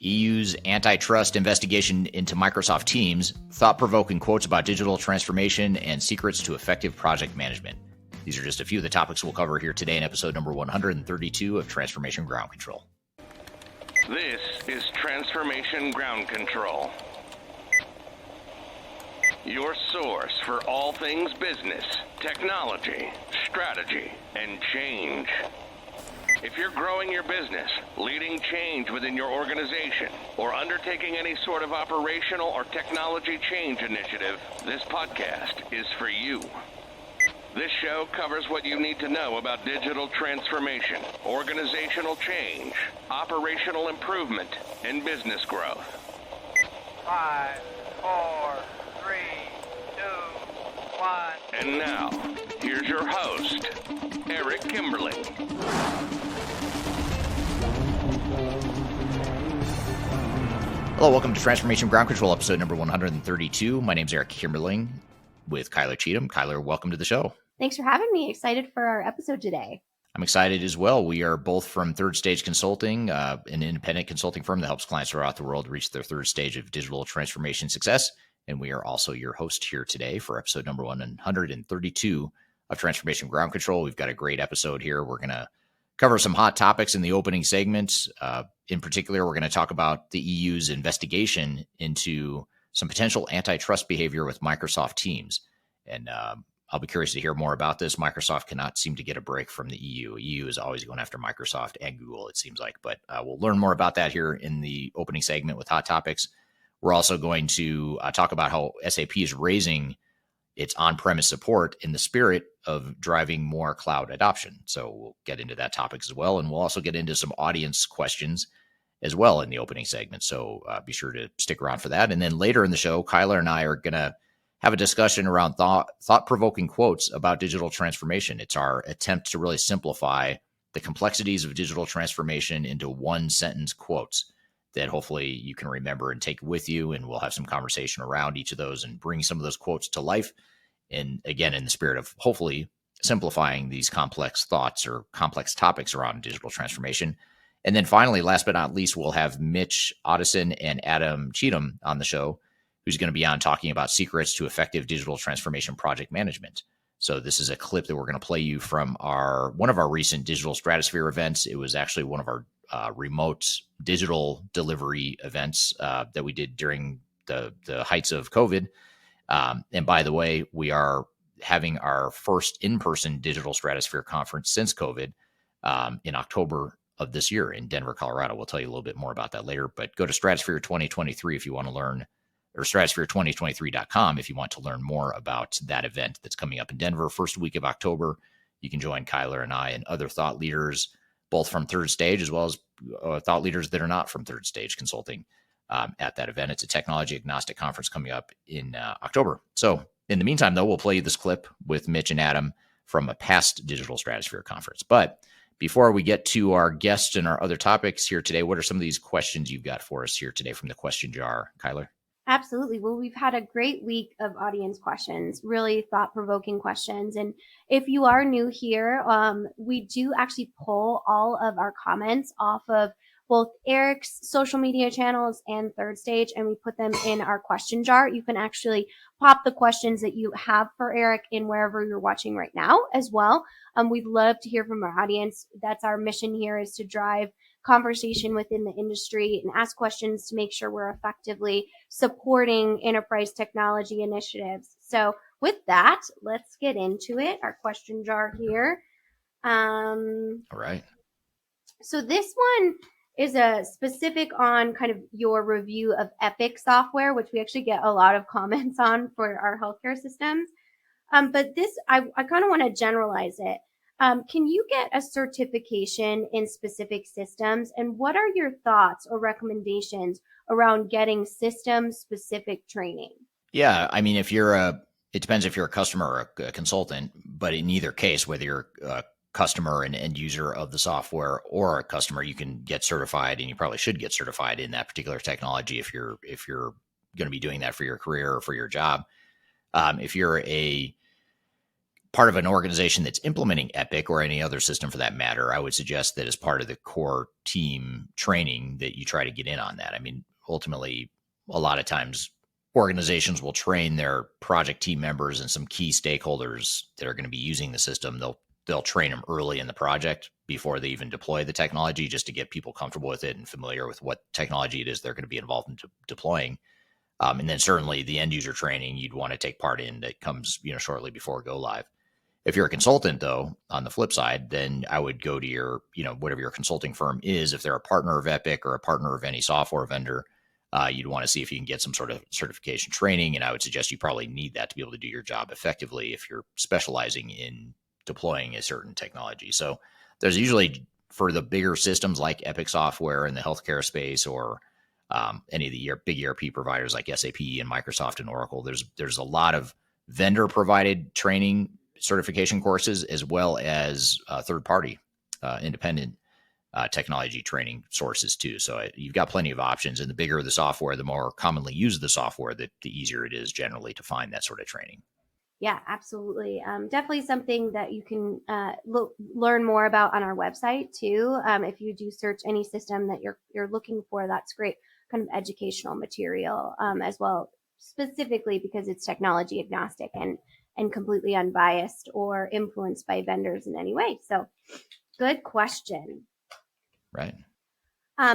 EU's antitrust investigation into Microsoft Teams, thought-provoking quotes about digital transformation, and secrets to effective project management. These are just a few of the topics we'll cover here today in episode number 132 of Transformation Ground Control. This is Transformation Ground Control, your source for all things business, technology, strategy, and change. If you're growing your business, leading change within your organization, or undertaking any sort of operational or technology change initiative, this podcast is for you. This show covers what you need to know about digital transformation, organizational change, operational improvement, and business growth. 5, 4, 3, 2, 1. And now, here's your host, Eric Kimberling. Hello, welcome to Transformation Ground Control, episode number 132. My name's Eric Kimberling with Kyler Cheatham. Kyler, welcome to the show. Thanks for having me. Excited for our episode today. I'm excited as well. We are both from Third Stage Consulting, an independent consulting firm that helps clients throughout the world reach their third stage of digital transformation success. And we are also your host here today for episode number 132 of Transformation Ground Control. We've got a great episode here. We're going to cover some hot topics in the opening segments. In particular, we're going to talk about the EU's investigation into some potential antitrust behavior with Microsoft Teams. And I'll be curious to hear more about this. Microsoft cannot seem to get a break from the EU. EU is always going after Microsoft and Google, it seems like. But we'll learn more about that here in the opening segment with hot topics. We're also going to talk about how SAP is raising its on-premise support in the spirit of driving more cloud adoption. So we'll get into that topic as well. And we'll also get into some audience questions as well in the opening segment. So be sure to stick around for that. And then later in the show, Kyler and I are going to have a discussion around thought-provoking quotes about digital transformation. It's our attempt to really simplify the complexities of digital transformation into one-sentence quotes that hopefully you can remember and take with you. And we'll have some conversation around each of those and bring some of those quotes to life. And again, in the spirit of hopefully simplifying these complex thoughts or complex topics around digital transformation. And then finally, last but not least, we'll have Mitch, Ottoson, and Adam Cheatham on the show, who's going to be on talking about secrets to effective digital transformation project management. So this is a clip that we're going to play you from one of our recent Digital Stratosphere events. It was actually one of our remote digital delivery events that we did during the heights of COVID. And by the way, we are having our first in-person Digital Stratosphere conference since COVID in October of this year in Denver, Colorado. We'll tell you a little bit more about that later, but go to Stratosphere 2023 if you want to learn, or stratosphere2023.com if you want to learn more about that event that's coming up in Denver, first week of October. You can join Kyler and I and other thought leaders, both from Third Stage as well as thought leaders that are not from Third Stage Consulting at that event. It's a technology agnostic conference coming up in October. So in the meantime, though, we'll play you this clip with Mitch and Adam from a past Digital Stratosphere conference. But before we get to our guests and our other topics here today, what are some of these questions you've got for us here today from the question jar, Kyler? Absolutely. Well, we've had a great week of audience questions, really thought-provoking questions. And if you are new here, we do actually pull all of our comments off of both Eric's social media channels and Third Stage, and we put them in our question jar. You can actually pop the questions that you have for Eric in wherever you're watching right now as well. We'd love to hear from our audience. That's our mission here, is to drive conversation within the industry and ask questions to make sure we're effectively supporting enterprise technology initiatives. So with that, let's get into it. Our question jar here. All right. So this one is a specific on kind of your review of Epic software, which we actually get a lot of comments on for our healthcare systems. But this, I kind of want to generalize it. Can you get a certification in specific systems? And what are your thoughts or recommendations around getting system-specific training? Yeah, I mean, it depends if you're a customer or a consultant, but in either case, whether you're a customer and end user of the software or a customer, you can get certified, and you probably should get certified in that particular technology if you're going to be doing that for your career or for your job. If you're a part of an organization that's implementing Epic or any other system for that matter, I would suggest that as part of the core team training that you try to get in on that. I mean, ultimately, a lot of times organizations will train their project team members and some key stakeholders that are going to be using the system. They'll train them early in the project before they even deploy the technology, just to get people comfortable with it and familiar with what technology it is they're going to be involved in deploying. And then certainly the end user training you'd want to take part in that comes, shortly before go live. If you're a consultant, though, on the flip side, then I would go to your, whatever your consulting firm is. If they're a partner of Epic or a partner of any software vendor, you'd want to see if you can get some sort of certification training. And I would suggest you probably need that to be able to do your job effectively if you're specializing in deploying a certain technology. So there's usually, for the bigger systems like Epic software in the healthcare space, or any of the big ERP providers like SAP and Microsoft and Oracle, there's a lot of vendor provided training certification courses, as well as third-party independent technology training sources too. So you've got plenty of options, and the bigger the software, the more commonly used the software, the easier it is generally to find that sort of training. Yeah, absolutely. Definitely something that you can learn more about on our website too. If you do search any system that you're looking for, that's great kind of educational material as well, specifically because it's technology agnostic and completely unbiased or influenced by vendors in any way. So good question. Right.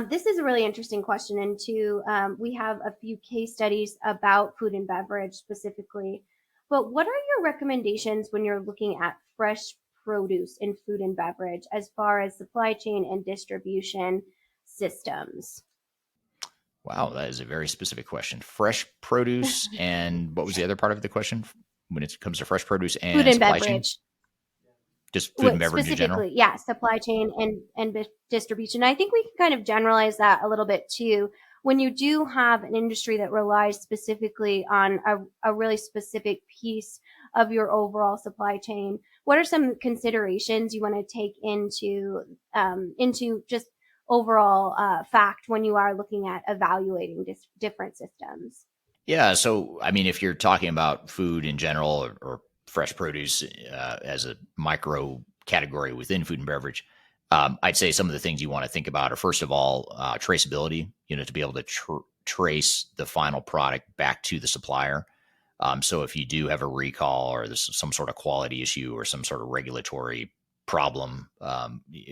This is a really interesting question. And too, we have a few case studies about food and beverage specifically. But what are your recommendations when you're looking at fresh produce in food and beverage as far as supply chain and distribution systems? Wow, that is a very specific question. Fresh produce, and what was the other part of the question when it comes to fresh produce and food and supply chain? beverage. Just food and beverage in general? Specifically, yeah, supply chain and distribution. I think we can kind of generalize that a little bit too. When you do have an industry that relies specifically on a really specific piece of your overall supply chain, what are some considerations you want to take into just overall fact when you are looking at evaluating different systems? Yeah. So, I mean, if you're talking about food in general, or fresh produce as a micro category within food and beverage, I'd say some of the things you want to think about are, first of all, traceability, to be able to trace the final product back to the supplier. So if you do have a recall, or there's some sort of quality issue or some sort of regulatory problem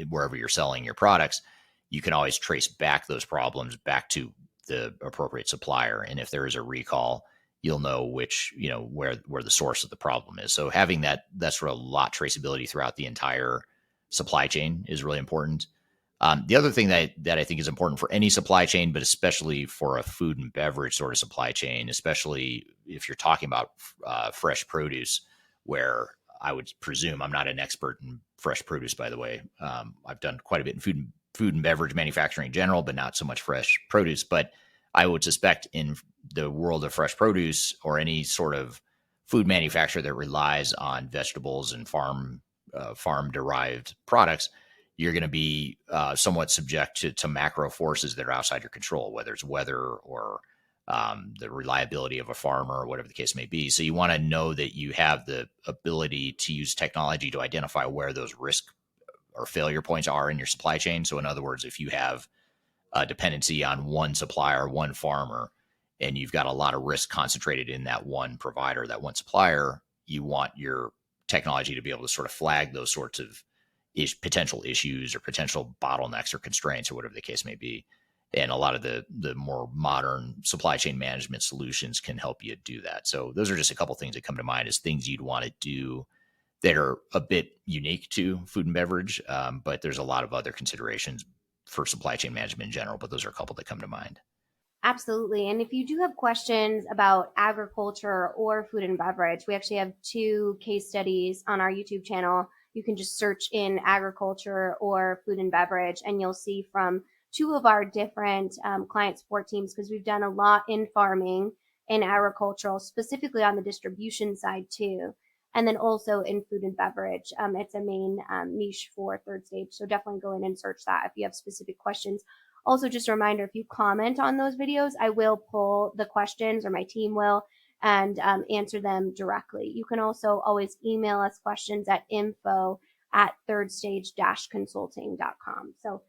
wherever you're selling your products, you can always trace back those problems back to the appropriate supplier. And if there is a recall, you'll know where the source of the problem is. So having that sort of lot traceability throughout the entire supply chain is really important. The other thing that I think is important for any supply chain, but especially for a food and beverage sort of supply chain, especially if you're talking about fresh produce, where I would presume, I'm not an expert in fresh produce, by the way. I've done quite a bit in food and beverage manufacturing in general, but not so much fresh produce. But I would suspect in the world of fresh produce, or any sort of food manufacturer that relies on vegetables and farm derived products, you're going to be somewhat subject to macro forces that are outside your control, whether it's weather or the reliability of a farmer, or whatever the case may be. So you want to know that you have the ability to use technology to identify where those risk or failure points are in your supply chain. So in other words, if you have a dependency on one supplier, one farmer, and you've got a lot of risk concentrated in that one provider, that one supplier, you want your technology to be able to sort of flag those sorts of potential issues or potential bottlenecks or constraints, or whatever the case may be. And a lot of the more modern supply chain management solutions can help you do that. So those are just a couple things that come to mind as things you'd want to do that are a bit unique to food and beverage. But there's a lot of other considerations for supply chain management in general, but those are a couple that come to mind. Absolutely. And if you do have questions about agriculture or food and beverage, we actually have 2 case studies on our YouTube channel. You can just search in agriculture or food and beverage, and you'll see from 2 of our different client support teams, because we've done a lot in farming and agricultural, specifically on the distribution side too. And then also in food and beverage. It's a main niche for Third Stage. So definitely go in and search that if you have specific questions. Also, just a reminder, if you comment on those videos, I will pull the questions, or my team will, and answer them directly. You can also always email us questions at info@thirdstage-consulting.com. So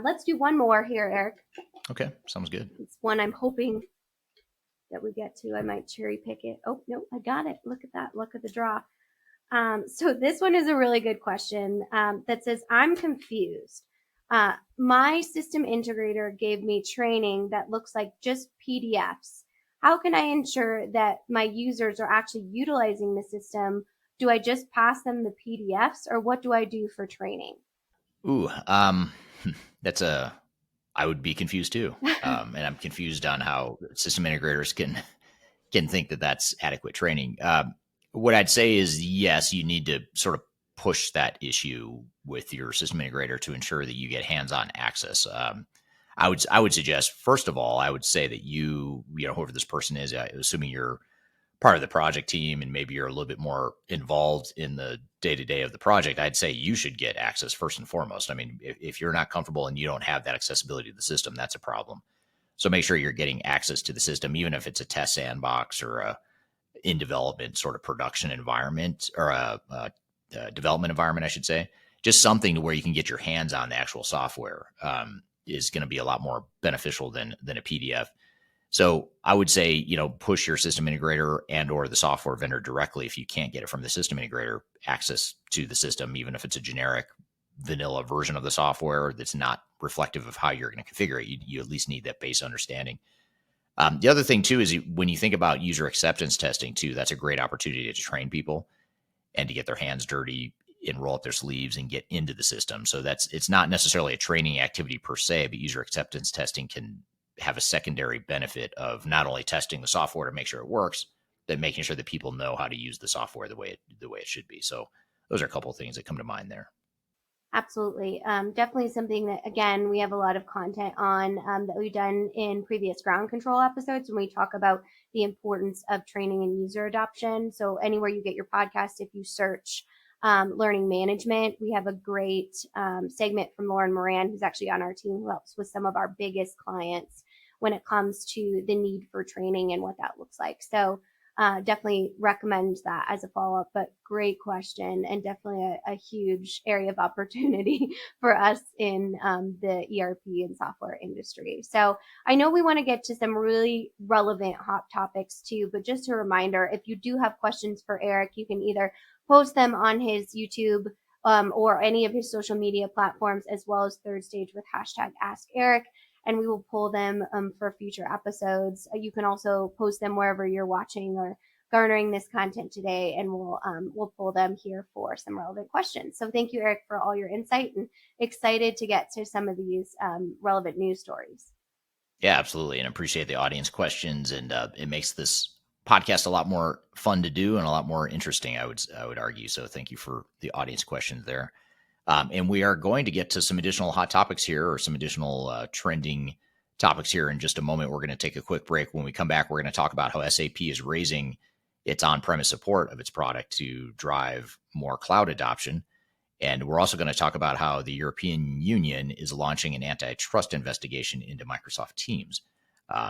let's do one more here, Eric. Okay, sounds good. It's one I'm hoping that we get to. I might cherry pick it. Oh, no, I got it. Look at that. Look at the draw. So this one is a really good question that says, I'm confused. My system integrator gave me training that looks like just PDFs. How can I ensure that my users are actually utilizing the system? Do I just pass them the PDFs, or what do I do for training? Ooh, I would be confused too. And I'm confused on how system integrators can think that that's adequate training. What I'd say is, yes, you need to sort of push that issue with your system integrator to ensure that you get hands-on access. I would suggest, first of all, I would say that whoever this person is, assuming you're part of the project team and maybe you're a little bit more involved in the day-to-day of the project, I'd say you should get access first and foremost. I mean, if you're not comfortable and you don't have that accessibility to the system, that's a problem. So make sure you're getting access to the system, even if it's a test sandbox or a in development sort of production environment, or a development environment, I should say. Just something to where you can get your hands on the actual software is going to be a lot more beneficial than a PDF. So I would say, push your system integrator and or the software vendor directly, if you can't get it from the system integrator, access to the system, even if it's a generic vanilla version of the software that's not reflective of how you're going to configure it. You at least need that base understanding. The other thing too is when you think about user acceptance testing too, that's a great opportunity to train people and to get their hands dirty and roll up their sleeves and get into the system. So it's not necessarily a training activity per se, but user acceptance testing can have a secondary benefit of not only testing the software to make sure it works, but making sure that people know how to use the software the way it should be. So those are a couple of things that come to mind there. Absolutely. Definitely something that, again, we have a lot of content on that we've done in previous ground control episodes when we talk about the importance of training and user adoption. So anywhere you get your podcast, if you search learning management, we have a great segment from Lauren Moran, who's actually on our team, who helps with some of our biggest clients when it comes to the need for training and what that looks like. So definitely recommend that as a follow-up, but great question, and definitely a huge area of opportunity for us in the ERP and software industry. So I know we want to get to some really relevant hot topics too, but just a reminder, if you do have questions for Eric, you can either post them on his YouTube or any of his social media platforms, as well as Third Stage with #AskEric. And we will pull them for future episodes. You can also post them wherever you're watching or garnering this content today, and we'll pull them here for some relevant questions. So thank you, Eric, for all your insight, and excited to get to some of these relevant news stories. Yeah, absolutely. And appreciate the audience questions. And it makes this podcast a lot more fun to do and a lot more interesting, I would argue. So thank you for the audience questions there. And we are going to get to some additional hot topics here, or some additional trending topics here in just a moment. We're going to take a quick break. When we come back, we're going to talk about how SAP is raising its on-premise support of its product to drive more cloud adoption. And we're also going to talk about how the European Union is launching an antitrust investigation into Microsoft Teams.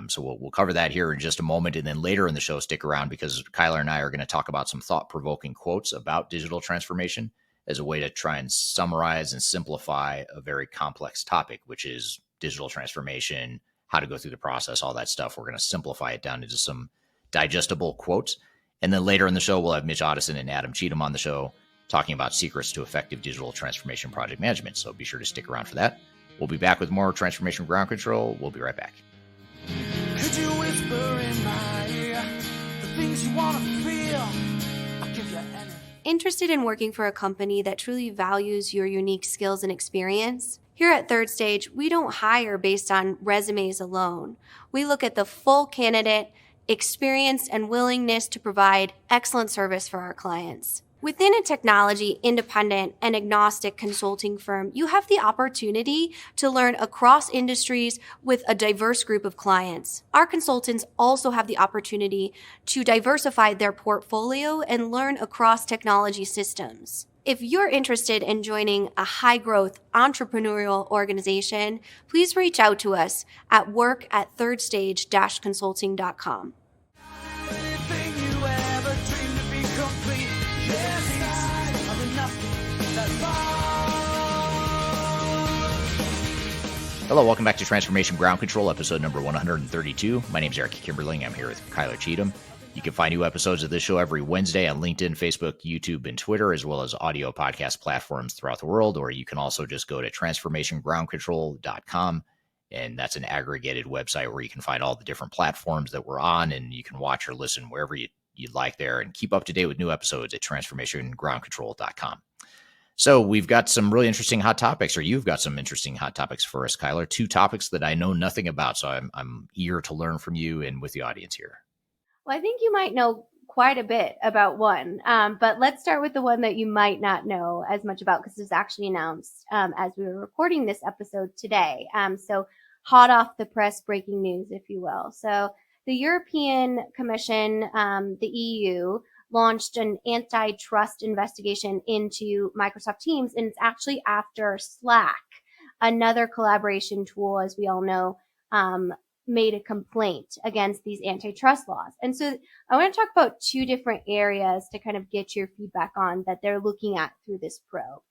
So we'll cover that here in just a moment. And then later in the show, stick around, because Kyler and I are going to talk about some thought-provoking quotes about digital transformation as a way to try and summarize and simplify a very complex topic, which is digital transformation, how to go through the process, all that stuff. We're going to simplify it down into some digestible quotes. And then later in the show, we'll have Mitch Ottoson and Adam Cheatham on the show talking about secrets to effective digital transformation project management. So be sure to stick around for that. We'll be back with more Transformation Ground Control. We'll be right back. Could you whisper in my ear the things you want to feel? I'll give you anything. Interested in working for a company that truly values your unique skills and experience? Here at Third Stage, we don't hire based on resumes alone. We look at the full candidate, experience, and willingness to provide excellent service for our clients. Within a technology, independent, and agnostic consulting firm, you have the opportunity to learn across industries with a diverse group of clients. Our consultants also have the opportunity to diversify their portfolio and learn across technology systems. If you're interested in joining a high-growth entrepreneurial organization, please reach out to us at work@thirdstage-consulting.com. Anything Hello, welcome back to Transformation Ground Control, episode number 132. My name is Eric Kimberling. I'm here with Kyler Cheatham. You can find new episodes of this show every Wednesday on LinkedIn, Facebook, YouTube, and Twitter, as well as audio podcast platforms throughout the world. Or you can also just go to transformationgroundcontrol.com, and that's an aggregated website where you can find all the different platforms that we're on, and you can watch or listen wherever you'd like there, and keep up to date with new episodes at transformationgroundcontrol.com. So we've got some really interesting hot topics, or you've got some interesting hot topics for us, Kyler. Two topics that I know nothing about, so I'm eager to learn from you and with the audience here. Well, I think you might know quite a bit about one, but let's start with the one that you might not know as much about because it was actually announced as we were recording this episode today. So hot off the press breaking news, if you will. So the European Commission, the EU, launched an antitrust investigation into Microsoft Teams, and it's actually after Slack, another collaboration tool, as we all know, made a complaint against these antitrust laws. And so I want to talk about two different areas to kind of get your feedback on that they're looking at through this probe.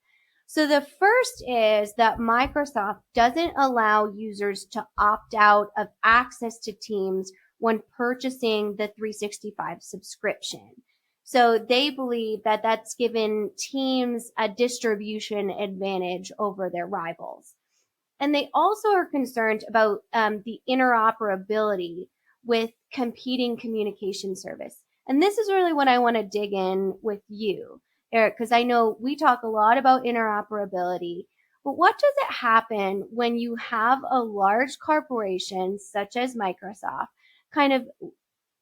So the first is that Microsoft doesn't allow users to opt out of access to Teams when purchasing the 365 subscription. So they believe that that's given Teams a distribution advantage over their rivals. And they also are concerned about the interoperability with competing communication service. And this is really what I want to dig in with you, Eric, because I know we talk a lot about interoperability, but what does it happen when you have a large corporation such as Microsoft kind of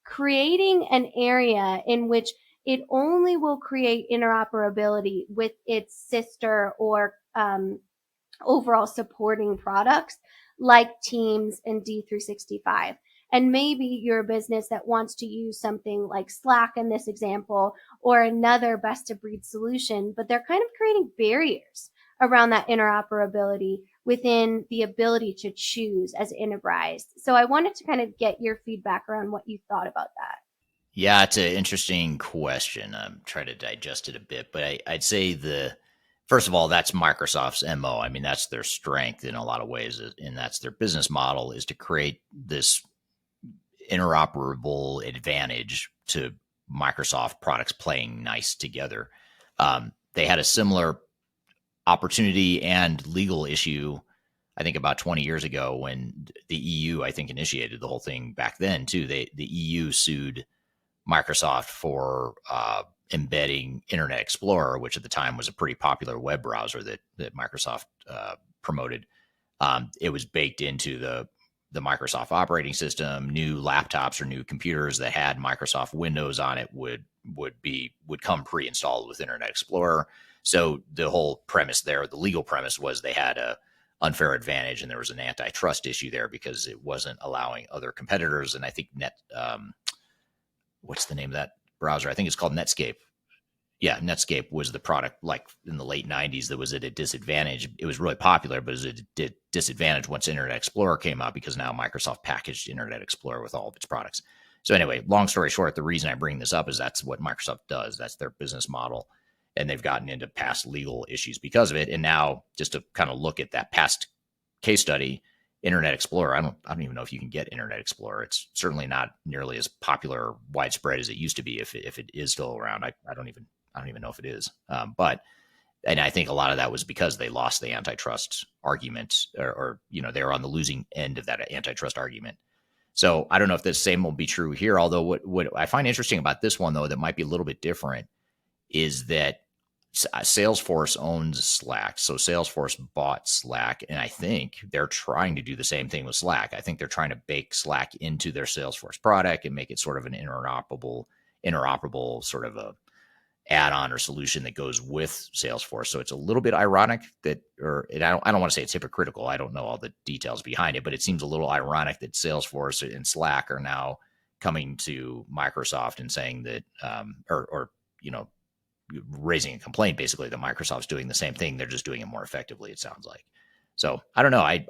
creating an area in which it only will create interoperability with its sister or overall supporting products like Teams and D365. And maybe you're a business that wants to use something like Slack in this example or another best of breed solution, but they're kind of creating barriers around that interoperability within the ability to choose as enterprise. So I wanted to kind of get your feedback around what you thought about that. Yeah, it's an interesting question. I'm trying to digest it a bit, but I'd say first of all, that's Microsoft's MO. I mean, that's their strength in a lot of ways, and that's their business model is to create this interoperable advantage to Microsoft products playing nice together. They had a similar opportunity and legal issue, I think about 20 years ago when the EU, I think, initiated the whole thing back then too. The EU sued Microsoft for embedding Internet Explorer, which at the time was a pretty popular web browser that Microsoft promoted. It was baked into the Microsoft operating system. New laptops or new computers that had Microsoft Windows on it would come pre-installed with Internet Explorer. So the whole premise there, the legal premise, was they had a unfair advantage, and there was an antitrust issue there because it wasn't allowing other competitors. And I think what's the name of that browser? I think it's called Netscape. Yeah, Netscape was the product like in the late 90s that was at a disadvantage. It was really popular, but it was at a disadvantage once Internet Explorer came out because now Microsoft packaged Internet Explorer with all of its products. So anyway, long story short, the reason I bring this up is that's what Microsoft does. That's their business model. And they've gotten into past legal issues because of it. And now just to kind of look at that past case study, Internet Explorer, I don't even know if you can get Internet Explorer. It's certainly not nearly as popular or widespread as it used to be. If it is still around, I don't even know if it is. And I think a lot of that was because they lost the antitrust argument, or they were on the losing end of that antitrust argument. So I don't know if the same will be true here. Although what I find interesting about this one, though, that might be a little bit different, is that Salesforce owns Slack. So Salesforce bought Slack, and I think they're trying to do the same thing with Slack. I think they're trying to bake Slack into their Salesforce product and make it sort of an interoperable sort of a add-on or solution that goes with Salesforce. So it's a little bit ironic that, I don't want to say it's hypocritical. I don't know all the details behind it, but it seems a little ironic that Salesforce and Slack are now coming to Microsoft and saying that, raising a complaint basically that Microsoft's doing the same thing. They're just doing it more effectively, it sounds like. So I don't know. I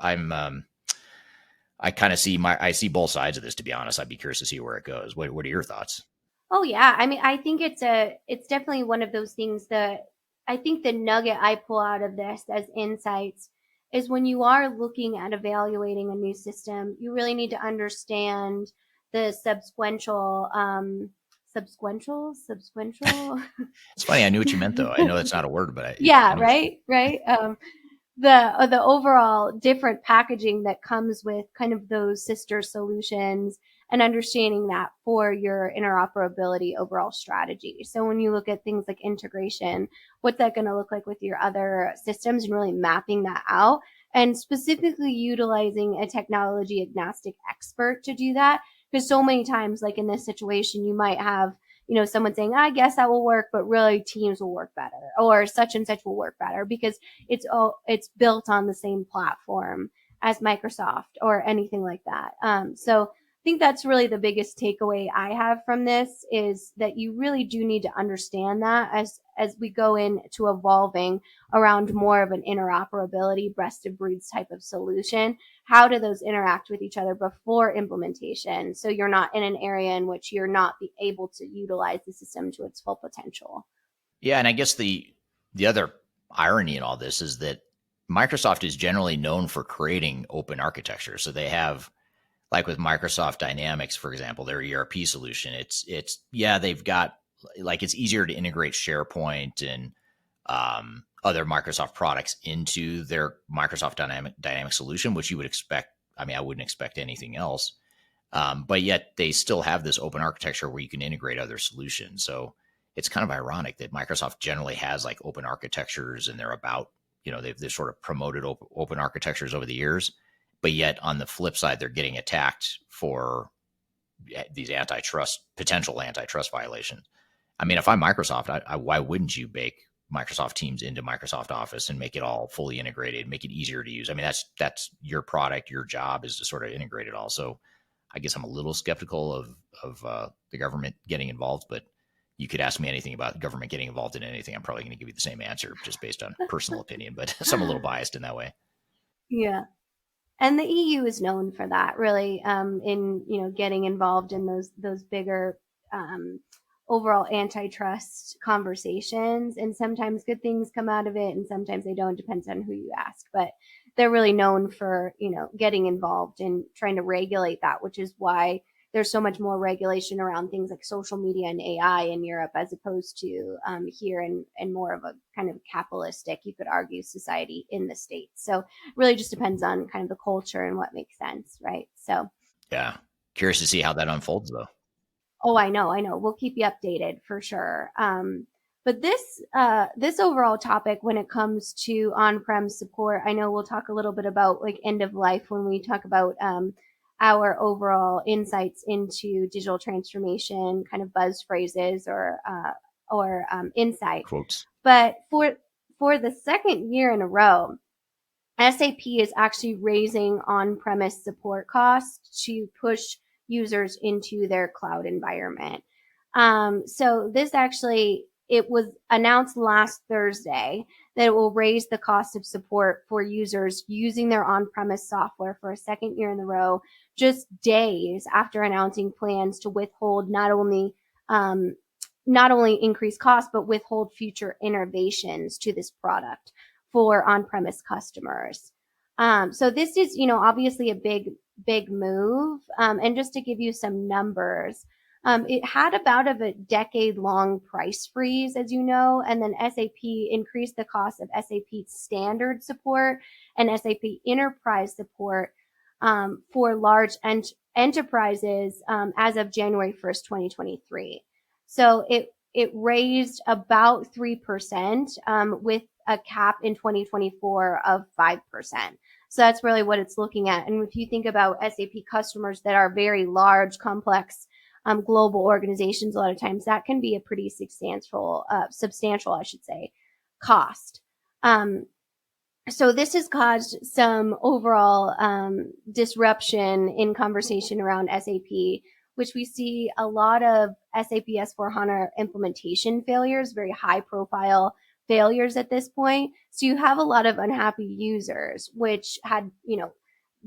kind of I see both sides of this, to be honest. I'd be curious to see where it goes. What are your thoughts? Oh yeah. I mean, I think it's definitely one of those things that I think the nugget I pull out of this as insights is when you are looking at evaluating a new system, you really need to understand the subsequential. It's funny. I knew what you meant, though. I know that's not a word, but I Yeah, know what you mean. right. The overall different packaging that comes with kind of those sister solutions and understanding that for your interoperability overall strategy. So when you look at things like integration, what's that going to look like with your other systems and really mapping that out and specifically utilizing a technology agnostic expert to do that. Because so many times, like in this situation, you might have someone saying, I guess that will work, but really Teams will work better or such and such will work better because it's built on the same platform as Microsoft or anything like that. So I think that's really the biggest takeaway I have from this is that you really do need to understand that as we go into evolving around more of an interoperability best of breeds type of solution. How do those interact with each other before implementation? So you're not in an area in which you're not able to utilize the system to its full potential. Yeah, and I guess the other irony in all this is that Microsoft is generally known for creating open architecture. So they have, like with Microsoft Dynamics, for example, their ERP solution. They've got like it's easier to integrate SharePoint and other Microsoft products into their Microsoft Dynamics solution, which you would expect. I mean, I wouldn't expect anything else. But yet they still have this open architecture where you can integrate other solutions. So it's kind of ironic that Microsoft generally has like open architectures and they've sort of promoted open architectures over the years. But yet on the flip side, they're getting attacked for these potential antitrust violations. I mean, if I'm Microsoft, why wouldn't you bake Microsoft Teams into Microsoft Office and make it all fully integrated, make it easier to use? I mean, that's your product. Your job is to sort of integrate it all. So I guess I'm a little skeptical of the government getting involved, but you could ask me anything about the government getting involved in anything. I'm probably going to give you the same answer just based on personal opinion, but so I'm a little biased in that way. Yeah. And the EU is known for that, really, in getting involved in those bigger overall antitrust conversations. And sometimes good things come out of it, and sometimes they don't. Depends on who you ask. But they're really known for getting involved and trying to regulate that, which is why there's so much more regulation around things like social media and AI in Europe as opposed to here in more of a kind of capitalistic, you could argue, society in the States. So really just depends on kind of the culture and what makes sense, right? So yeah, curious to see how that unfolds though. Oh, I know. We'll keep you updated for sure. But this overall topic, when it comes to on-prem support, I know we'll talk a little bit about like end of life when we talk about our overall insights into digital transformation, kind of buzz phrases or insight. Quotes. But for the second year in a row, SAP is actually raising on-premise support costs to push users into their cloud environment. So this actually, it was announced last Thursday that it will raise the cost of support for users using their on-premise software for a second year in a row, just days after announcing plans to withhold not only increase costs, but withhold future innovations to this product for on-premise customers. So this is, obviously a big move. And just to give you some numbers, it had about a decade-long price freeze, as you know, and then SAP increased the cost of SAP standard support and SAP enterprise support for large enterprises as of January 1st, 2023. So it raised about 3% with a cap in 2024 of 5%. So that's really what it's looking at. And if you think about SAP customers that are very large, complex, global organizations, a lot of times that can be a pretty substantial, I should say, cost. So this has caused some overall disruption in conversation around SAP, which we see a lot of SAP S/4HANA implementation failures, very high profile failures at this point. So you have a lot of unhappy users, which had,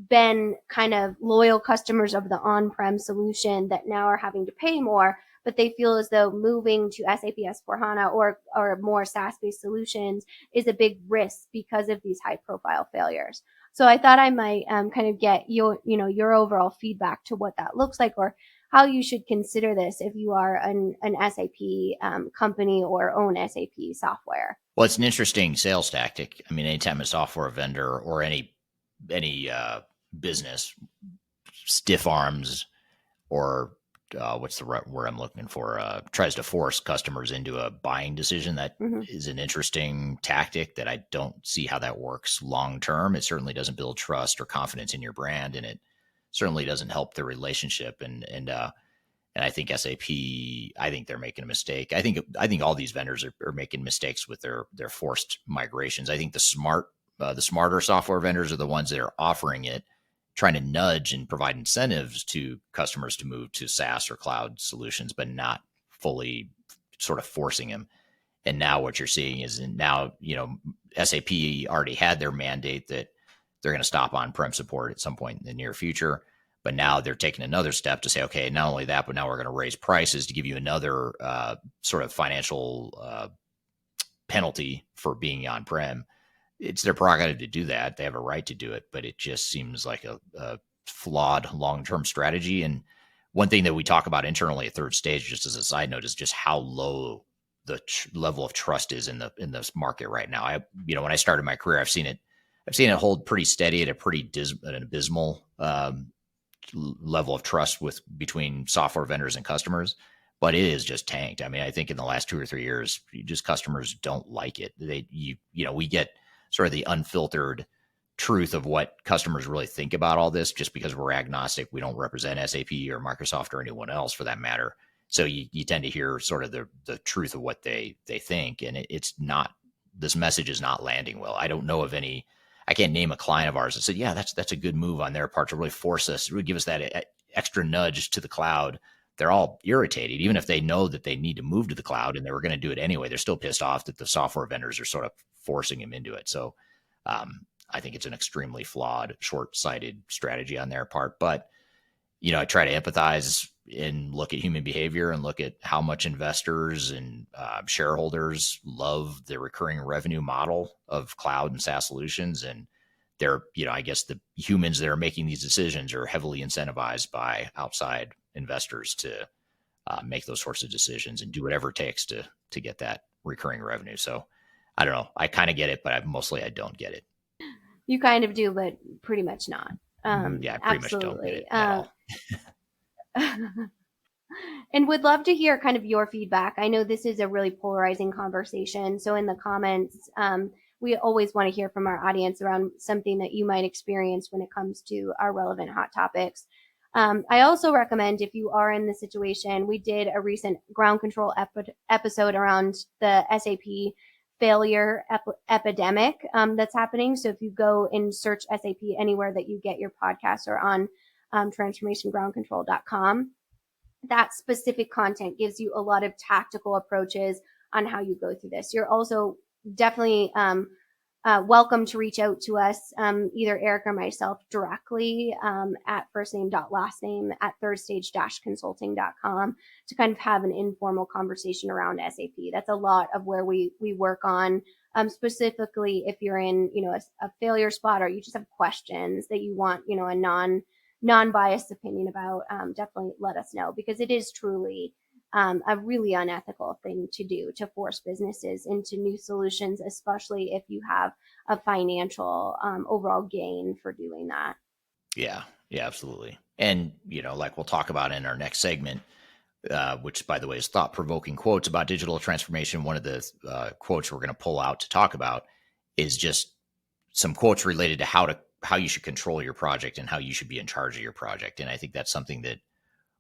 been kind of loyal customers of the on-prem solution that now are having to pay more, but they feel as though moving to SAP S/4HANA or more SaaS-based solutions is a big risk because of these high-profile failures. So I thought I might kind of get your overall feedback to what that looks like, or how you should consider this if you are an SAP company or own SAP software. Well, it's an interesting sales tactic. I mean, anytime a software vendor or any business stiff arms or what's the right word I'm looking for, tries to force customers into a buying decision, that is an interesting tactic that I don't see how that works long term. It certainly doesn't build trust or confidence in your brand, and it certainly doesn't help the relationship. And I think SAP, I think they're making a mistake. I think all these vendors are making mistakes with their forced migrations. I think the smarter software vendors are the ones that are offering it, trying to nudge and provide incentives to customers to move to SaaS or cloud solutions, but not fully sort of forcing them. And now what you're seeing is SAP already had their mandate that they're going to stop on-prem support at some point in the near future. But now they're taking another step to say, okay, not only that, but now we're going to raise prices to give you another sort of financial penalty for being on-prem. It's their prerogative to do that. They have a right to do it, but it just seems like a flawed long-term strategy. And one thing that we talk about internally at Third Stage, just as a side note, is just how low the level of trust is in this market right now. When I started my career, I've seen it hold pretty steady at a pretty an abysmal level of trust between software vendors and customers, but it is just tanked. I mean, I think in the last 2 or 3 years, customers don't like it. We get sort of the unfiltered truth of what customers really think about all this, just because we're agnostic. We don't represent SAP or Microsoft or anyone else for that matter. So you tend to hear sort of the truth of what they think. And it's not, this message is not landing well. I don't know of any, I can't name a client of ours that said, yeah, that's a good move on their part to really force us, really give us that extra nudge to the cloud. They're all irritated, even if they know that they need to move to the cloud and they were going to do it anyway. They're still pissed off that the software vendors are sort of forcing them into it. So I think it's an extremely flawed, short-sighted strategy on their part. But, I try to empathize and look at human behavior and look at how much investors and shareholders love the recurring revenue model of cloud and SaaS solutions. And they're, I guess the humans that are making these decisions are heavily incentivized by outside investors to make those sorts of decisions and do whatever it takes to get that recurring revenue. So I don't know. I kind of get it, but I don't get it. You kind of do, but pretty much not. Yeah, I pretty much don't get it at all. And would love to hear kind of your feedback. I know this is a really polarizing conversation. So in the comments, we always want to hear from our audience around something that you might experience when it comes to our relevant hot topics. I also recommend, if you are in the situation, we did a recent ground control episode around the SAP failure epidemic that's happening. So if you go and search SAP anywhere that you get your podcasts, or on transformationgroundcontrol.com, that specific content gives you a lot of tactical approaches on how you go through this. You're also definitely welcome to reach out to us, either Eric or myself directly at firstname.lastname@thirdstage-consulting.com, to kind of have an informal conversation around SAP. That's a lot of where we work on, specifically if you're in, a failure spot, or you just have questions that you want, a non-biased opinion about, definitely let us know, because it is truly a really unethical thing to do, to force businesses into new solutions, especially if you have a financial overall gain for doing that. Yeah, absolutely. And, like we'll talk about in our next segment, which, by the way, is thought-provoking quotes about digital transformation. One of the quotes we're going to pull out to talk about is just some quotes related to how you should control your project and how you should be in charge of your project. And I think that's something that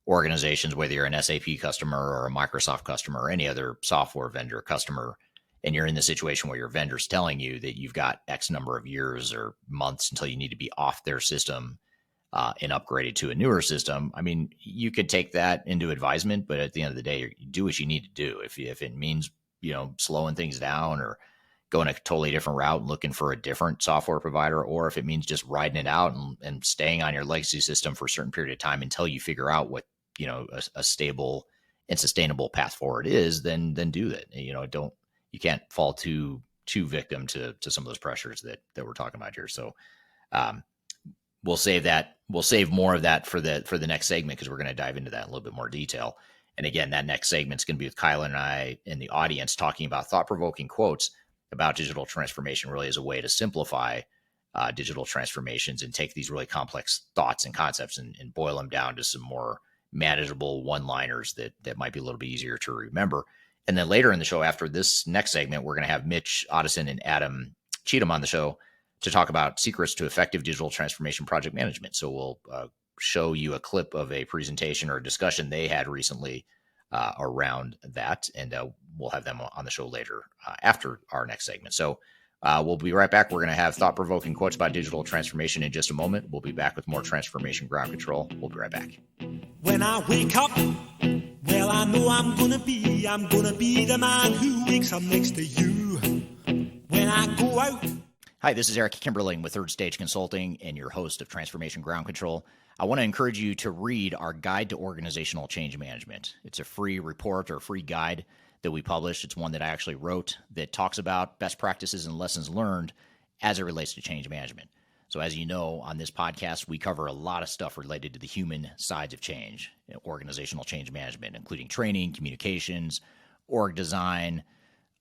organizations, whether you're an SAP customer or a Microsoft customer or any other software vendor customer, and you're in the situation where your vendor's telling you that you've got X number of years or months until you need to be off their system and upgraded to a newer system. I mean, you could take that into advisement, but at the end of the day, you do what you need to do. If it means, slowing things down or going a totally different route and looking for a different software provider, or if it means just riding it out and staying on your legacy system for a certain period of time until you figure out what, a stable and sustainable path forward is, then do that. You can't fall too victim to some of those pressures that we're talking about here. So we'll save more of that for the next segment, because we're going to dive into that in a little bit more detail. And again, that next segment is going to be with Kyla and I in the audience, talking about thought-provoking quotes about digital transformation, really as a way to simplify digital transformations and take these really complex thoughts and concepts and boil them down to some more manageable one-liners that might be a little bit easier to remember. And then later in the show, after this next segment, we're going to have Mitch, Ottoson, and Adam Cheatham on the show to talk about secrets to effective digital transformation project management. So we'll show you a clip of a presentation or a discussion they had recently around that, and we'll have them on the show later after our next segment. So we'll be right back. We're going to have thought-provoking quotes about digital transformation in just a moment. We'll be back with more Transformation Ground Control. We'll be right back. When I wake up, well, I know I'm gonna be the man who wakes up next to you. When I go out. Hi, this is Eric Kimberling with Third Stage Consulting and your host of Transformation Ground Control. I want to encourage you to read our Guide to Organizational Change Management. It's a free report or free guide that we published. It's one that I actually wrote that talks about best practices and lessons learned as it relates to change management. So as you know, on this podcast, we cover a lot of stuff related to the human sides of change, organizational change management, including training, communications, org design,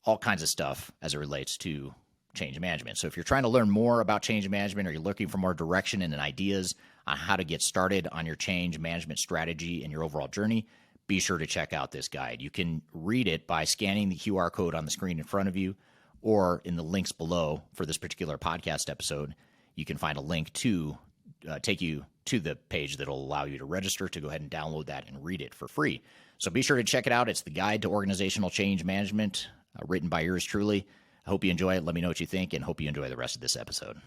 all kinds of stuff as it relates to change management. So if you're trying to learn more about change management, or you're looking for more direction and ideas on how to get started on your change management strategy and your overall journey, be sure to check out this guide. You can read it by scanning the QR code on the screen in front of you, or in the links below for this particular podcast episode. You can find a link to take you to the page that will allow you to register to go ahead and download that and read it for free. So be sure to check it out. It's the Guide to Organizational Change Management, written by yours truly. I hope you enjoy it. Let me know what you think, and hope you enjoy the rest of this episode.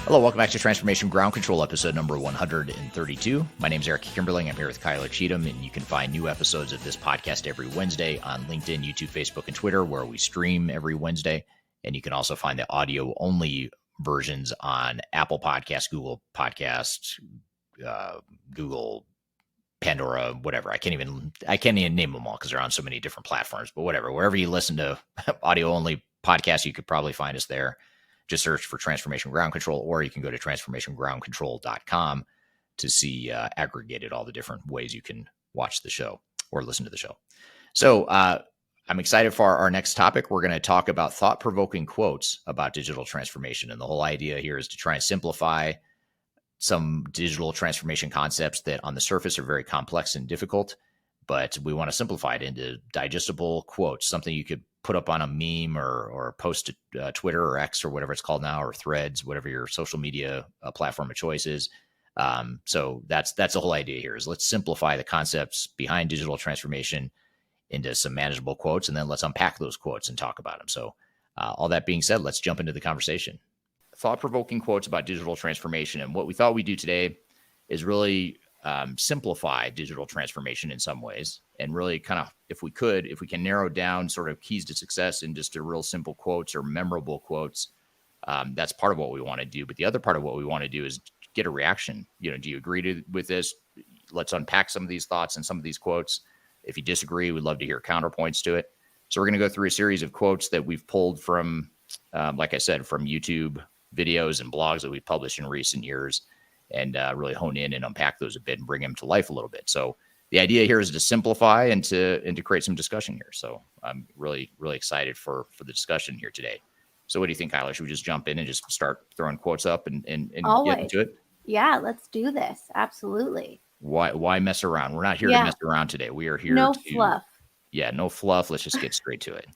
Hello, welcome back to Transformation Ground Control, episode number 132. My name is Eric Kimberling. I'm here with Kyla Cheatham, and you can find new episodes of this podcast every Wednesday on LinkedIn, YouTube, Facebook, and Twitter, where we stream every Wednesday. And you can also find the audio-only versions on Apple Podcasts, Google Podcasts, Google, Pandora, whatever. I can't even name them all because they're on so many different platforms, but whatever. Wherever you listen to audio-only podcasts, you could probably find us there. Just search for Transformation Ground Control, or you can go to transformationgroundcontrol.com to see aggregated all the different ways you can watch the show or listen to the show. So I'm excited for our next topic. We're going to talk about thought-provoking quotes about digital transformation. And the whole idea here is to try and simplify some digital transformation concepts that on the surface are very complex and difficult, but we want to simplify it into digestible quotes, something you could put up on a meme or post to Twitter or X or whatever it's called now, or Threads, whatever your social media platform of choice is. So that's the whole idea here, is let's simplify the concepts behind digital transformation into some manageable quotes, and then let's unpack those quotes and talk about them. So all that being said, let's jump into the conversation. Thought-provoking quotes about digital transformation. And what we thought we'd do today is really simplify digital transformation in some ways, and really kind of, if we can narrow down sort of keys to success in just a real simple quotes or memorable quotes, that's part of what we want to do. But the other part of what we want to do is get a reaction. Do you agree with this? Let's unpack some of these thoughts and some of these quotes. If you disagree, we'd love to hear counterpoints to it. So we're going to go through a series of quotes that we've pulled from, like I said, from YouTube videos and blogs that we've published in recent years, and really hone in and unpack those a bit and bring them to life a little bit. So the idea here is to simplify and to create some discussion here. So I'm really, really excited for the discussion here today. So what do you think, Kyla? Should we just jump in and just start throwing quotes up and get into it? Yeah, let's do this. Absolutely. Why mess around? We're not here to mess around today. We are here no fluff. Yeah, no fluff. Let's just get straight to it.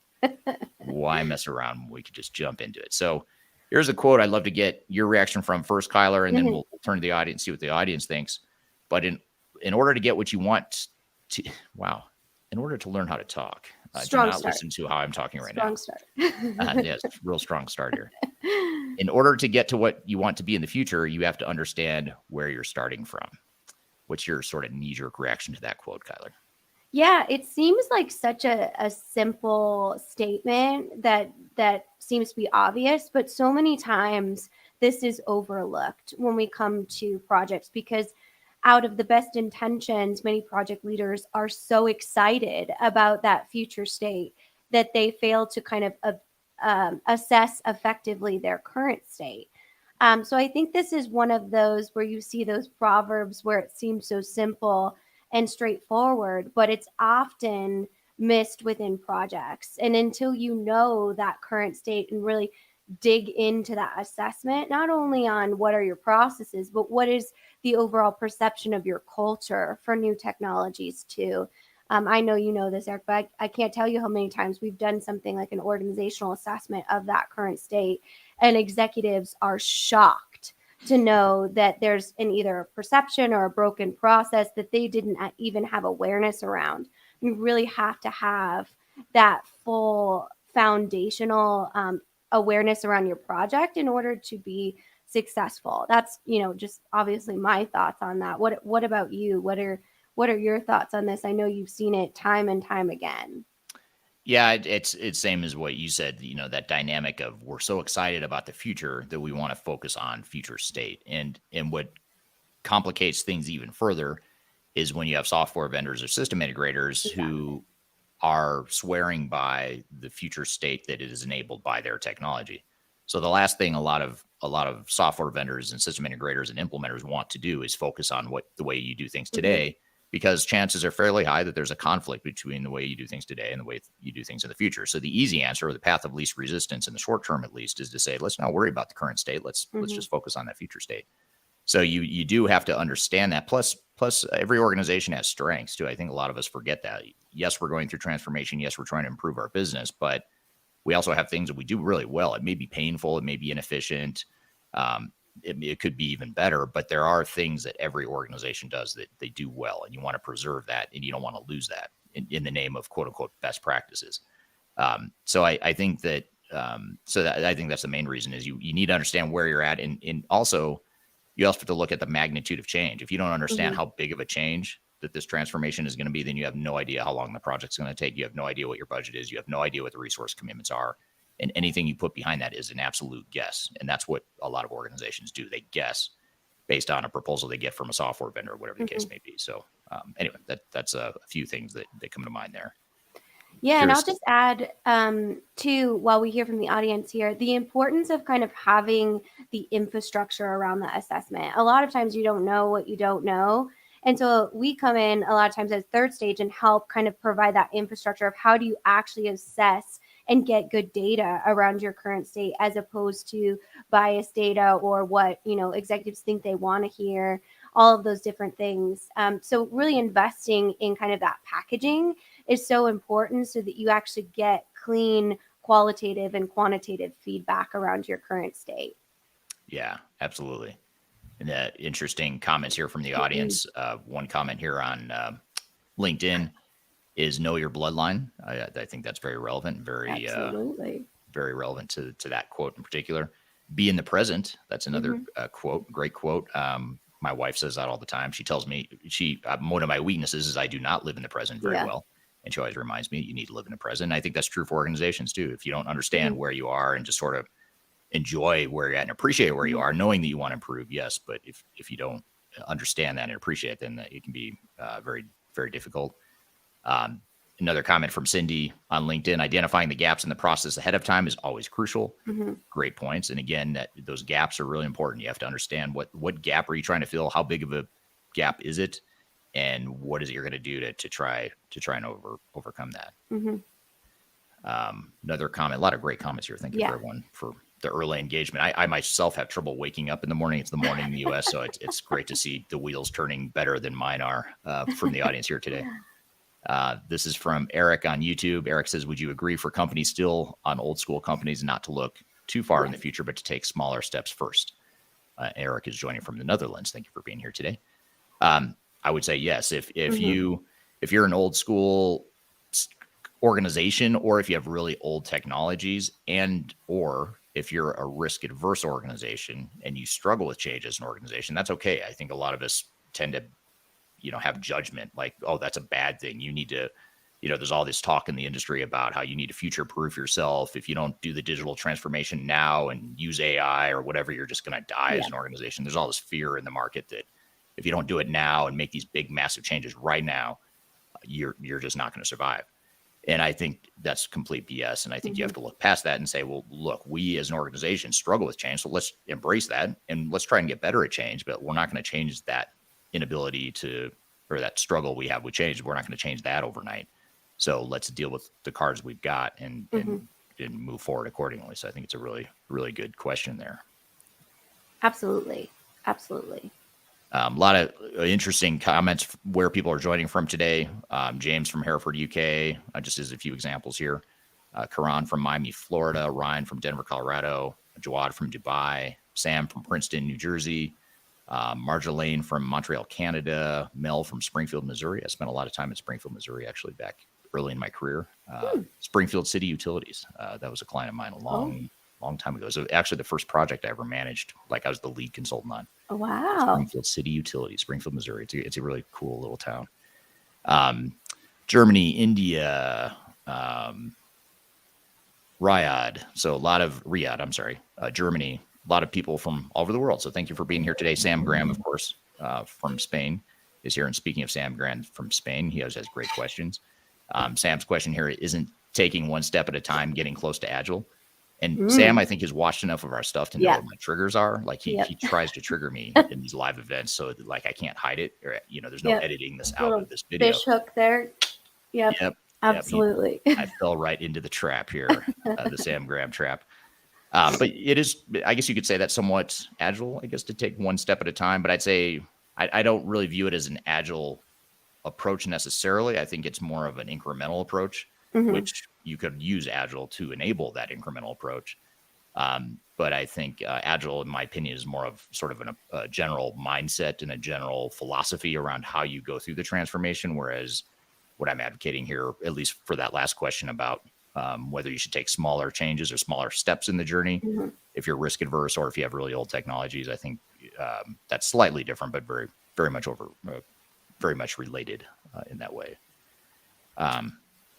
Why mess around? We could just jump into it. So here's a quote I'd love to get your reaction from first, Kyla, and then we'll turn to the audience, see what the audience thinks. But in order to get what you want to, in order to learn how to talk, do not listen to how I'm talking right now. Strong start. Yes, real strong start here. In order to get to what you want to be in the future, you have to understand where you're starting from. What's your sort of knee-jerk reaction to that quote, Kyla? Yeah, it seems like such a simple statement that seems to be obvious, but so many times this is overlooked when we come to projects because out of the best intentions, many project leaders are so excited about that future state that they fail to kind of assess effectively their current state. So I think this is one of those where you see those proverbs where it seems so simple and straightforward, but it's often missed within projects. And until you know that current state and really dig into that assessment, not only on what are your processes, but what is the overall perception of your culture for new technologies too. I know you know this, Eric, but I can't tell you how many times we've done something like an organizational assessment of that current state, and executives are shocked to know that there's an either a perception or a broken process that they didn't even have awareness around. You really have to have that full foundational awareness around your project in order to be successful. That's, just obviously my thoughts on that. What about you? What are your thoughts on this? I know you've seen it time and time again. Yeah, it's same as what you said. That dynamic of we're so excited about the future that we want to focus on future state, and what complicates things even further is when you have software vendors or system integrators who are swearing by the future state that it is enabled by their technology. So the last thing a lot of software vendors and system integrators and implementers want to do is focus on the way you do things today, because chances are fairly high that there's a conflict between the way you do things today and the way you do things in the future. So the easy answer, or the path of least resistance in the short term at least, is to say, let's not worry about the current state. Let's just focus on that future state. So you do have to understand that. Plus every organization has strengths too. I think a lot of us forget that. Yes, we're going through transformation. Yes, we're trying to improve our business, but we also have things that we do really well. It may be painful. It may be inefficient. It could be even better, but there are things that every organization does that they do well, and you want to preserve that, and you don't want to lose that in the name of quote unquote best practices. So I think that I think that's the main reason is you need to understand where you're at, and also you also have to look at the magnitude of change. If you don't understand how big of a change that this transformation is going to be, then you have no idea how long the project's going to take. You have no idea what your budget is. You have no idea what the resource commitments are. And anything you put behind that is an absolute guess. And that's what a lot of organizations do. They guess based on a proposal they get from a software vendor, whatever the case may be. So anyway, that's a few things that come to mind there. Yeah, and I'll just add too, while we hear from the audience here, the importance of kind of having the infrastructure around the assessment. A lot of times you don't know what you don't know. And so we come in a lot of times as third stage and help kind of provide that infrastructure of how do you actually assess and get good data around your current state, as opposed to biased data or what, executives think they want to hear, all of those different things. So really investing in kind of that packaging is so important so that you actually get clean qualitative and quantitative feedback around your current state. Yeah, absolutely. And interesting comments here from the audience. One comment here on LinkedIn is know your bloodline. I think that's very relevant, very relevant to that quote in particular. Be in the present. That's another quote, great quote. My wife says that all the time. She tells me one of my weaknesses is I do not live in the present very well. And she always reminds me, you need to live in the present. And I think that's true for organizations too. If you don't understand where you are and just sort of enjoy where you're at and appreciate where you are, knowing that you want to improve, yes. But if you don't understand that and appreciate it, then it can be very, very difficult. Another comment from Cindy on LinkedIn, identifying the gaps in the process ahead of time is always crucial. Great points. And again, those gaps are really important. You have to understand what gap are you trying to fill? How big of a gap is it? And what is it you're going to do to try and overcome that? Another comment, a lot of great comments here. Thank you for everyone for the early engagement. I myself have trouble waking up in the morning. It's the morning in the US, so it's great to see the wheels turning better than mine are from the audience here today. This is from Eric on YouTube. Eric says, would you agree for companies still on old school companies not to look too far in the future, but to take smaller steps first? Eric is joining from the Netherlands. Thank you for being here today. I would say yes. If you're an old school organization, or if you have really old technologies, and or if you're a risk adverse organization and you struggle with change as an organization, that's okay. I think a lot of us tend to have judgment like, oh, that's a bad thing. You need to, there's all this talk in the industry about how you need to future proof yourself. If you don't do the digital transformation now and use AI or whatever, you're just going to die as an organization. There's all this fear in the market that if you don't do it now and make these big, massive changes right now, you're just not going to survive. And I think that's complete BS. And I think you have to look past that and say, well, look, we as an organization struggle with change. So let's embrace that and let's try and get better at change. But we're not going to change that inability to, or that struggle we have with change. We're not going to change that overnight. So let's deal with the cards we've got and move forward accordingly. So I think it's a really, really good question there. Absolutely. Absolutely. A lot of interesting comments where people are joining from today. James from Hereford, UK, just as a few examples here. Karan from Miami, Florida. Ryan from Denver, Colorado. Jawad from Dubai. Sam from Princeton, New Jersey. Marjolaine from Montreal, Canada. Mel from Springfield, Missouri. I spent a lot of time in Springfield, Missouri, actually, back early in my career. Springfield City Utilities. That was a client of mine a long time ago. So actually the first project I ever managed, like I was the lead consultant on. Oh, wow. Springfield City Utilities, Springfield, Missouri. It's a really cool little town. Germany, India, Germany, a lot of people from all over the world. So thank you for being here today. Sam Graham, of course, from Spain is here. And speaking of Sam Graham from Spain, he always has great questions. Sam's question here isn't taking one step at a time, getting close to Agile. And Sam, I think, has watched enough of our stuff to know what my triggers are. Like he tries to trigger me in these live events, so that, like I can't hide it, or there's no editing this out of this video. Fish hook there. Yep. Absolutely. I fell right into the trap here, the Sam Graham trap. But it is, I guess you could say that's somewhat Agile, I guess, to take one step at a time. But I'd say I don't really view it as an Agile approach necessarily. I think it's more of an incremental approach, which you could use Agile to enable that incremental approach. But I think Agile, in my opinion, is more of sort of a general mindset and a general philosophy around how you go through the transformation. Whereas what I'm advocating here, at least for that last question about whether you should take smaller changes or smaller steps in the journey, if you're risk adverse or if you have really old technologies, I think that's slightly different, but very much related in that way. For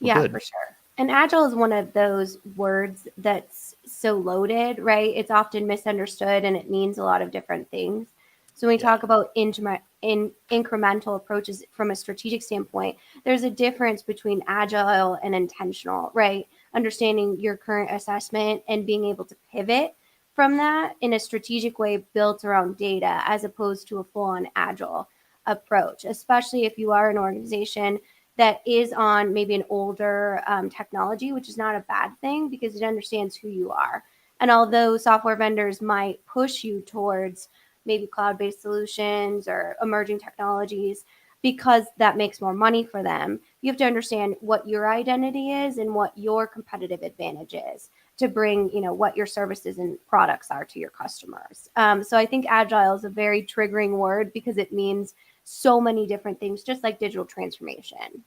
sure. And Agile is one of those words that's so loaded, right? It's often misunderstood and it means a lot of different things. So when we talk about incremental approaches from a strategic standpoint, there's a difference between Agile and intentional, right? Understanding your current assessment and being able to pivot from that in a strategic way built around data as opposed to a full-on Agile approach, especially if you are an organization that is on maybe an older technology, which is not a bad thing because it understands who you are. And although software vendors might push you towards maybe cloud-based solutions or emerging technologies because that makes more money for them, you have to understand what your identity is and what your competitive advantage is to bring, what your services and products are to your customers. So I think Agile is a very triggering word because it means so many different things, just like digital transformation.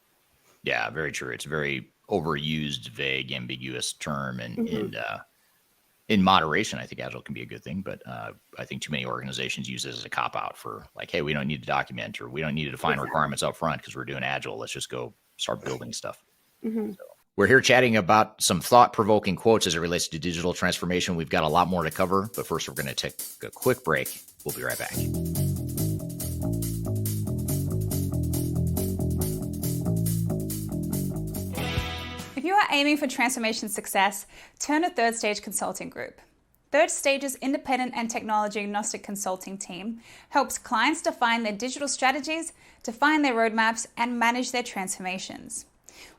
Yeah, very true. It's a very overused, vague, ambiguous term. And in moderation, I think Agile can be a good thing. But I think too many organizations use it as a cop-out for like, hey, we don't need to document or we don't need to define requirements up front because we're doing Agile. Let's just go start building stuff. So we're here chatting about some thought-provoking quotes as it relates to digital transformation. We've got a lot more to cover. But first, we're going to take a quick break. We'll be right back. If you are aiming for transformation success, turn to Third Stage Consulting Group. Third Stage's independent and technology agnostic consulting team helps clients define their digital strategies, define their roadmaps, and manage their transformations.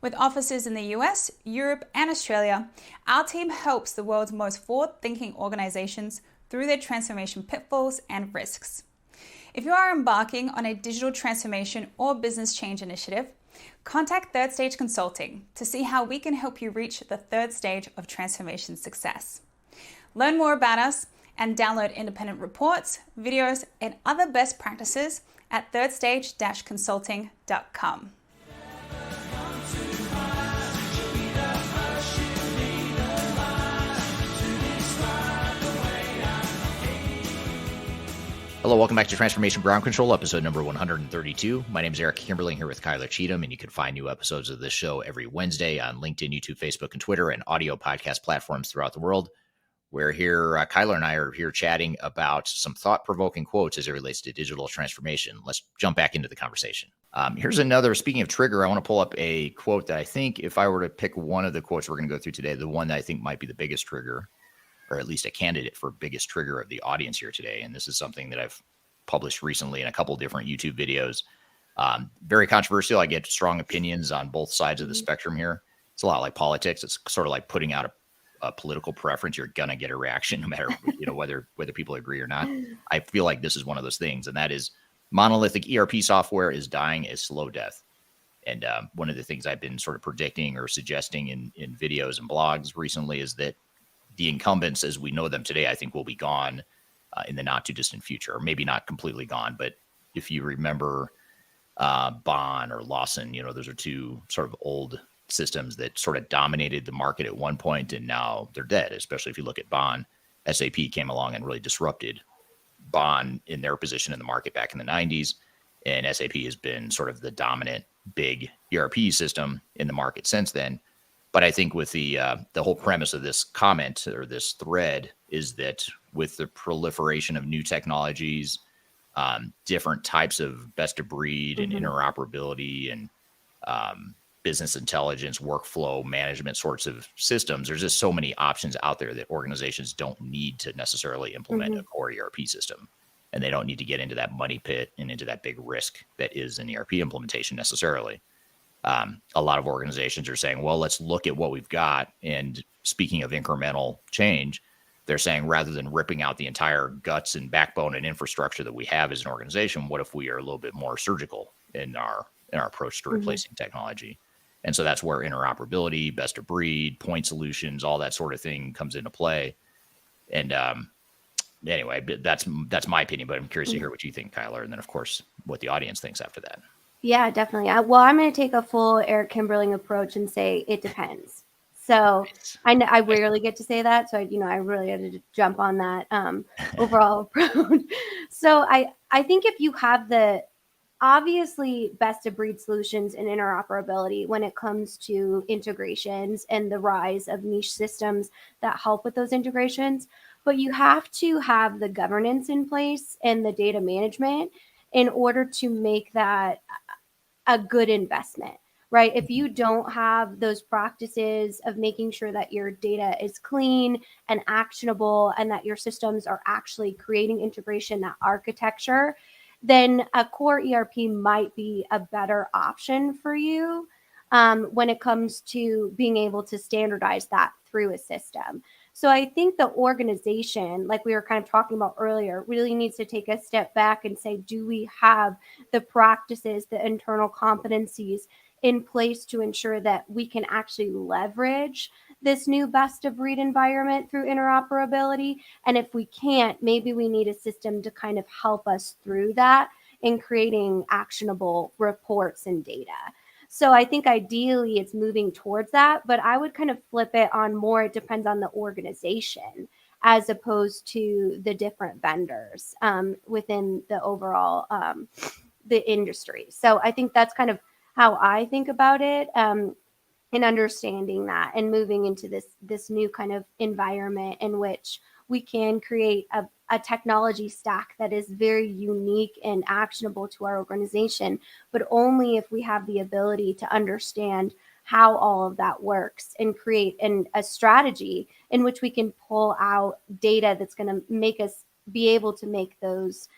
With offices in the US, Europe, and Australia, our team helps the world's most forward-thinking organizations through their transformation pitfalls and risks. If you are embarking on a digital transformation or business change initiative, contact Third Stage Consulting to see how we can help you reach the third stage of transformation success. Learn more about us and download independent reports, videos, and other best practices at thirdstage-consulting.com. Hello, welcome back to Transformation Ground Control, episode number 132. My name is Eric Kimberling here with Kyler Cheatham, and you can find new episodes of this show every Wednesday on LinkedIn, YouTube, Facebook, and Twitter, and audio podcast platforms throughout the world. We're here, Kyler and I are here chatting about some thought-provoking quotes as it relates to digital transformation. Let's jump back into the conversation. Here's another, speaking of trigger, I want to pull up a quote that I think if I were to pick one of the quotes we're going to go through today, the one that I think might be the biggest trigger, or at least a candidate for biggest trigger of the audience here today. And this is something that I've published recently in a couple different YouTube videos. Very controversial. I get strong opinions on both sides of the spectrum here. It's a lot like politics. It's sort of like putting out a political preference. You're going to get a reaction no matter whether people agree or not. I feel like this is one of those things, and that is monolithic ERP software is dying a slow death. And one of the things I've been sort of predicting or suggesting in videos and blogs recently is that the incumbents as we know them today, I think, will be gone in the not too distant future, or maybe not completely gone. But if you remember Bond or Lawson, those are two sort of old systems that sort of dominated the market at one point, and now they're dead. Especially if you look at Bond, SAP came along and really disrupted Bond in their position in the market back in the 90s. And SAP has been sort of the dominant big ERP system in the market since then. But I think with the whole premise of this comment or this thread is that with the proliferation of new technologies, different types of best of breed and interoperability and business intelligence, workflow management sorts of systems, there's just so many options out there that organizations don't need to necessarily implement a core ERP system. And they don't need to get into that money pit and into that big risk that is an ERP implementation necessarily. A lot of organizations are saying, well, let's look at what we've got. And speaking of incremental change, they're saying rather than ripping out the entire guts and backbone and infrastructure that we have as an organization, what if we are a little bit more surgical in our approach to replacing technology? And so that's where interoperability, best of breed, point solutions, all that sort of thing comes into play. And anyway, that's my opinion, but I'm curious to hear what you think, Kyler. And then, of course, what the audience thinks after that. Yeah, definitely. I'm going to take a full Eric Kimberling approach and say it depends. So I rarely get to say that. So, I really had to jump on that overall approach. So I think if you have the obviously best of breed solutions and interoperability when it comes to integrations and the rise of niche systems that help with those integrations, but you have to have the governance in place and the data management in order to make that a good investment, right? If you don't have those practices of making sure that your data is clean and actionable and that your systems are actually creating integration, that architecture, then a core ERP might be a better option for you when it comes to being able to standardize that through a system. So I think the organization, like we were kind of talking about earlier, really needs to take a step back and say, do we have the practices, the internal competencies in place to ensure that we can actually leverage this new best of breed environment through interoperability? And if we can't, maybe we need a system to kind of help us through that in creating actionable reports and data. So I think ideally it's moving towards that, but I would kind of flip it on more. It depends on the organization as opposed to the different vendors within the overall the industry. So I think that's kind of how I think about it, and understanding that and moving into this new kind of environment in which we can create a technology stack that is very unique and actionable to our organization, but only if we have the ability to understand how all of that works and create a strategy in which we can pull out data that's going to make us be able to make those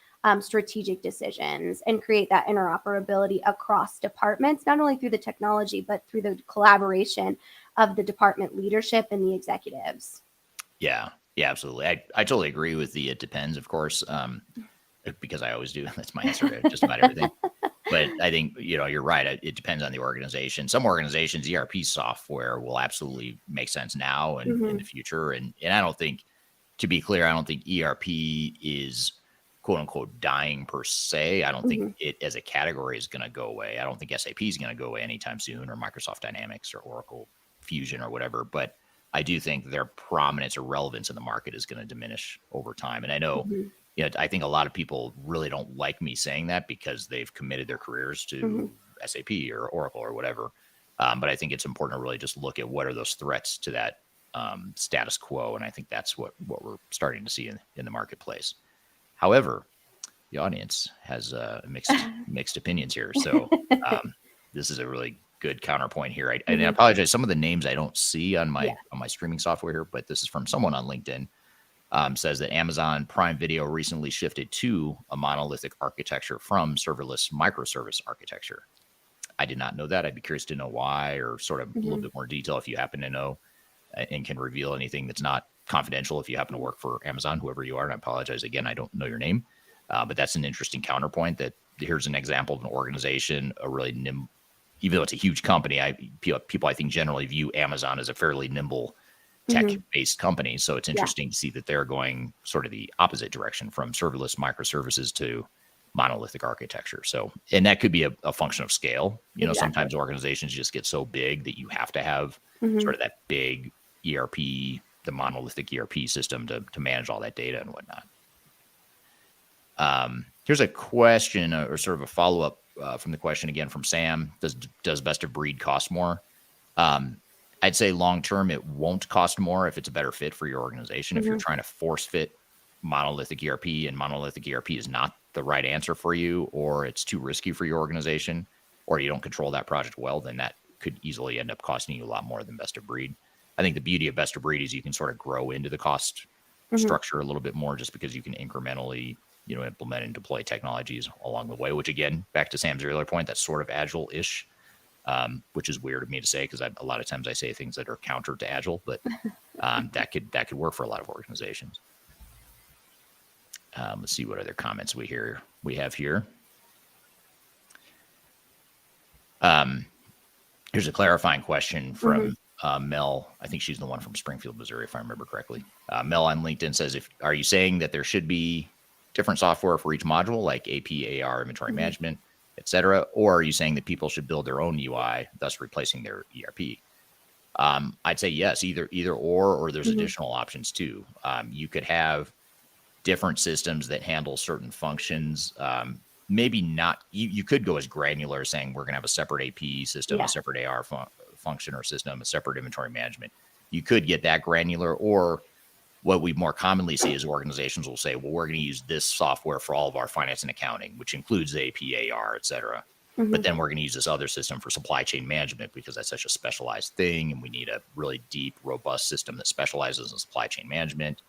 strategic decisions and create that interoperability across departments, not only through the technology, but through the collaboration of the department leadership and the executives. Yeah, absolutely. I totally agree with the it depends, of course, because I always do. That's my answer to just about everything. But I think, you're right. It depends on the organization. Some organizations, ERP software will absolutely make sense now and in the future. And I don't think, to be clear, I don't think ERP is quote unquote dying per se. I don't think it as a category is going to go away. I don't think SAP is going to go away anytime soon, or Microsoft Dynamics or Oracle Fusion or whatever. But I do think their prominence or relevance in the market is going to diminish over time. And I know I think a lot of people really don't like me saying that because they've committed their careers to SAP or Oracle or whatever. But I think it's important to really just look at what are those threats to that status quo. And I think that's what we're starting to see in the marketplace. However, the audience has mixed opinions here. So this is a really good counterpoint here. I apologize. Some of the names I don't see on my streaming software here, but this is from someone on LinkedIn. Says that Amazon Prime Video recently shifted to a monolithic architecture from serverless microservice architecture. I did not know that. I'd be curious to know why, or sort of a little bit more detail if you happen to know and can reveal anything that's not confidential if you happen to work for Amazon, whoever you are. And I apologize again, I don't know your name, but that's an interesting counterpoint. That here's an example of an organization, a really even though it's a huge company, people I think generally view Amazon as a fairly nimble tech-based company. So it's interesting to see that they're going sort of the opposite direction from serverless microservices to monolithic architecture. So, and that could be a function of scale. Sometimes organizations just get so big that you have to have sort of that big ERP, the monolithic ERP system to manage all that data and whatnot. Here's a question or sort of a follow-up from the question again from Sam. Does best of breed cost more? I'd say long-term, it won't cost more if it's a better fit for your organization. If you're trying to force fit monolithic ERP and monolithic ERP is not the right answer for you, or it's too risky for your organization, or you don't control that project well, then that could easily end up costing you a lot more than best of breed. I think the beauty of best of breed is you can sort of grow into the cost structure a little bit more just because you can incrementally, implement and deploy technologies along the way, which again, back to Sam's earlier point, that's sort of agile-ish. Which is weird of me to say because a lot of times I say things that are counter to agile, but that could work for a lot of organizations. Let's see what other comments we have here. Here's a clarifying question from Mel. I think she's the one from Springfield, Missouri, if I remember correctly. Mel on LinkedIn says, are you saying that there should be different software for each module, like AP, AR, inventory management, etc., or are you saying that people should build their own UI, thus replacing their ERP? I'd say yes, either or there's additional options too. You could have different systems that handle certain functions. Maybe not. You could go as granular, saying we're going to have a separate AP system, a separate AR function or system, a separate inventory management. You could get that granular, or what we more commonly see is organizations will say, well, we're going to use this software for all of our finance and accounting, which includes AP, AR, et cetera. But then we're going to use this other system for supply chain management because that's such a specialized thing. And we need a really deep, robust system that specializes in supply chain management.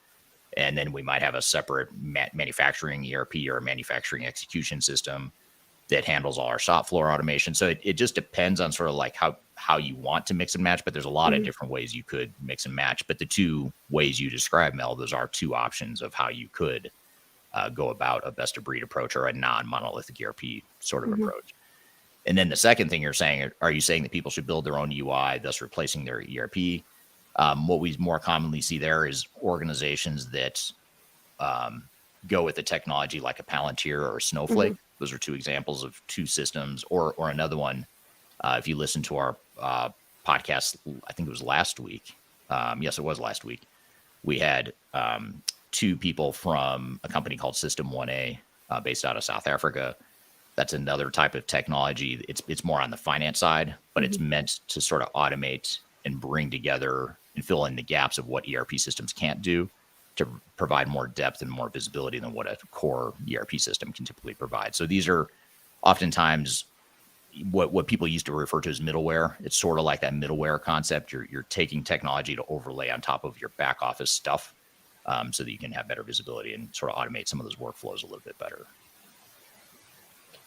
And then we might have a separate manufacturing ERP or a manufacturing execution system that handles all our shop floor automation. So it just depends on sort of like how you want to mix and match, but there's a lot of different ways you could mix and match. But the two ways you describe, Mel, those are two options of how you could go about a best of breed approach or a non-monolithic ERP sort of approach. And then the second thing you're saying, are you saying that people should build their own UI, thus replacing their ERP? What we more commonly see there is organizations that go with a technology like a Palantir or a Snowflake. Those are two examples of two systems, or another one. If you listen to our podcast, I think it was last week. Yes, it was last week. We had two people from a company called System 1A based out of South Africa. That's another type of technology. It's more on the finance side, but it's meant to sort of automate and bring together and fill in the gaps of what ERP systems can't do to provide more depth and more visibility than what a core ERP system can typically provide. So these are oftentimes what people used to refer to as middleware. It's sort of like that middleware concept. You're taking technology to overlay on top of your back office stuff so that you can have better visibility and sort of automate some of those workflows a little bit better.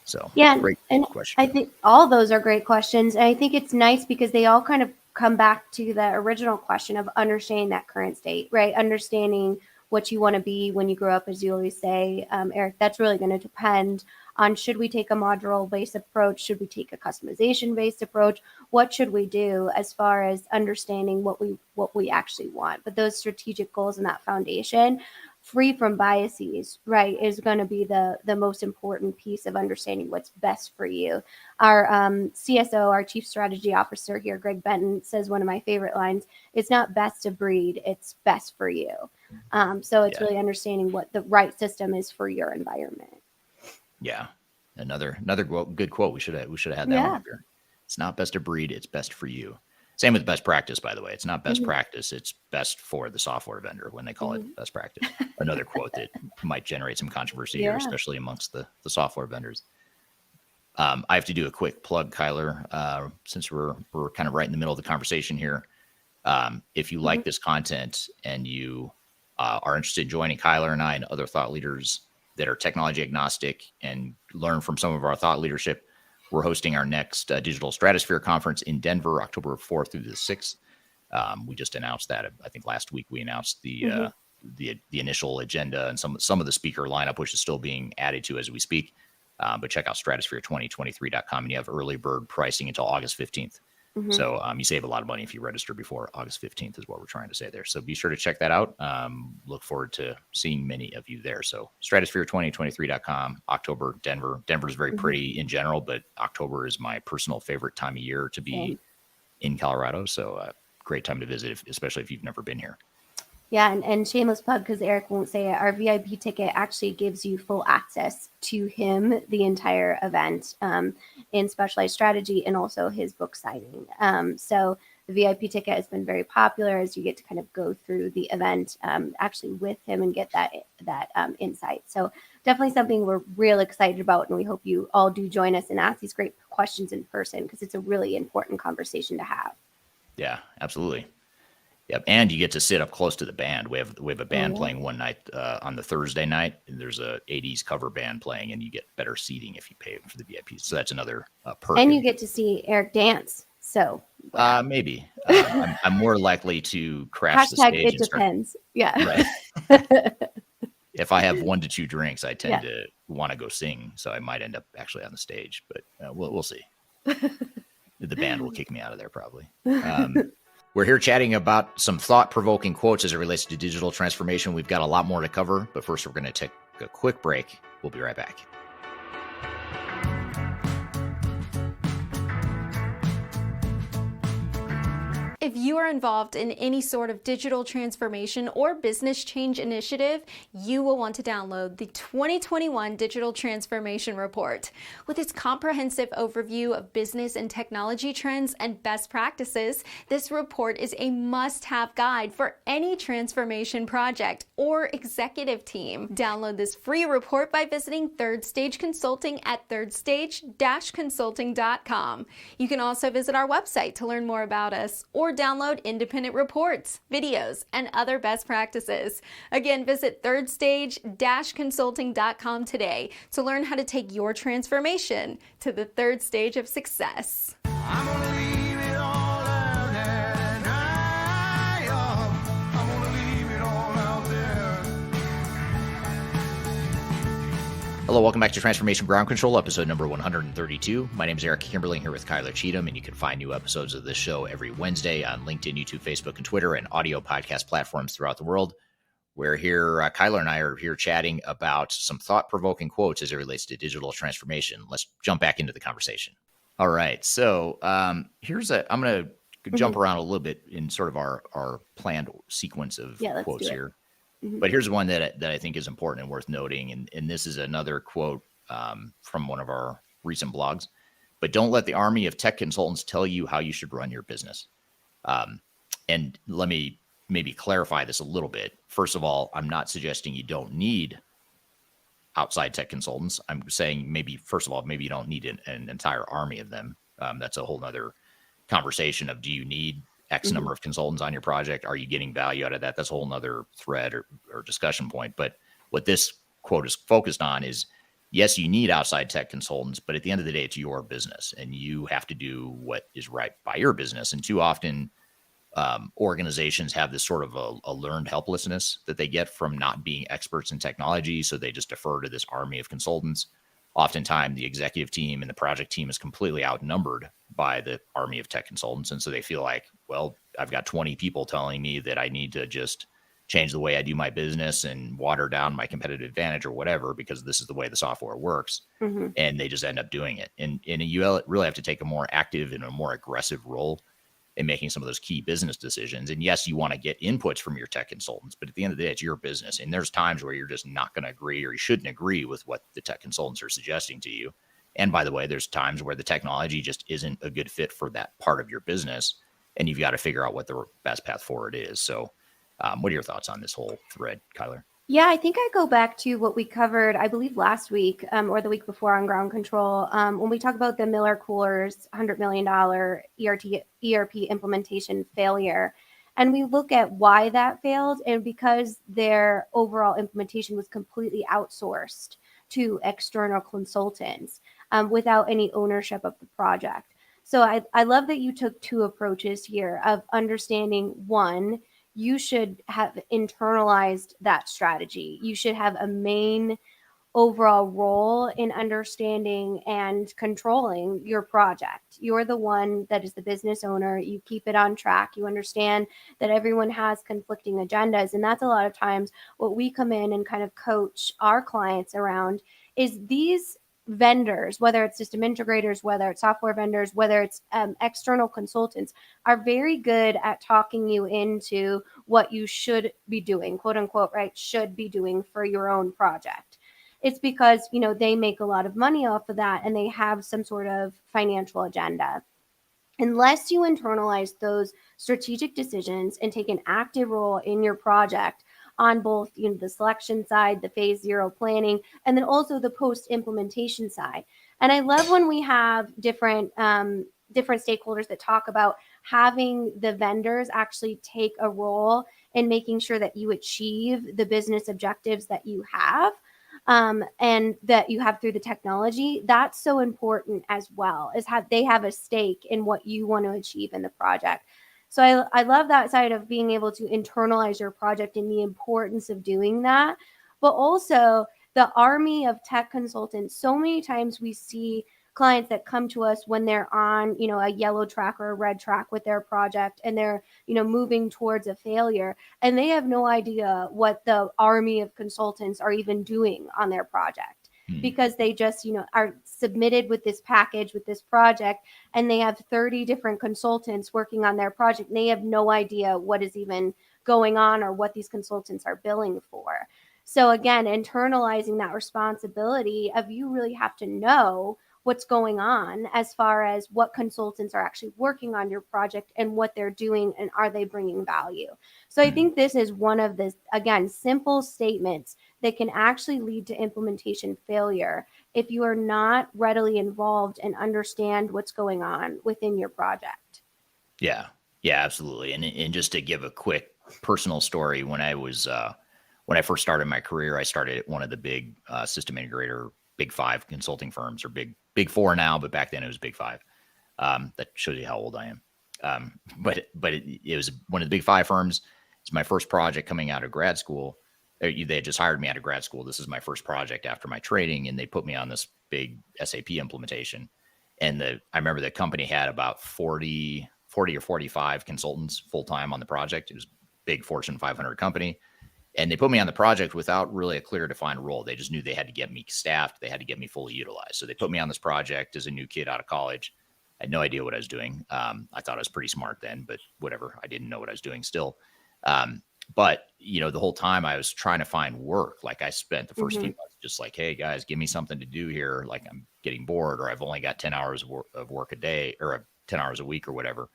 So great question. I think all those are great questions. And I think it's nice because they all kind of come back to the original question of understanding that current state, right? Understanding what you want to be when you grow up, as you always say, Eric, that's really going to depend on, should we take a module-based approach? Should we take a customization-based approach? What should we do as far as understanding what we actually want? But those strategic goals and that foundation free from biases, right, is going to be the most important piece of understanding what's best for you. Our CSO, our Chief Strategy Officer here, Greg Benton, says one of my favorite lines: "It's not best of breed; it's best for you." So it's really understanding what the right system is for your environment. Yeah, another good quote. We should have had that one up here. It's not best of breed; it's best for you. Same with best practice, by the way. It's not best practice. It's best for the software vendor when they call it best practice. Another quote that might generate some controversy here, especially amongst the software vendors. I have to do a quick plug, Kyler, since we're kind of right in the middle of the conversation here. If you like this content and you are interested in joining Kyler and I and other thought leaders that are technology agnostic and learn from some of our thought leadership, we're hosting our next Digital Stratosphere Conference in Denver, October 4th through the 6th. We just announced that. I think last week we announced the initial agenda and some of the speaker lineup, which is still being added to as we speak. But check out stratosphere2023.com, and you have early bird pricing until August 15th. So you save a lot of money if you register before August 15th is what we're trying to say there. So be sure to check that out. Look forward to seeing many of you there. So stratosphere2023.com, October, Denver. Denver's very pretty in general, but October is my personal favorite time of year to be in Colorado. So great time to visit, especially if you've never been here. Yeah, and shameless plug, because Eric won't say it, our VIP ticket actually gives you full access to him the entire event in Specialized Strategy and also his book signing. So the VIP ticket has been very popular as you get to kind of go through the event actually with him and get that insight. So definitely something we're real excited about, and we hope you all do join us and ask these great questions in person, because it's a really important conversation to have. Yeah, absolutely. Yep, and you get to sit up close to the band. We have a band playing one night on the Thursday night. And there's a 80s cover band playing, and you get better seating if you pay for the VIP. So that's another perk. And you get to see Eric dance. So maybe I'm more likely to crash the stage. It depends. Yeah. Right. If I have 1 to 2 drinks, I tend to want to go sing. So I might end up actually on the stage, but we'll see. The band will kick me out of there probably. We're here chatting about some thought-provoking quotes as it relates to digital transformation. We've got a lot more to cover, but first we're going to take a quick break. We'll be right back. If you are involved in any sort of digital transformation or business change initiative, you will want to download the 2021 Digital Transformation Report. With its comprehensive overview of business and technology trends and best practices, this report is a must-have guide for any transformation project or executive team. Download this free report by visiting Third Stage Consulting at thirdstage-consulting.com. You can also visit our website to learn more about us or download independent reports, videos, and other best practices. Again, visit thirdstage-consulting.com today to learn how to take your transformation to the third stage of success. I'm gonna leave it all out there and I'm gonna leave it all out there. Hello, welcome back to Transformation Ground Control, episode number 132. My name is Eric Kimberling here with Kyler Cheatham, and you can find new episodes of this show every Wednesday on LinkedIn, YouTube, Facebook, and Twitter, and audio podcast platforms throughout the world. We're here, Kyler and I are here chatting about some thought-provoking quotes as it relates to digital transformation. Let's jump back into the conversation. All right, so I'm going to jump around a little bit in sort of our planned sequence of quotes here. But here's one that I think is important and worth noting, and this is another quote from one of our recent blogs. But don't let the army of tech consultants tell you how you should run your business. And let me maybe clarify this a little bit. First of all, I'm not suggesting you don't need outside tech consultants. I'm saying maybe you don't need an entire army of them. That's a whole nother conversation of, do you need X number of consultants on your project? Are you getting value out of that? That's a whole nother thread or discussion point. But what this quote is focused on is, yes, you need outside tech consultants, but at the end of the day, it's your business and you have to do what is right by your business. And too often organizations have this sort of a learned helplessness that they get from not being experts in technology. So they just defer to this army of consultants. Oftentimes the executive team and the project team is completely outnumbered by the army of tech consultants. And so they feel like, well, I've got 20 people telling me that I need to just change the way I do my business and water down my competitive advantage or whatever, because this is the way the software works. Mm-hmm. And they just end up doing it. And you really have to take a more active and a more aggressive role in making some of those key business decisions. And yes, you want to get inputs from your tech consultants, but at the end of the day, it's your business. And there's times where you're just not going to agree, or you shouldn't agree with what the tech consultants are suggesting to you. And by the way, there's times where the technology just isn't a good fit for that part of your business, and you've got to figure out what the best path forward is. So what are your thoughts on this whole thread, Kyler? Yeah, I think I go back to what we covered, I believe, last week or the week before on ground control, when we talk about the Miller Coors $100 million ERP implementation failure. And we look at why that failed, and because their overall implementation was completely outsourced to external consultants without any ownership of the project. So I love that you took two approaches here of understanding, one, you should have internalized that strategy. You should have a main overall role in understanding and controlling your project. You're the one that is the business owner. You keep it on track. You understand that everyone has conflicting agendas. And that's a lot of times what we come in and kind of coach our clients around is these vendors, whether it's system integrators, whether it's software vendors, whether it's external consultants, are very good at talking you into what you should be doing, quote unquote, right? Should be doing for your own project. It's because, they make a lot of money off of that and they have some sort of financial agenda. Unless you internalize those strategic decisions and take an active role in your project on both the selection side, the phase 0 planning, and then also the post implementation side. And I love when we have different stakeholders that talk about having the vendors actually take a role in making sure that you achieve the business objectives that you have. And that you have through the technology. That's so important as well, is they have a stake in what you want to achieve in the project. So I love that side of being able to internalize your project and the importance of doing that. But also the army of tech consultants, so many times we see clients that come to us when they're on, a yellow track or a red track with their project, and they're, moving towards a failure, and they have no idea what the army of consultants are even doing on their project, because they just, are submitted with this package, with this project, and they have 30 different consultants working on their project, and they have no idea what is even going on or what these consultants are billing for. So again, internalizing that responsibility of, you really have to know what's going on as far as what consultants are actually working on your project and what they're doing, and are they bringing value. So I think this is one of the, again, simple statements that can actually lead to implementation failure if you are not readily involved and understand what's going on within your project. Yeah, absolutely. And just to give a quick personal story, when I first started my career, I started at one of the big system integrator, big 5 consulting firms, or big 4 now, but back then it was big 5. That shows you how old I am. But it was one of the big 5 firms. It's my first project coming out of grad school. They had just hired me out of grad school. This is my first project after my training, and they put me on this big SAP implementation. And I remember the company had about 40 or 45 consultants full-time on the project. It was a big Fortune 500 company. And they put me on the project without really a clear defined role. They just knew they had to get me staffed. They had to get me fully utilized. So they put me on this project as a new kid out of college. I had no idea what I was doing. I thought I was pretty smart then, but whatever. I didn't know what I was doing still. But, the whole time I was trying to find work. Like, I spent the first few months just like, hey, guys, give me something to do here. Like, I'm getting bored, or I've only got 10 hours of work a day, or 10 hours a week or whatever.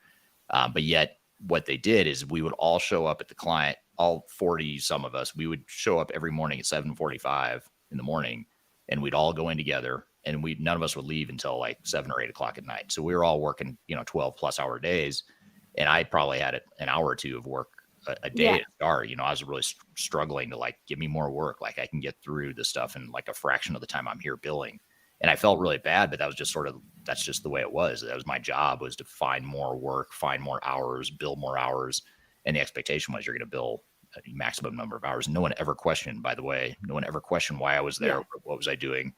But yet what they did is we would all show up at the client, all 40 some of us. We would show up every morning at 7:45 in the morning, and we'd all go in together, and none of us would leave until like 7 or 8 o'clock at night. So we were all working 12 plus hour days, and I probably had an hour or two of work a day at start. I was really struggling to, like, give me more work. Like, I can get through this stuff in like a fraction of the time I'm here billing. And I felt really bad, but that was just that's just the way it was. That was my job, was to find more work, find more hours, bill more hours. And the expectation was you're going to bill a maximum number of hours. No one ever questioned, by the way, why I was there, or what was I doing.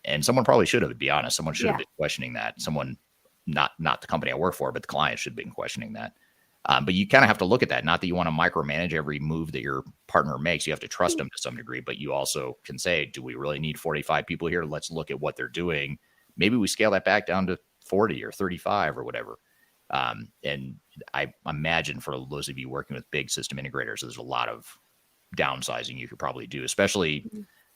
And someone probably should have, to be honest. Someone should have been questioning that. Someone, not the company I work for, but the client should have been questioning that. But you kind of have to look at that. Not that you want to micromanage every move that your partner makes. You have to trust them to some degree, but you also can say, do we really need 45 people here? Let's look at what they're doing. Maybe we scale that back down to 40 or 35 or whatever. And I imagine for those of you working with big system integrators, there's a lot of downsizing you could probably do, especially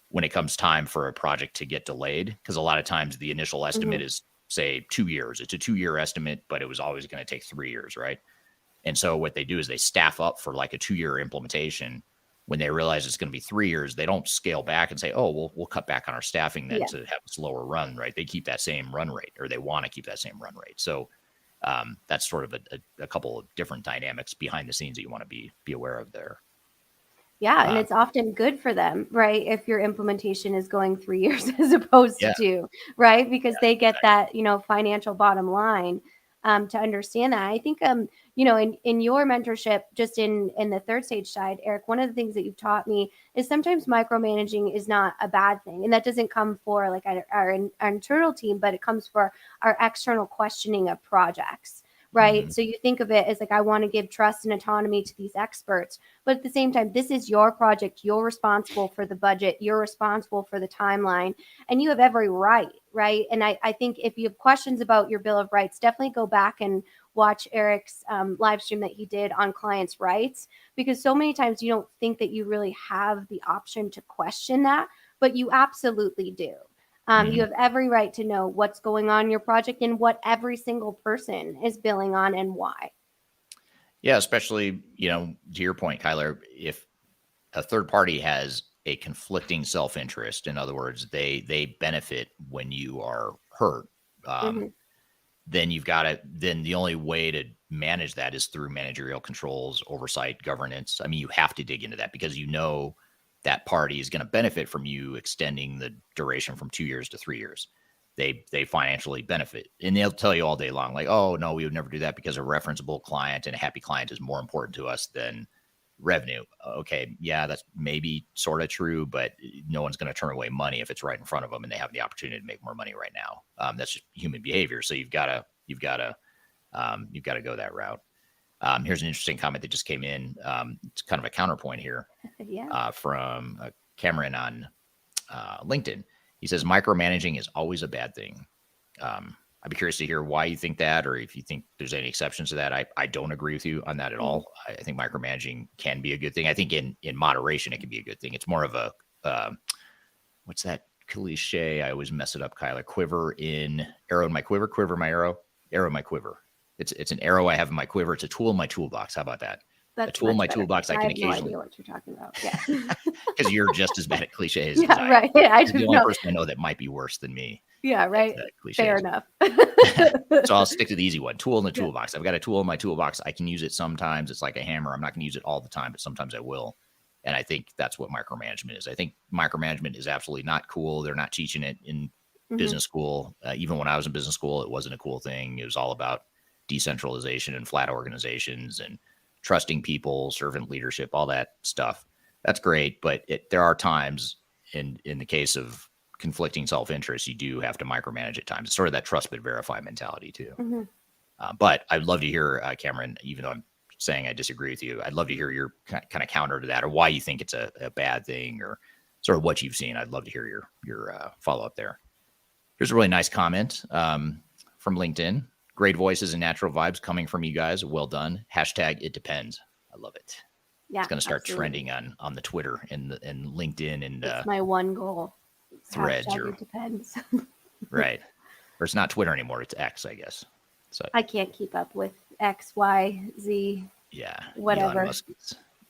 when it comes time for a project to get delayed. Because a lot of times the initial estimate is, say, 2 years. It's a 2-year estimate, but it was always going to take 3 years, right? And so what they do is they staff up for like a 2-year implementation. When they realize it's going to be 3 years, they don't scale back and say, oh, we'll cut back on our staffing then to have a slower run, right? They keep that same run rate, or they want to keep that same run rate. So that's sort of a couple of different dynamics behind the scenes that you want to be aware of there. Yeah, and it's often good for them, right? If your implementation is going 3 years as opposed to 2, right? Because they get that, financial bottom line to understand that. I think, in your mentorship, just in the third stage side, Eric, one of the things that you've taught me is sometimes micromanaging is not a bad thing. And that doesn't come for like our internal team, but it comes for our external questioning of projects. Right. So you think of it as like, I want to give trust and autonomy to these experts. But at the same time, this is your project. You're responsible for the budget. You're responsible for the timeline. And you have every right. Right. And I think if you have questions about your Bill of Rights, definitely go back and watch Eric's live stream that he did on clients' rights, because so many times you don't think that you really have the option to question that, but you absolutely do. You have every right to know what's going on in your project and what every single person is billing on and why. Yeah, especially, to your point, Kyler, if a third party has a conflicting self-interest, in other words, they benefit when you are hurt, then then the only way to manage that is through managerial controls, oversight, governance. I mean, you have to dig into that because that party is going to benefit from you extending the duration from 2 years to 3 years. They financially benefit, and they'll tell you all day long, like, oh no, we would never do that because a referenceable client and a happy client is more important to us than revenue. Okay. Yeah, that's maybe sort of true, but no one's going to turn away money if it's right in front of them and they have the opportunity to make more money right now. That's just human behavior. So you've got to go that route. Here's an interesting comment that just came in. It's kind of a counterpoint here from Cameron on LinkedIn. He says, micromanaging is always a bad thing. I'd be curious to hear why you think that, or if you think there's any exceptions to that. I don't agree with you on that at all. I think micromanaging can be a good thing. I think in moderation, it can be a good thing. It's more of a, what's that cliche? I always mess it up, Kyler. Arrow in my quiver, quiver in my arrow, arrow in my quiver. It's an arrow I have in my quiver. It's a tool in my toolbox. How about that? That's a tool in my toolbox. I can have occasionally. No idea what you're talking about. Yeah, because you're just as bad at cliches. Yeah, right. I the only person I know that might be worse than me. Yeah, right. Fair enough. So I'll stick to the easy one. Tool in the toolbox. I've got a tool in my toolbox. I can use it sometimes. It's like a hammer. I'm not going to use it all the time, but sometimes I will. And I think that's what micromanagement is. I think micromanagement is absolutely not cool. They're not teaching it in business school. Even when I was in business school, it wasn't a cool thing. It was all about decentralization and flat organizations and trusting people, servant leadership, all that stuff. That's great. But there are times in the case of conflicting self-interest, you do have to micromanage at times. It's sort of that trust but verify mentality too. But I'd love to hear, Cameron, even though I'm saying I disagree with you, I'd love to hear your kind of counter to that, or why you think it's a bad thing, or sort of what you've seen. I'd love to hear your follow-up there. Here's a really nice comment from LinkedIn. Great voices and natural vibes coming from you guys. Well done. # it depends. I love it. Yeah, it's going to start trending on the Twitter and LinkedIn and it's my one goal. Threads. It depends. Right. Or it's not Twitter anymore. It's X, I guess. So I can't keep up with X, Y, Z. Yeah. Whatever.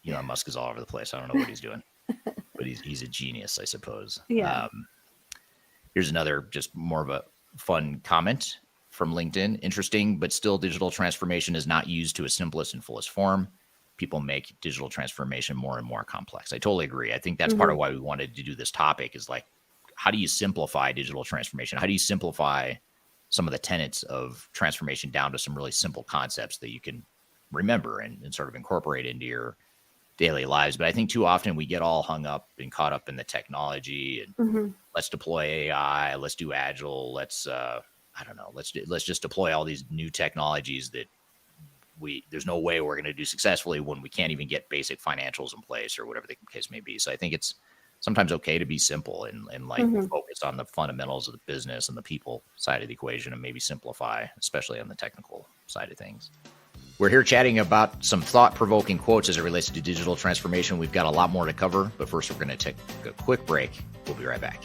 Elon Musk is all over the place. I don't know what he's doing, but he's a genius, I suppose. Yeah. Here's another, just more of a fun comment from LinkedIn. Interesting, but still digital transformation is not used to its simplest and fullest form. People make digital transformation more and more complex. I totally agree. I think that's part of why we wanted to do this topic, is like, how do you simplify digital transformation? How do you simplify some of the tenets of transformation down to some really simple concepts that you can remember and sort of incorporate into your daily lives? But I think too often we get all hung up and caught up in the technology and let's deploy AI, let's do Agile, let's just deploy all these new technologies that there's no way we're going to do successfully when we can't even get basic financials in place or whatever the case may be. So I think it's sometimes okay to be simple and like focus on the fundamentals of the business and the people side of the equation and maybe simplify, especially on the technical side of things. We're here chatting about some thought-provoking quotes as it relates to digital transformation. We've got a lot more to cover, but first we're going to take a quick break. We'll be right back.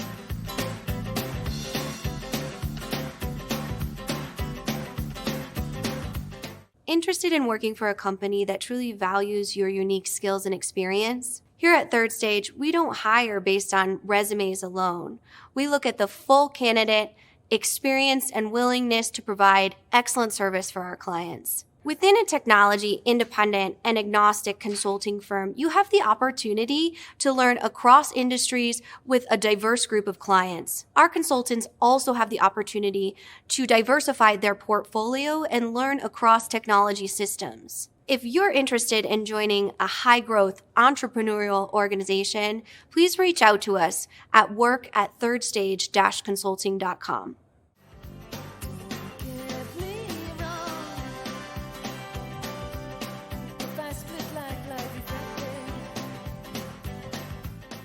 Interested in working for a company that truly values your unique skills and experience? Here at Third Stage, we don't hire based on resumes alone. We look at the full candidate, experience, and willingness to provide excellent service for our clients. Within a technology, independent, and agnostic consulting firm, you have the opportunity to learn across industries with a diverse group of clients. Our consultants also have the opportunity to diversify their portfolio and learn across technology systems. If you're interested in joining a high-growth entrepreneurial organization, please reach out to us at work@thirdstage-consulting.com.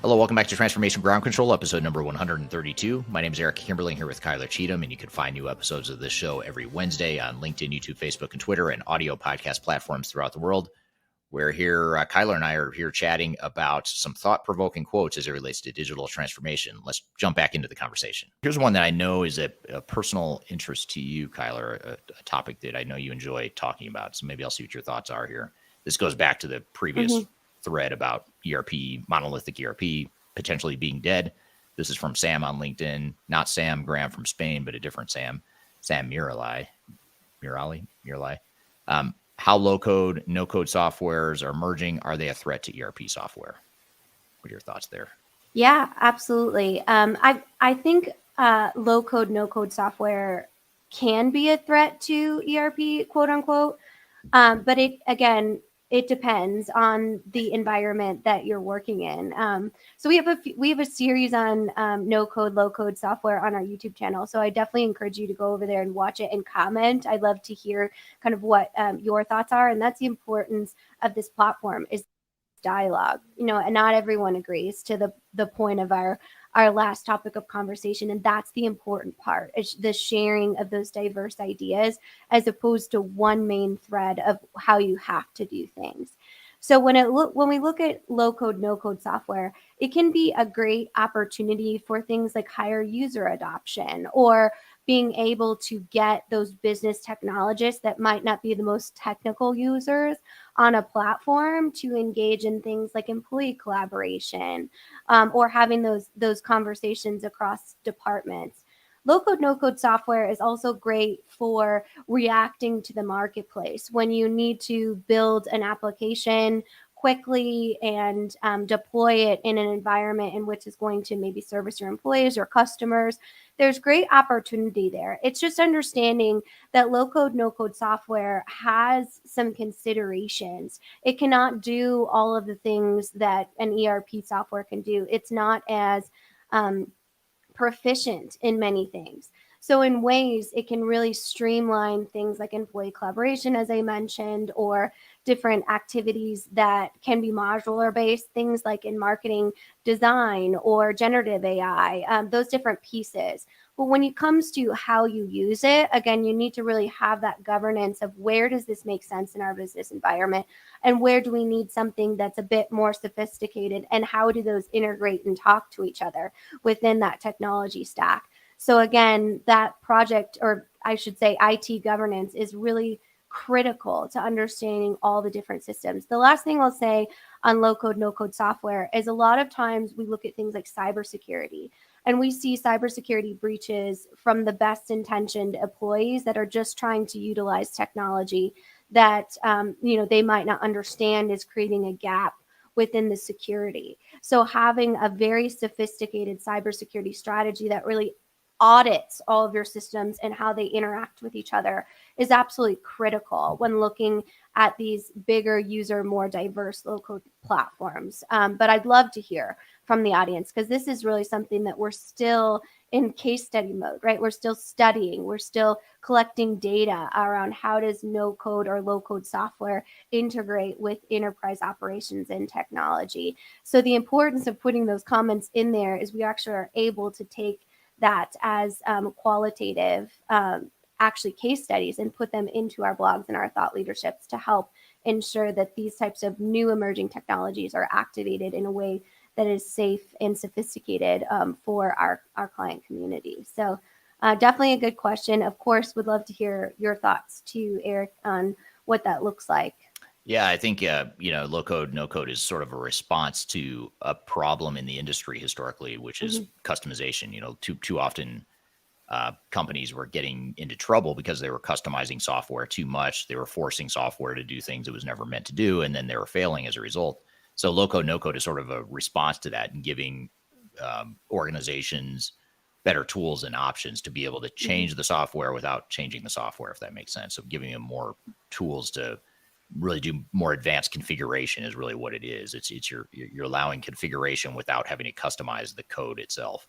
Hello, welcome back to Transformation Ground Control, episode number 132. My name is Eric Kimberling here with Kyler Cheatham, and you can find new episodes of this show every Wednesday on LinkedIn, YouTube, Facebook, and Twitter, and audio podcast platforms throughout the world. We're here, Kyler and I are here chatting about some thought-provoking quotes as it relates to digital transformation. Let's jump back into the conversation. Here's one that I know is a personal interest to you, Kyler, a topic that I know you enjoy talking about. So maybe I'll see what your thoughts are here. This goes back to the previous thread about ERP, monolithic ERP, potentially being dead. This is from Sam on LinkedIn, not Sam Graham from Spain, but a different Sam Murali. How low-code, no-code softwares are merging. Are they a threat to ERP software? What are your thoughts there? Yeah, absolutely. I think low-code, no-code software can be a threat to ERP, quote unquote. But it depends on the environment that you're working in. So we have a series on no-code, low-code software on our YouTube channel. So I definitely encourage you to go over there and watch it and comment. I'd love to hear kind of what your thoughts are. And that's the importance of this platform is dialogue. And not everyone agrees to the point of our last topic of conversation. And that's the important part, is the sharing of those diverse ideas as opposed to one main thread of how you have to do things. So when we look at low code, no code software, it can be a great opportunity for things like higher user adoption or being able to get those business technologists that might not be the most technical users on a platform to engage in things like employee collaboration or having those conversations across departments. Low-code, no-code software is also great for reacting to the marketplace when you need to build an application quickly and deploy it in an environment in which is going to maybe service your employees or customers. There's great opportunity there. It's just understanding that low-code, no-code software has some considerations. It cannot do all of the things that an ERP software can do. It's not as proficient in many things. So in ways, it can really streamline things like employee collaboration, as I mentioned, or different activities that can be modular based, things like in marketing design or generative AI, those different pieces. But when it comes to how you use it, again, you need to really have that governance of where does this make sense in our business environment and where do we need something that's a bit more sophisticated and how do those integrate and talk to each other within that technology stack. So again, that project, or I should say IT governance, is really critical to understanding all the different systems. The last thing I'll say on low-code, no-code software is a lot of times we look at things like cybersecurity, and we see cybersecurity breaches from the best intentioned employees that are just trying to utilize technology that they might not understand is creating a gap within the security. So having a very sophisticated cybersecurity strategy that really audits all of your systems and how they interact with each other is absolutely critical when looking at these bigger user, more diverse low-code platforms. But I'd love to hear from the audience, because this is really something that we're still in case study mode, right? We're still studying, we're still collecting data around how does no code or low code software integrate with enterprise operations and technology. So the importance of putting those comments in there is we actually are able to take that as qualitative actually case studies and put them into our blogs and our thought leaderships to help ensure that these types of new emerging technologies are activated in a way that is safe and sophisticated for our client community. So definitely a good question. Of course, would love to hear your thoughts too, Eric, on what that looks like. Yeah, I think, low code, no code is sort of a response to a problem in the industry historically, which is customization. Too often companies were getting into trouble because they were customizing software too much. They were forcing software to do things it was never meant to do, and then they were failing as a result. So low code, no code is sort of a response to that and giving organizations better tools and options to be able to change the software without changing the software, if that makes sense. So giving them more tools to really do more advanced configuration is really what it is. It's you're allowing configuration without having to customize the code itself.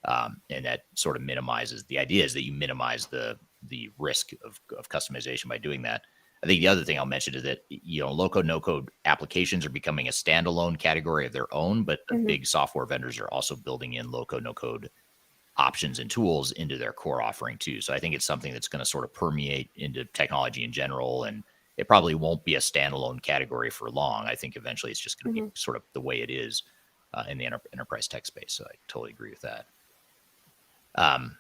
And that sort of minimizes, the idea is that you minimize the risk of customization by doing that. I think the other thing I'll mention is that, low code, no code applications are becoming a standalone category of their own, but the big software vendors are also building in low code, no code options and tools into their core offering too. So I think it's something that's going to sort of permeate into technology in general, and it probably won't be a standalone category for long. I think eventually it's just going to be sort of the way it is in the enterprise tech space. So I totally agree with that. I'll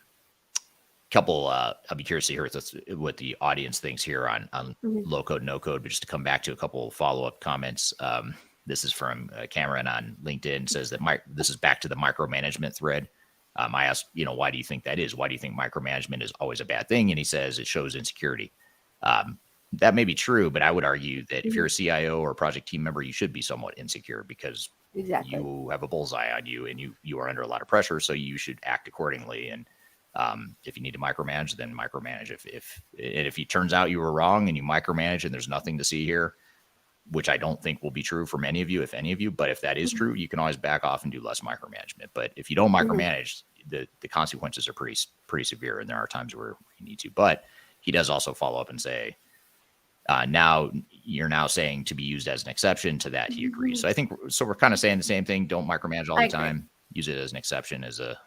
be curious to hear what the audience thinks here on low code, no code, but just to come back to a couple follow-up comments. This is from Cameron on LinkedIn, says that this is back to the micromanagement thread. I asked, why do you think that is? Why do you think micromanagement is always a bad thing? And he says it shows insecurity. That may be true, but I would argue that if you're a CIO or a project team member, you should be somewhat insecure because you have a bullseye on you and you are under a lot of pressure. So you should act accordingly. And if you need to micromanage, then micromanage. If it turns out you were wrong and you micromanage and there's nothing to see here, which I don't think will be true for many of you, if any of you, but if that is true, you can always back off and do less micromanagement. But if you don't micromanage, the consequences are pretty severe, and there are times where you need to. But he does also follow up and say, now you're now saying to be used as an exception to that. He agrees. So I think we're kind of saying the same thing. Don't micromanage all the time. Use it as an exception, as a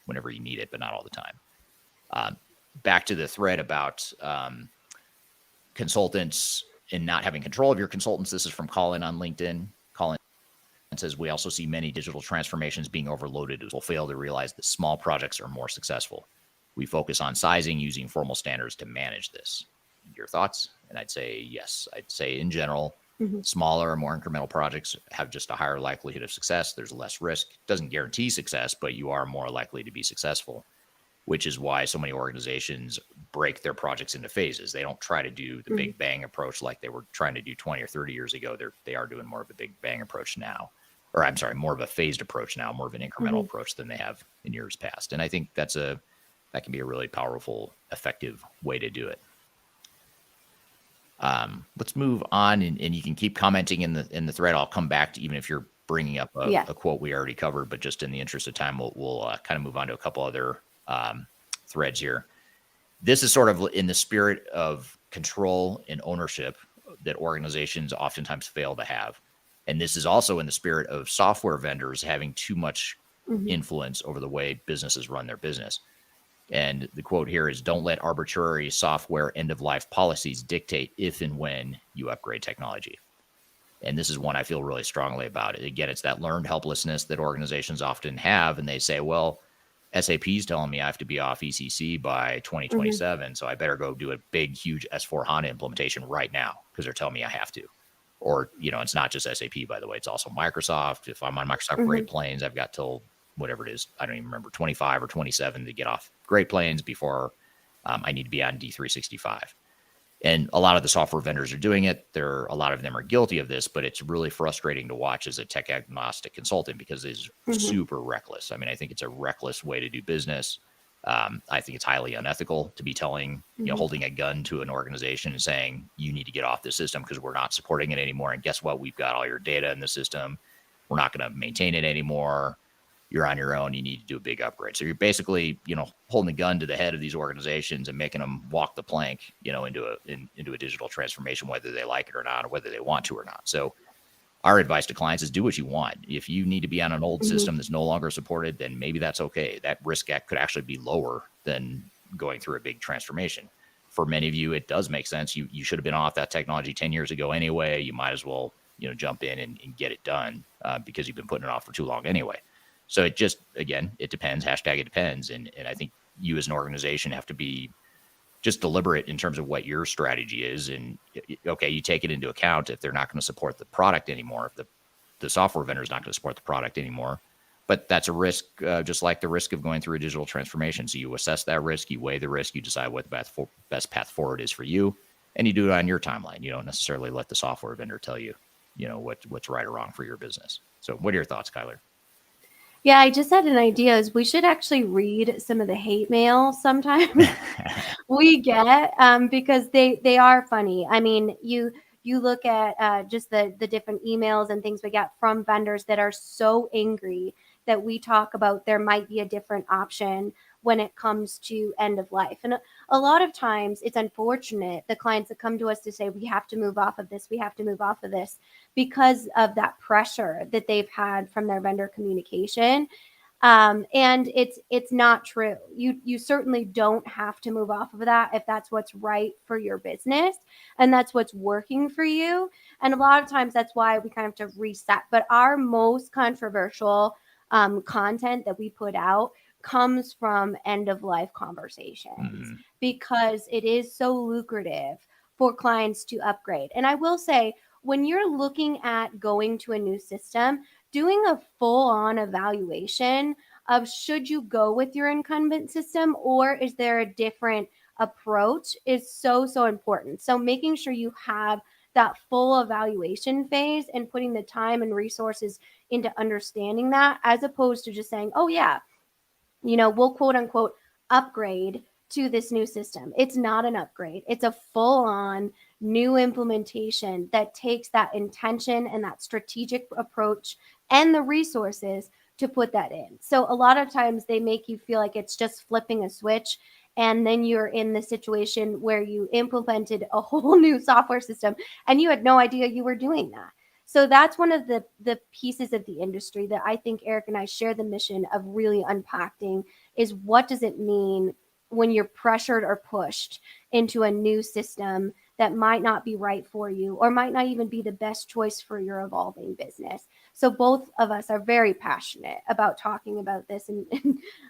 whenever you need it, but not all the time. Back to the thread about consultants and not having control of your consultants. This is from Colin on LinkedIn. Colin says, we also see many digital transformations being overloaded as we'll fail to realize that small projects are more successful. We focus on sizing using formal standards to manage this. Your thoughts? And I'd say yes. I'd say in general, smaller, more incremental projects have just a higher likelihood of success. There's less risk. Doesn't guarantee success, but you are more likely to be successful, which is why so many organizations break their projects into phases. They don't try to do the big bang approach like they were trying to do 20 or 30 years ago. They are doing more of a big bang approach now, or I'm sorry, more of a phased approach now, more of an incremental approach than they have in years past. And I think that can be a really powerful, effective way to do it. Let's move on, and you can keep commenting in the thread. I'll come back to, even if you're bringing up a quote we already covered, but just in the interest of time, we'll kind of move on to a couple other threads here. This is sort of in the spirit of control and ownership that organizations oftentimes fail to have. And this is also in the spirit of software vendors having too much influence over the way businesses run their business. And the quote here is, don't let arbitrary software end-of-life policies dictate if and when you upgrade technology. And this is one I feel really strongly about. Again, it's that learned helplessness that organizations often have. And they say, well, SAP's telling me I have to be off ECC by 2027. So I better go do a big, huge S4HANA implementation right now because they're telling me I have to. Or, it's not just SAP, by the way. It's also Microsoft. If I'm on Microsoft Great Plains, I've got till whatever it is, I don't even remember, 25 or 27 to get off Great Plains before I need to be on D365. And a lot of the software vendors are doing it. A lot of them are guilty of this, but it's really frustrating to watch as a tech agnostic consultant because it's super reckless. I mean, I think it's a reckless way to do business. I think it's highly unethical to be telling, holding a gun to an organization and saying, you need to get off this system because we're not supporting it anymore. And guess what? We've got all your data in the system. we're not going to maintain it anymore. You're on your own. You need to do a big upgrade. So you're basically, holding the gun to the head of these organizations and making them walk the plank, into a digital transformation, whether they like it or not, or whether they want to or not. So our advice to clients is do what you want. If you need to be on an old system that's no longer supported, then maybe that's okay. That risk could actually be lower than going through a big transformation. For many of you, it does make sense. You should have been off that technology 10 years ago anyway. You might as well, jump in and get it done because you've been putting it off for too long anyway. So it just, again, it depends. Hashtag it depends. And I think you as an organization have to be just deliberate in terms of what your strategy is. And okay, you take it into account if they're not going to support the product anymore, if the software vendor is not going to support the product anymore. But that's a risk, just like the risk of going through a digital transformation. So you assess that risk, you weigh the risk, you decide what the best path forward is for you, and you do it on your timeline. You don't necessarily let the software vendor tell you, what's right or wrong for your business. So what are your thoughts, Kyler? Yeah, I just had an idea is we should actually read some of the hate mail sometimes we get because they are funny. I mean, you look at just the different emails and things we get from vendors that are so angry that we talk about there might be a different option when it comes to end of life. And a lot of times it's unfortunate the clients that come to us to say we have to move off of this, we have to move off of this because of that pressure that they've had from their vendor communication. And it's not true. You certainly don't have to move off of that if that's what's right for your business and that's what's working for you. And a lot of times that's why we kind of have to reset. But our most controversial content that we put out comes from end of life conversations because it is so lucrative for clients to upgrade. And I will say, when you're looking at going to a new system, doing a full-on evaluation of should you go with your incumbent system or is there a different approach is so important. So making sure you have that full evaluation phase and putting the time and resources into understanding that, as opposed to just saying, oh yeah, we'll quote unquote upgrade to this new system. It's not an upgrade. It's a full-on new implementation that takes that intention and that strategic approach and the resources to put that in. So a lot of times they make you feel like it's just flipping a switch and then you're in the situation where you implemented a whole new software system and you had no idea you were doing that. So that's one of the pieces of the industry that I think Eric and I share the mission of really unpacking is what does it mean when you're pressured or pushed into a new system that might not be right for you or might not even be the best choice for your evolving business. So both of us are very passionate about talking about this. And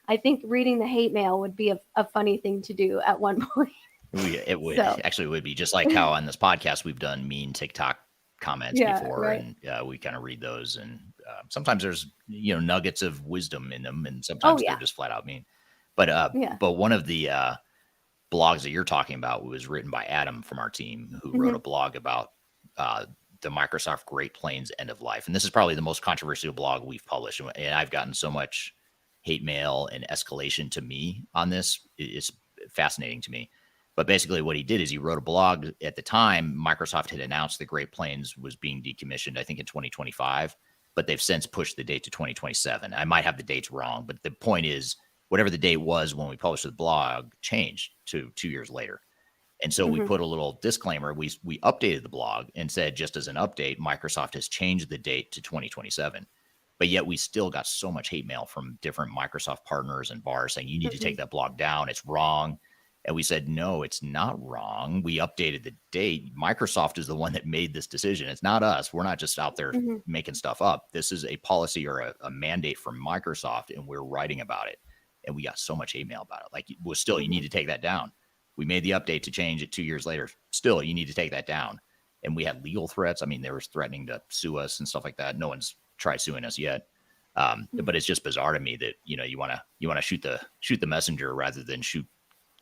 I think reading the hate mail would be a funny thing to do at one point. It would. Actually, it would be just like how on this podcast we've done mean TikTok comments before, right? And we kind of read those. And sometimes there's, nuggets of wisdom in them. And sometimes they're just flat out mean. But one of the blogs that you're talking about was written by Adam from our team, who wrote a blog about the Microsoft Great Plains end of life. And this is probably the most controversial blog we've published. And I've gotten so much hate mail and escalation to me on this. It's fascinating to me. But basically what he did is he wrote a blog. At the time, Microsoft had announced the Great Plains was being decommissioned, I think in 2025, but they've since pushed the date to 2027. I might have the dates wrong, but the point is, whatever the date was when we published the blog changed to 2 years later. And so we put a little disclaimer. We updated the blog and said, just as an update, Microsoft has changed the date to 2027. But yet we still got so much hate mail from different Microsoft partners and VARs saying, you need to take that blog down. It's wrong. And we said, no, it's not wrong. We updated the date. Microsoft is the one that made this decision. It's not us. We're not just out there making stuff up. This is a policy or a mandate from Microsoft, and we're writing about it. And we got so much hate mail about it. Like, well, still, you need to take that down. We made the update to change it 2 years later. Still, you need to take that down. And we had legal threats. I mean, they were threatening to sue us and stuff like that. No one's tried suing us yet. But it's just bizarre to me that, you want to shoot the messenger rather than shoot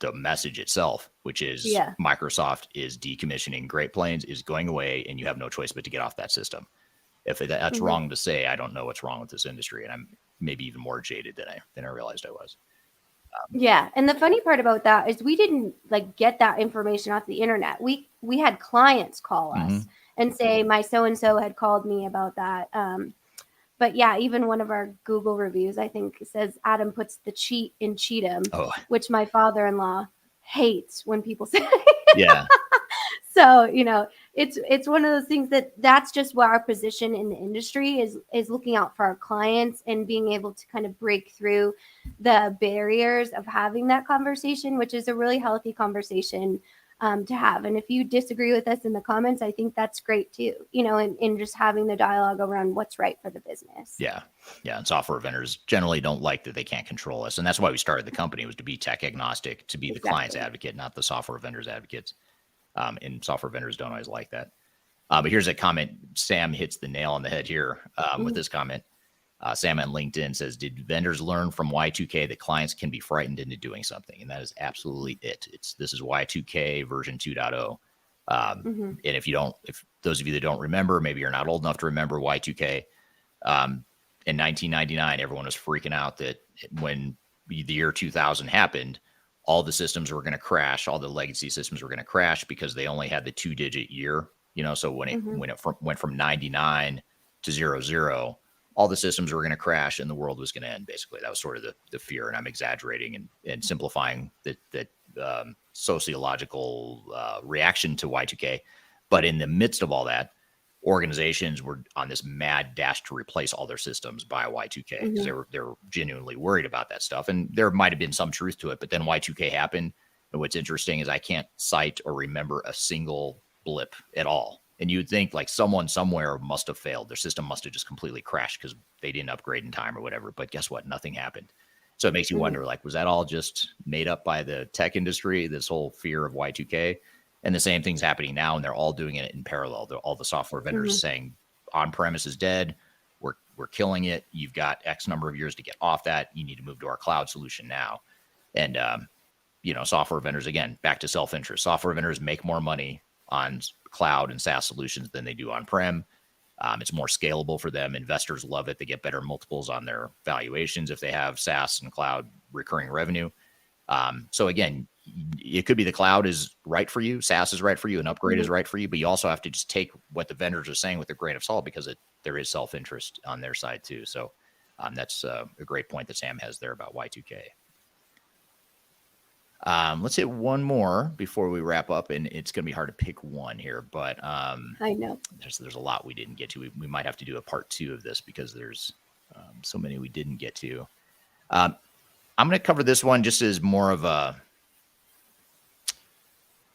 the message itself, which is Microsoft is decommissioning Great Plains, is going away, and you have no choice but to get off that system. If that's wrong to say, I don't know what's wrong with this industry. And I'm maybe even more jaded than I realized I was. And the funny part about that is we didn't get that information off the internet. We had clients call us and say, my so-and-so had called me about that. But yeah, even one of our Google reviews, I think, says Adam puts the cheat in Cheatham, which my father-in-law hates when people say. Yeah. So, it's one of those things that's just what our position in the industry is looking out for our clients and being able to kind of break through the barriers of having that conversation, which is a really healthy conversation to have. And if you disagree with us in the comments, I think that's great too, and just having the dialogue around what's right for the business. Yeah. Yeah. And software vendors generally don't like that they can't control us. And that's why we started the company, was to be tech agnostic, to be the client's advocate, not the software vendors' advocates. And software vendors don't always like that. But here's a comment. Sam hits the nail on the head here with this comment. Sam on LinkedIn says, did vendors learn from Y2K that clients can be frightened into doing something? And that is absolutely it. This is Y2K version 2.0. And if those of you that don't remember, maybe you're not old enough to remember Y2K. In 1999, everyone was freaking out that when the year 2000 happened, all the systems were going to crash. All the legacy systems were going to crash because they only had the 2-digit year. So when it went from 99 to 00, all the systems were going to crash and the world was going to end. Basically, that was sort of the fear. And I'm exaggerating and simplifying that sociological reaction to Y2K. But in the midst of all that, organizations were on this mad dash to replace all their systems by Y2K because they were genuinely worried about that stuff. And there might have been some truth to it, but then Y2K happened. And what's interesting is I can't cite or remember a single blip at all. And you'd think like someone somewhere must have failed. Their system must have just completely crashed because they didn't upgrade in time or whatever. But guess what? Nothing happened. So it makes you wonder, like, was that all just made up by the tech industry, this whole fear of Y2K? And the same thing's happening now, and they're all doing it in parallel. All the software vendors saying on-premise is dead. We're killing it. You've got X number of years to get off that. You need to move to our cloud solution now. And, software vendors, again, back to self-interest. Software vendors make more money on cloud and SaaS solutions than they do on-prem. It's more scalable for them. Investors love it. They get better multiples on their valuations if they have SaaS and cloud recurring revenue. So again, it could be the cloud is right for you, SaaS is right for you, an upgrade is right for you, but you also have to just take what the vendors are saying with a grain of salt because there is self-interest on their side too. So that's a great point that Sam has there about Y2K. Let's hit one more before we wrap up, and it's going to be hard to pick one here, but I know there's a lot we didn't get to. We might have to do a part 2 of this because there's so many we didn't get to. I'm going to cover this one just as more of a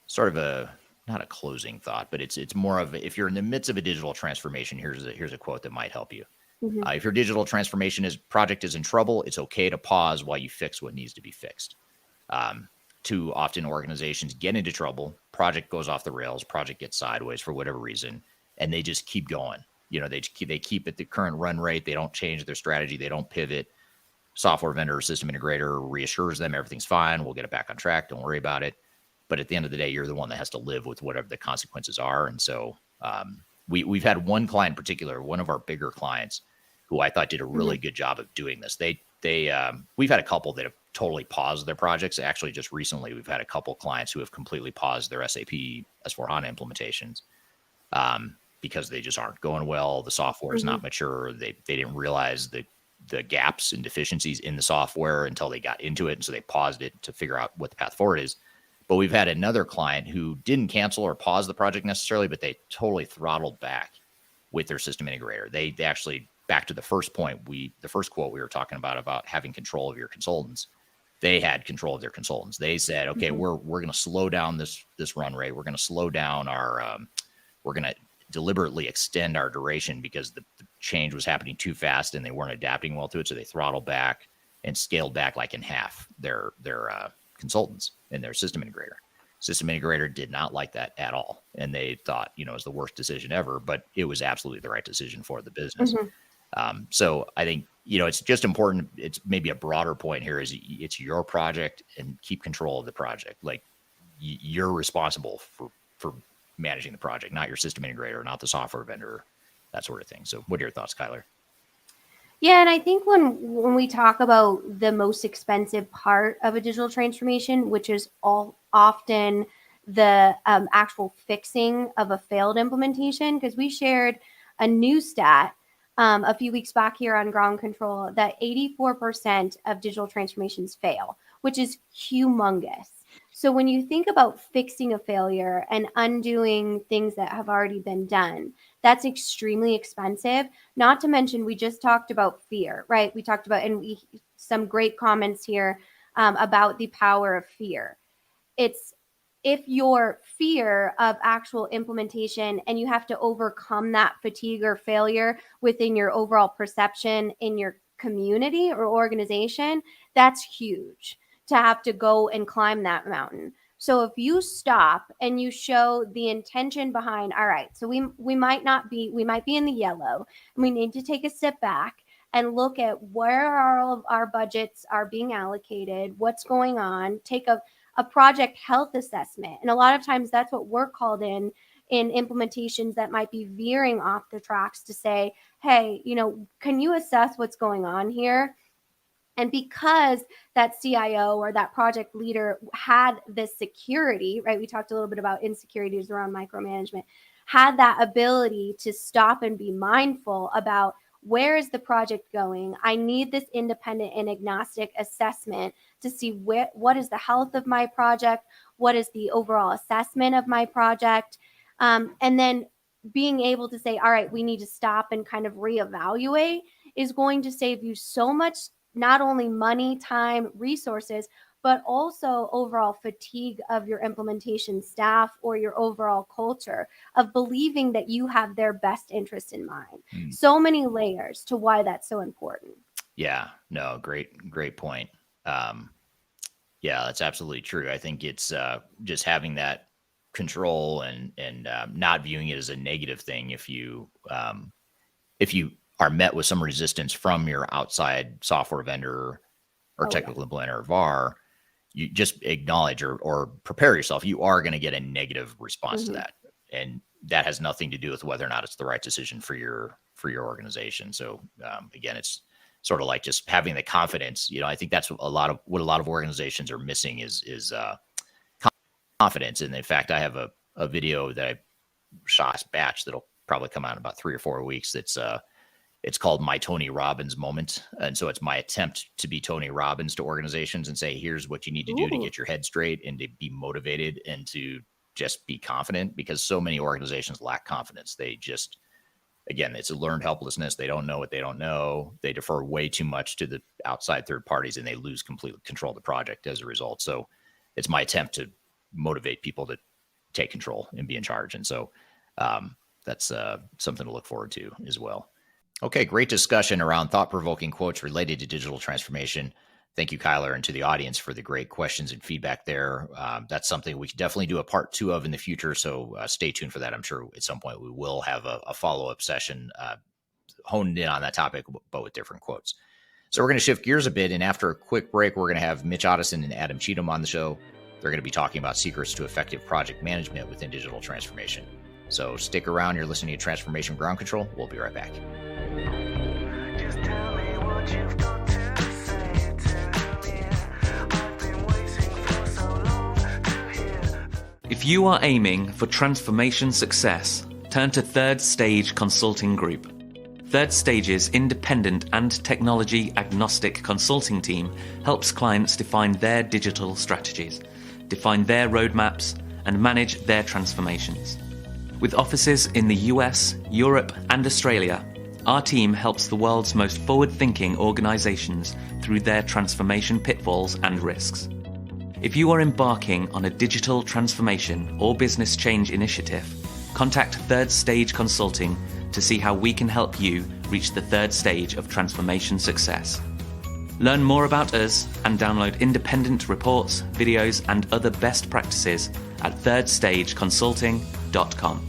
sort of not a closing thought, but it's more of if you're in the midst of a digital transformation, here's a quote that might help you. If your digital transformation project is in trouble, it's okay to pause while you fix what needs to be fixed. Too often organizations get into trouble, project goes off the rails, project gets sideways for whatever reason, and they just keep going. They keep at the current run rate. They don't change their strategy. They don't pivot. Software vendor or system integrator reassures them everything's fine. We'll get it back on track. Don't worry about it. But at the end of the day, you're the one that has to live with whatever the consequences are. And so we've had one client in particular, one of our bigger clients, who I thought did a really good job of doing this. We've had a couple that have totally paused their projects. Actually, just recently, we've had a couple clients who have completely paused their SAP S/4HANA implementations because they just aren't going well. The software is not mature. They didn't realize the gaps and deficiencies in the software until they got into it. And so they paused it to figure out what the path forward is. But we've had another client who didn't cancel or pause the project necessarily, but they totally throttled back with their system integrator. They actually, back to the first point, the first quote we were talking about having control of your consultants. They had control of their consultants. They said, okay, we're going to slow down this run rate. We're going to slow down we're going to deliberately extend our duration because the change was happening too fast and they weren't adapting well to it. So they throttled back and scaled back like in half their consultants and their system integrator. System integrator did not like that at all. And they thought, it was the worst decision ever, but it was absolutely the right decision for the business. So I think, it's just important. It's maybe a broader point here is it's your project and keep control of the project. Like you're responsible for managing the project, not your system integrator, not the software vendor, that sort of thing. So what are your thoughts, Kyler? Yeah, and I think when we talk about the most expensive part of a digital transformation, which is often the actual fixing of a failed implementation, because we shared a new stat a few weeks back here on Ground Control that 84% of digital transformations fail, which is humongous. So when you think about fixing a failure and undoing things that have already been done, that's extremely expensive. Not to mention, we just talked about fear, right? We talked about, and some great comments here about the power of fear. It's if your fear of actual implementation and you have to overcome that fatigue or failure within your overall perception in your community or organization, that's huge to have to go and climb that mountain. So if you stop and you show the intention behind, all right, so we might be in the yellow, and we need to take a step back and look at where all of our budgets are being allocated, what's going on, take a project health assessment. And a lot of times that's what we're called in implementations that might be veering off the tracks to say, hey, can you assess what's going on here? And because that CIO or that project leader had this security, right? We talked a little bit about insecurities around micromanagement, had that ability to stop and be mindful about where is the project going? I need this independent and agnostic assessment to see what is the health of my project? What is the overall assessment of my project? And then being able to say, all right, we need to stop and kind of reevaluate is going to save you so much, not only money, time, resources, but also overall fatigue of your implementation staff or your overall culture of believing that you have their best interest in mind. So many layers to why that's so important. Yeah, no, great point. Yeah, that's absolutely true. I think it's just having that control and not viewing it as a negative thing. If you are met with some resistance from your outside software vendor or technical implementer or VAR, you just acknowledge or prepare yourself. You are going to get a negative response to that. And that has nothing to do with whether or not it's the right decision for your organization. So again, it's sort of like just having the confidence. I think that's what a lot of organizations are missing is confidence. And in fact, I have a video that I shot batch that'll probably come out in about 3 or 4 weeks. It's called My Tony Robbins Moment. And so it's my attempt to be Tony Robbins to organizations and say, here's what you need to do to get your head straight and to be motivated and to just be confident, because so many organizations lack confidence. They just, again, it's a learned helplessness. They don't know what they don't know. They defer way too much to the outside third parties and they lose complete control of the project as a result. So it's my attempt to motivate people to take control and be in charge. And so that's something to look forward to as well. Okay, great discussion around thought-provoking quotes related to digital transformation. Thank you, Kyler, and to the audience for the great questions and feedback there. That's something we can definitely do a part 2 of in the future, so stay tuned for that. I'm sure at some point we will have a follow-up session honed in on that topic, but with different quotes. So we're going to shift gears a bit, and after a quick break, we're going to have Mitch Ottoson and Adam Cheatham on the show. They're going to be talking about secrets to effective project management within digital transformation. So stick around. You're listening to Transformation Ground Control. We'll be right back. Just tell me what you've got to say to me. I've been waiting for so long to hear. If you are aiming for transformation success, turn to Third Stage Consulting Group. Third Stage's independent and technology agnostic consulting team helps clients define their digital strategies, define their roadmaps, and manage their transformations. With offices in the US, Europe, and Australia, our team helps the world's most forward-thinking organizations through their transformation pitfalls and risks. If you are embarking on a digital transformation or business change initiative, contact Third Stage Consulting to see how we can help you reach the third stage of transformation success. Learn more about us and download independent reports, videos, and other best practices at thirdstageconsulting.com.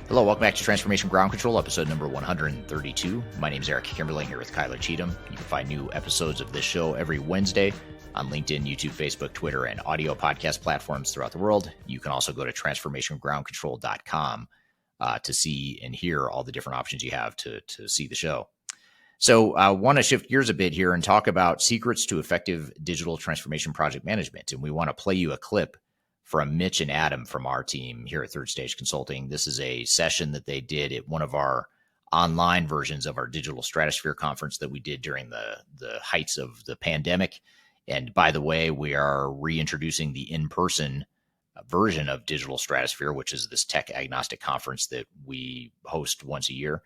Hello, welcome back to Transformation Ground Control, episode number 132. My name is Eric Kimberling here with Kyler Cheatham. You can find new episodes of this show every Wednesday on LinkedIn, YouTube, Facebook, Twitter, and audio podcast platforms throughout the world. You can also go to transformationgroundcontrol.com to see and hear all the different options you have to see the show. So I want to shift gears a bit here and talk about secrets to effective digital transformation project management. And we want to play you a clip from Mitch and Adam from our team here at Third Stage Consulting. This is a session that they did at one of our online versions of our Digital Stratosphere conference that we did during the heights of the pandemic. And by the way, we are reintroducing the in-person version of Digital Stratosphere, which is this tech agnostic conference that we host once a year.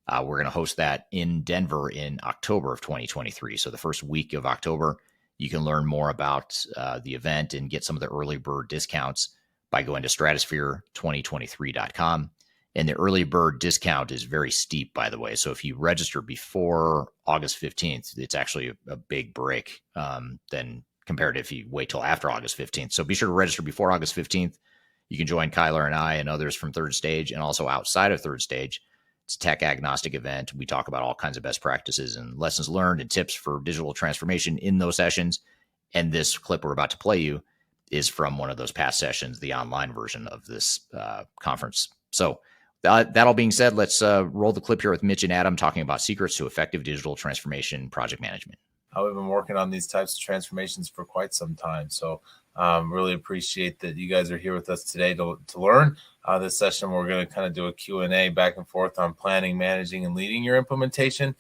We're going to host that in Denver in October of 2023. So the first week of October, you can learn more about the event and get some of the early bird discounts by going to stratosphere2023.com. And the early bird discount is very steep, by the way. So if you register before August 15th, it's actually a big break than compared to if you wait till after August 15th. So be sure to register before August 15th. You can join Kyler and I and others from Third Stage and also outside of Third Stage. It's a tech agnostic event. We talk about all kinds of best practices and lessons learned and tips for digital transformation in those sessions. And this clip we're about to play you is from one of those past sessions, the online version of this conference. So that all being said, let's roll the clip here with Mitch and Adam talking about secrets to effective digital transformation project management. We've been working on these types of transformations for quite some time. So really appreciate that you guys are here with us today to learn. This session, we're going to kind of do a Q&A back and forth on planning, managing, and leading your implementation.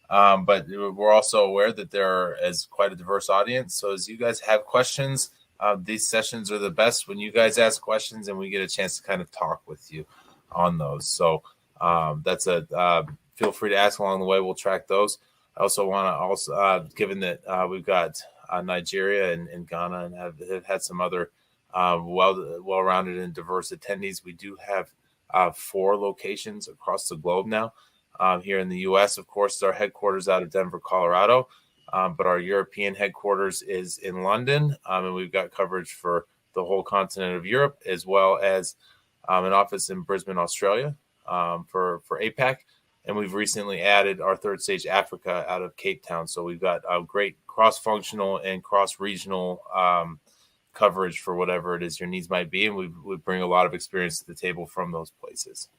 But we're also aware that there is quite a diverse audience. So as you guys have questions, these sessions are the best when you guys ask questions and we get a chance to kind of talk with you on those. So feel free to ask along the way. We'll track those. I also want to given that we've got Nigeria and Ghana and have had some other well-rounded and diverse attendees. We do have 4 locations across the globe now. Here in the U.S., of course, our headquarters out of Denver, Colorado, but our European headquarters is in London, and we've got coverage for the whole continent of Europe, as well as an office in Brisbane, Australia, for APAC. And we've recently added our Third Stage Africa out of Cape Town. So we've got a great cross-functional and cross-regional coverage for whatever it is your needs might be. And we bring a lot of experience to the table from those places.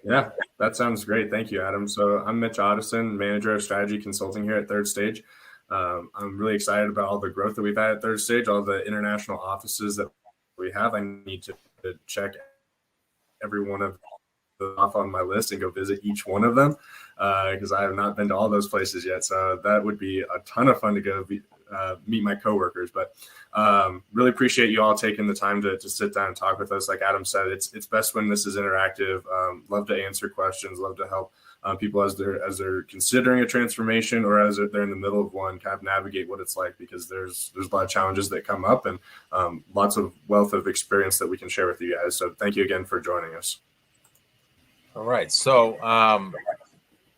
Yeah, that sounds great. Thank you, Adam. So I'm Mitch Ottoson, Manager of Strategy Consulting here at Third Stage. I'm really excited about all the growth that we've had at Third Stage, all the international offices that we have. I need to check every one of off on my list and go visit each one of them because I have not been to all those places yet. So that would be a ton of fun to go meet my coworkers. But really appreciate you all taking the time to sit down and talk with us. Like Adam said, it's best when this is interactive. Love to answer questions. Love to help people as they're considering a transformation or as they're in the middle of one, kind of navigate what it's like, because there's a lot of challenges that come up and lots of wealth of experience that we can share with you guys. So thank you again for joining us. All right. So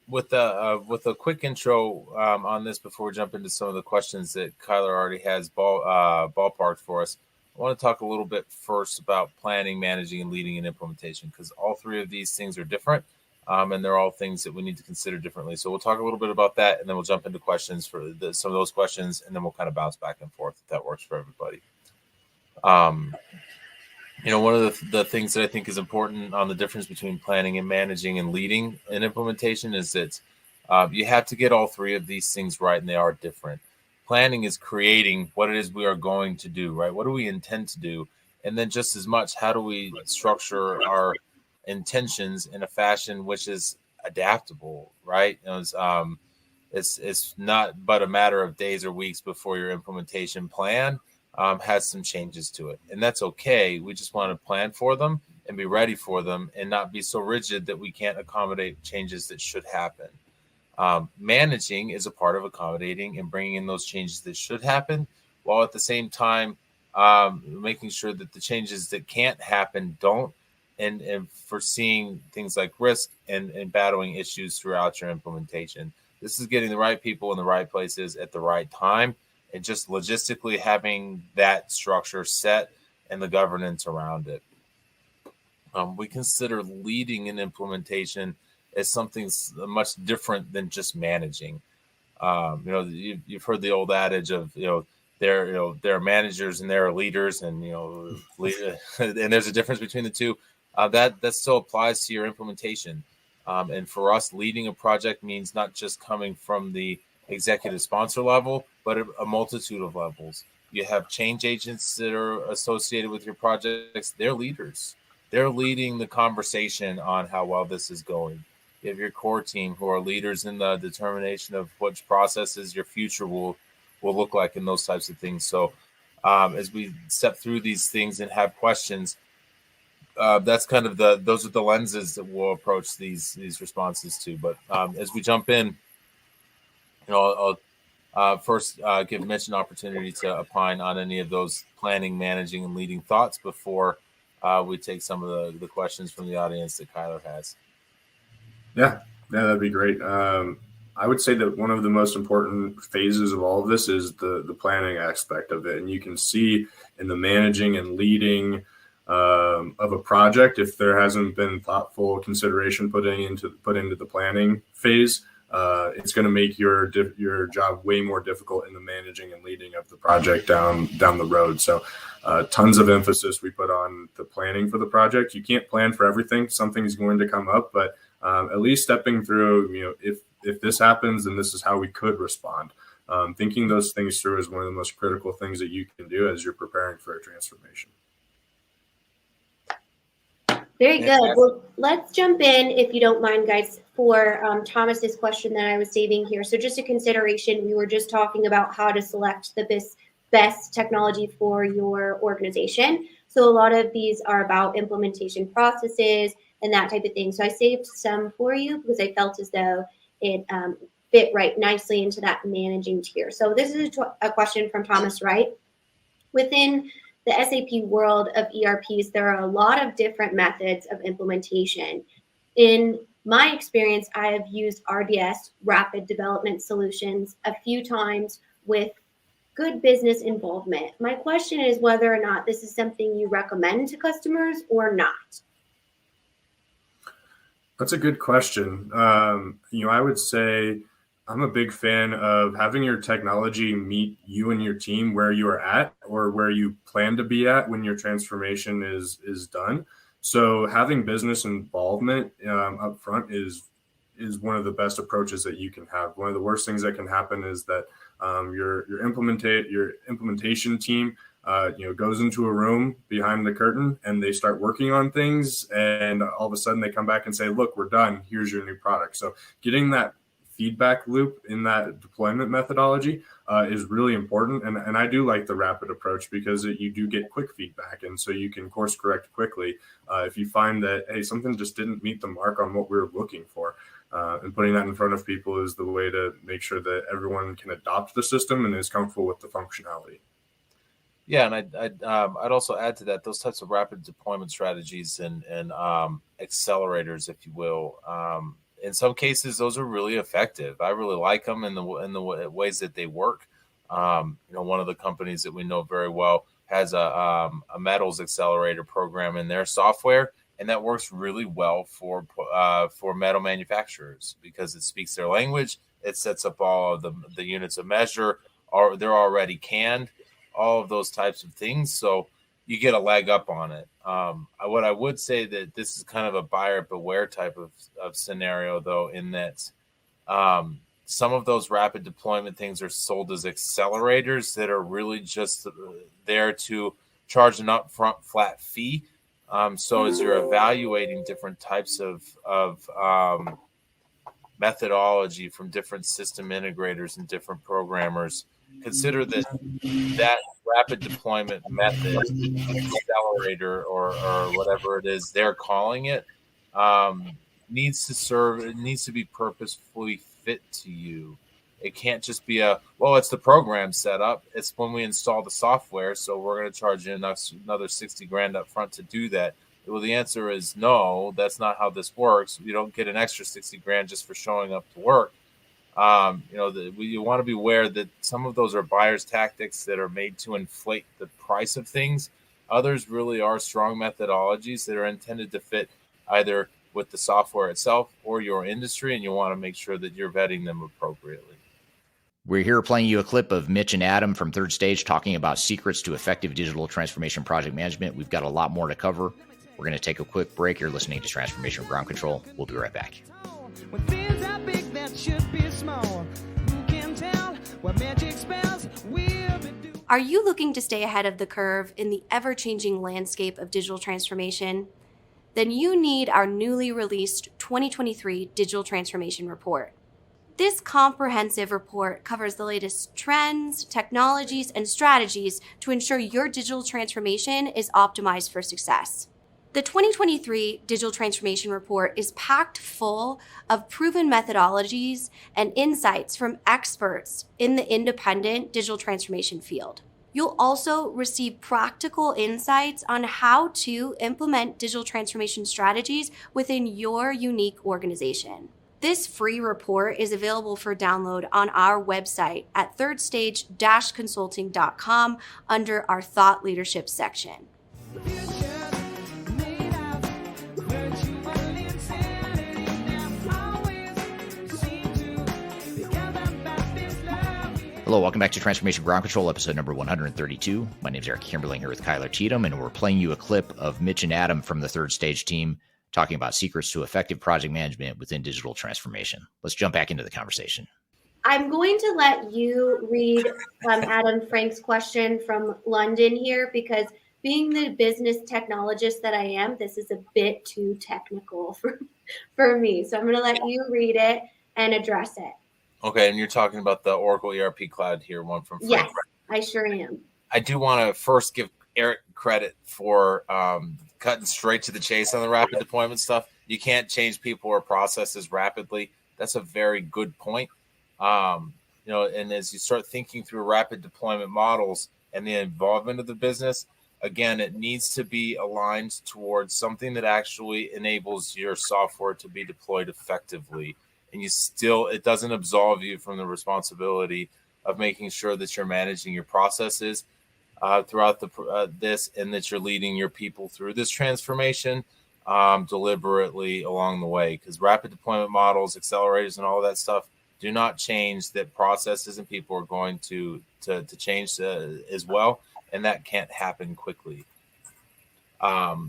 with a quick intro on this before we jump into some of the questions that Kyler already has ballparked for us, I want to talk a little bit first about planning, managing, and leading an implementation, because all 3 of these things are different, and they're all things that we need to consider differently. So we'll talk a little bit about that, and then we'll jump into questions for some of those questions, and then we'll kind of bounce back and forth if that works for everybody. One of the things that I think is important on the difference between planning and managing and leading an implementation is that you have to get all 3 of these things right, and they are different. Planning is creating what it is we are going to do, right? What do we intend to do? And then just as much, how do we structure our intentions in a fashion which is adaptable, right? It's not but a matter of days or weeks before your implementation plan has some changes to it. And that's okay. We just want to plan for them and be ready for them and not be so rigid that we can't accommodate changes that should happen. Managing is a part of accommodating and bringing in those changes that should happen, while at the same time making sure that the changes that can't happen don't, and foreseeing things like risk and battling issues throughout your implementation. This is getting the right people in the right places at the right time, and just logistically having that structure set and the governance around it. We consider leading an implementation as something much different than just managing. You've heard the old adage of, there are managers and there are leaders, and and there's a difference between the two. That still applies to your implementation. And for us, leading a project means not just coming from the executive sponsor level, but a multitude of levels. You have change agents that are associated with your projects. They're leaders. They're leading the conversation on how well this is going. You have your core team who are leaders in the determination of which processes your future will look like and those types of things. So as we step through these things and have questions, that's kind of those are the lenses that we'll approach these responses to. But as we jump in, I'll first give Mitch an opportunity to opine on any of those planning, managing, and leading thoughts before we take some of the questions from the audience that Kyler has. Yeah, that'd be great. I would say that one of the most important phases of all of this is the planning aspect of it. And you can see in the managing and leading of a project, if there hasn't been thoughtful consideration put into the planning phase, it's going to make your job way more difficult in the managing and leading of the project down the road. So tons of emphasis we put on the planning for the project. You can't plan for everything. Something's going to come up, but at least stepping through, if this happens, then this is how we could respond. Thinking those things through is one of the most critical things that you can do as you're preparing for a transformation. Very good. Well, let's jump in, if you don't mind, guys, for Thomas's question that I was saving here. So just a consideration, we were just talking about how to select the best technology for your organization. So a lot of these are about implementation processes and that type of thing. So I saved some for you because I felt as though it fit right nicely into that managing tier. So this is a question from Thomas Wright. Within the SAP world of ERPs, there are a lot of different methods of implementation. In my experience, I have used RDS, Rapid Development Solutions, a few times with good business involvement. My question is whether or not this is something you recommend to customers or not. That's a good question. I would say I'm a big fan of having your technology meet you and your team where you are at or where you plan to be at when your transformation is done. So having business involvement up front is one of the best approaches that you can have. One of the worst things that can happen is that your implementation team goes into a room behind the curtain and they start working on things, and all of a sudden they come back and say, "Look, we're done. Here's your new product." So getting that feedback loop in that deployment methodology is really important. And I do like the rapid approach because you do get quick feedback. And so you can course correct quickly if you find that, hey, something just didn't meet the mark on what we were looking for. And putting that in front of people is the way to make sure that everyone can adopt the system and is comfortable with the functionality. Yeah, and I'd also add to that those types of rapid deployment strategies and accelerators, if you will. In some cases, those are really effective. I really like them in the ways that they work. One of the companies that we know very well has a metals accelerator program in their software, and that works really well for metal manufacturers because it speaks their language. It sets up all of the units of measure, or they're already canned, all of those types of things. So you get a leg up on it. What I would say that this is kind of a buyer beware type of scenario, though, in that some of those rapid deployment things are sold as accelerators that are really just there to charge an upfront flat fee. So as you're evaluating different types of methodology from different system integrators and different programmers, consider that rapid deployment method, accelerator or whatever it is they're calling it, needs to be purposefully fit to you. It can't just be it's the program setup. It's when we install the software, so we're going to charge you another $60,000 up front to do that. Well, the answer is no, that's not how this works. You don't get an extra $60,000 just for showing up to work. You want to be aware that some of those are buyer's tactics that are made to inflate the price of things. Others really are strong methodologies that are intended to fit either with the software itself or your industry, and you want to make sure that you're vetting them appropriately. We're here playing you a clip of Mitch and Adam from Third Stage talking about secrets to effective digital transformation project management. We've got a lot more to cover. We're going to take a quick break. You're listening to Transformation Ground Control. We'll be right back. When things are big that should be small, who can tell what magic spells will be doing? Are you looking to stay ahead of the curve in the ever-changing landscape of digital transformation? Then you need our newly released 2023 Digital Transformation Report. This comprehensive report covers the latest trends, technologies, and strategies to ensure your digital transformation is optimized for success. The 2023 Digital Transformation Report is packed full of proven methodologies and insights from experts in the independent digital transformation field. You'll also receive practical insights on how to implement digital transformation strategies within your unique organization. This free report is available for download on our website at thirdstage-consulting.com under our Thought Leadership section. Hello, welcome back to Transformation Ground Control, episode number 132. My name is Eric Kimberling here with Kyler Cheatham, and we're playing you a clip of Mitch and Adam from the Third Stage team talking about secrets to effective project management within digital transformation. Let's jump back into the conversation. I'm going to let you read Adam Frank's question from London here, because being the business technologist that I am, this is a bit too technical for me. So I'm going to let you read it and address it. Okay, and you're talking about the Oracle ERP Cloud here, one from Frank. Yes, I sure am. I do want to first give Eric credit for cutting straight to the chase on the rapid deployment stuff. You can't change people or processes rapidly. That's a very good point. And as you start thinking through rapid deployment models and the involvement of the business, again, it needs to be aligned towards something that actually enables your software to be deployed effectively. And it doesn't absolve you from the responsibility of making sure that you're managing your processes throughout this, and that you're leading your people through this transformation deliberately along the way. Because rapid deployment models, accelerators, and all that stuff do not change that processes and people are going to change as well, and that can't happen quickly.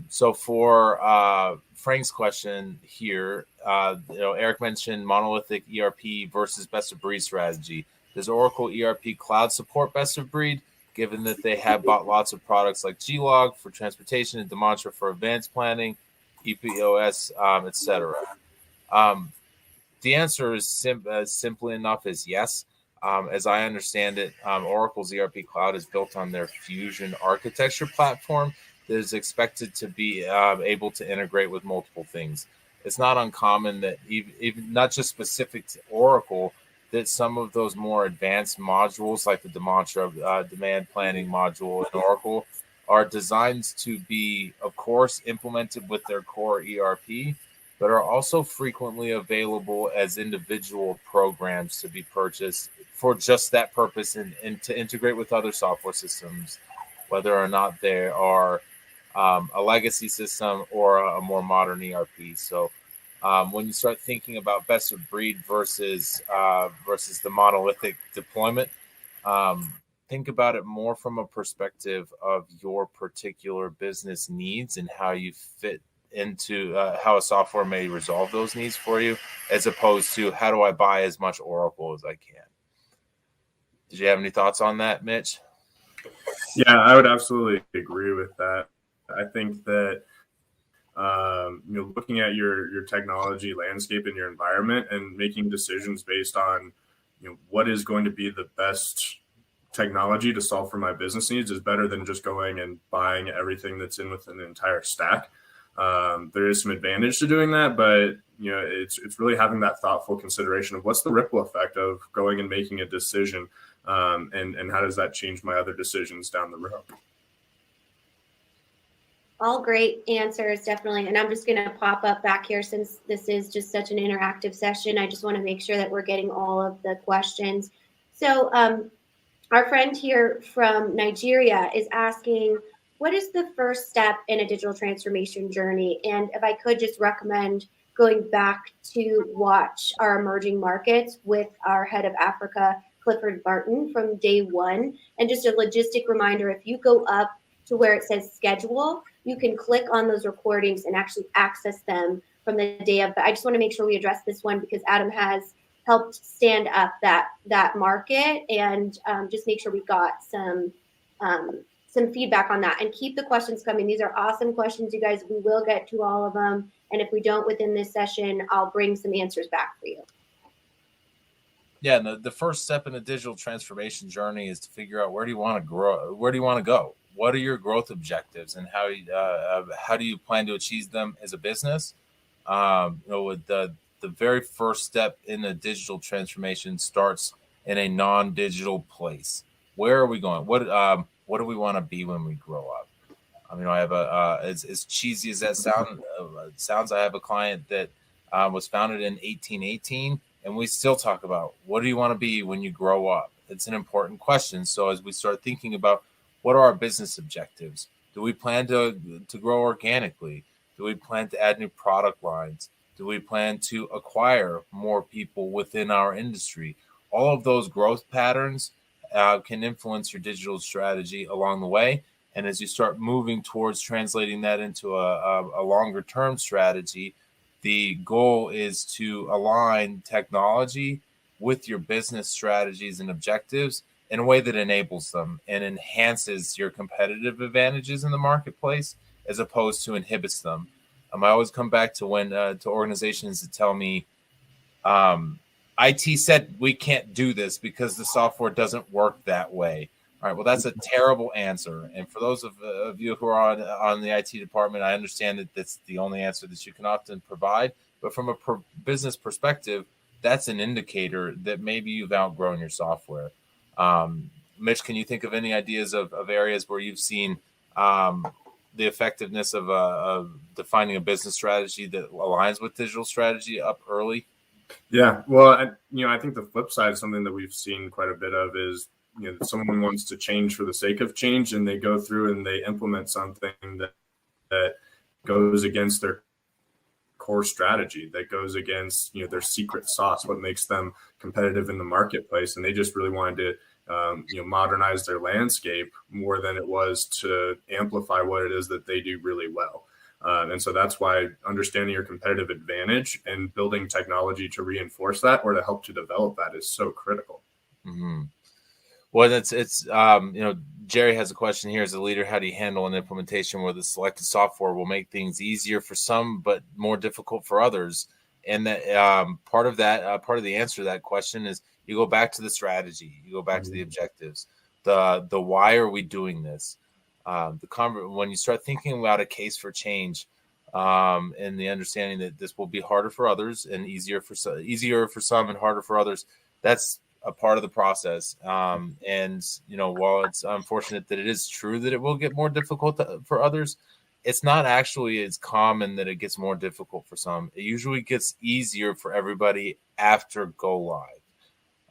So for Frank's question here, Eric mentioned monolithic ERP versus best of breed strategy. Does Oracle ERP Cloud support best of breed, given that they have bought lots of products like Glog for transportation and Demantra for advanced planning, EPOS, etc.? The answer is simply enough as yes. As I understand it, Oracle's ERP Cloud is built on their Fusion architecture platform that is expected to be able to integrate with multiple things. It's not uncommon that even not just specific to Oracle, that some of those more advanced modules like the Demantra demand planning module in Oracle are designed to be, of course, implemented with their core ERP, but are also frequently available as individual programs to be purchased for just that purpose and to integrate with other software systems, whether or not they are a legacy system or a more modern ERP. So when you start thinking about best of breed versus the monolithic deployment, think about it more from a perspective of your particular business needs and how you fit into how a software may resolve those needs for you, as opposed to how do I buy as much Oracle as I can. Did you have any thoughts on that, Mitch? Yeah, I would absolutely agree with that. I think that looking at your technology landscape and your environment and making decisions based on what is going to be the best technology to solve for my business needs is better than just going and buying everything that's in within an entire stack. There is some advantage to doing that, but it's really having that thoughtful consideration of what's the ripple effect of going and making a decision, and how does that change my other decisions down the road. All great answers, definitely. And I'm just going to pop up back here since this is just such an interactive session. I just want to make sure that we're getting all of the questions. So our friend here from Nigeria is asking, what is the first step in a digital transformation journey? And if I could just recommend going back to watch our emerging markets with our head of Africa, Clifford Barton, from day one. And just a logistic reminder, if you go up to where it says schedule, you can click on those recordings and actually access them from the day of. But I just want to make sure we address this one because Adam has helped stand up that market, and just make sure we got some feedback on that. And keep the questions coming. These are awesome questions, you guys. We will get to all of them. And if we don't within this session, I'll bring some answers back for you. Yeah, and the first step in a digital transformation journey is to figure out where do you want to grow, where do you want to go, what are your growth objectives, and how do you plan to achieve them as a business? With the very first step in a digital transformation starts in a non-digital place. Where are we going? What do we want to be when we grow up? I have as cheesy as that sounds, I have a client that was founded in 1818. And we still talk about, what do you want to be when you grow up? It's an important question. So as we start thinking about what are our business objectives? Do we plan to grow organically? Do we plan to add new product lines? Do we plan to acquire more people within our industry? All of those growth patterns can influence your digital strategy along the way. And as you start moving towards translating that into a longer term strategy, the goal is to align technology with your business strategies and objectives in a way that enables them and enhances your competitive advantages in the marketplace as opposed to inhibits them. I always come back to to organizations that tell me, IT said we can't do this because the software doesn't work that way. All right, well, that's a terrible answer. And for those of you who are on the IT department, I understand that that's the only answer that you can often provide. But from a business perspective, that's an indicator that maybe you've outgrown your software. Mitch, can you think of any ideas of areas where you've seen the effectiveness of defining a business strategy that aligns with digital strategy up early? Yeah, well, I think the flip side is something that we've seen quite a bit of is, someone wants to change for the sake of change, and they go through and they implement something that goes against their core strategy, that goes against their secret sauce, what makes them competitive in the marketplace, and they just really wanted to modernize their landscape more than it was to amplify what it is that they do really well. And so that's why understanding your competitive advantage and building technology to reinforce that or to help to develop that is so critical. Mm-hmm. Well, it's Jerry has a question here. As a leader, how do you handle an implementation where the selected software will make things easier for some but more difficult for others? And that part of the answer to that question is you go back to the strategy, you go back to the objectives, the why are we doing this? When you start thinking about a case for change, and the understanding that this will be harder for others and easier for some and harder for others, that's a part of the process. And while it's unfortunate that it is true that it will get more difficult for others, it's not actually as common that it gets more difficult for some. It usually gets easier for everybody after go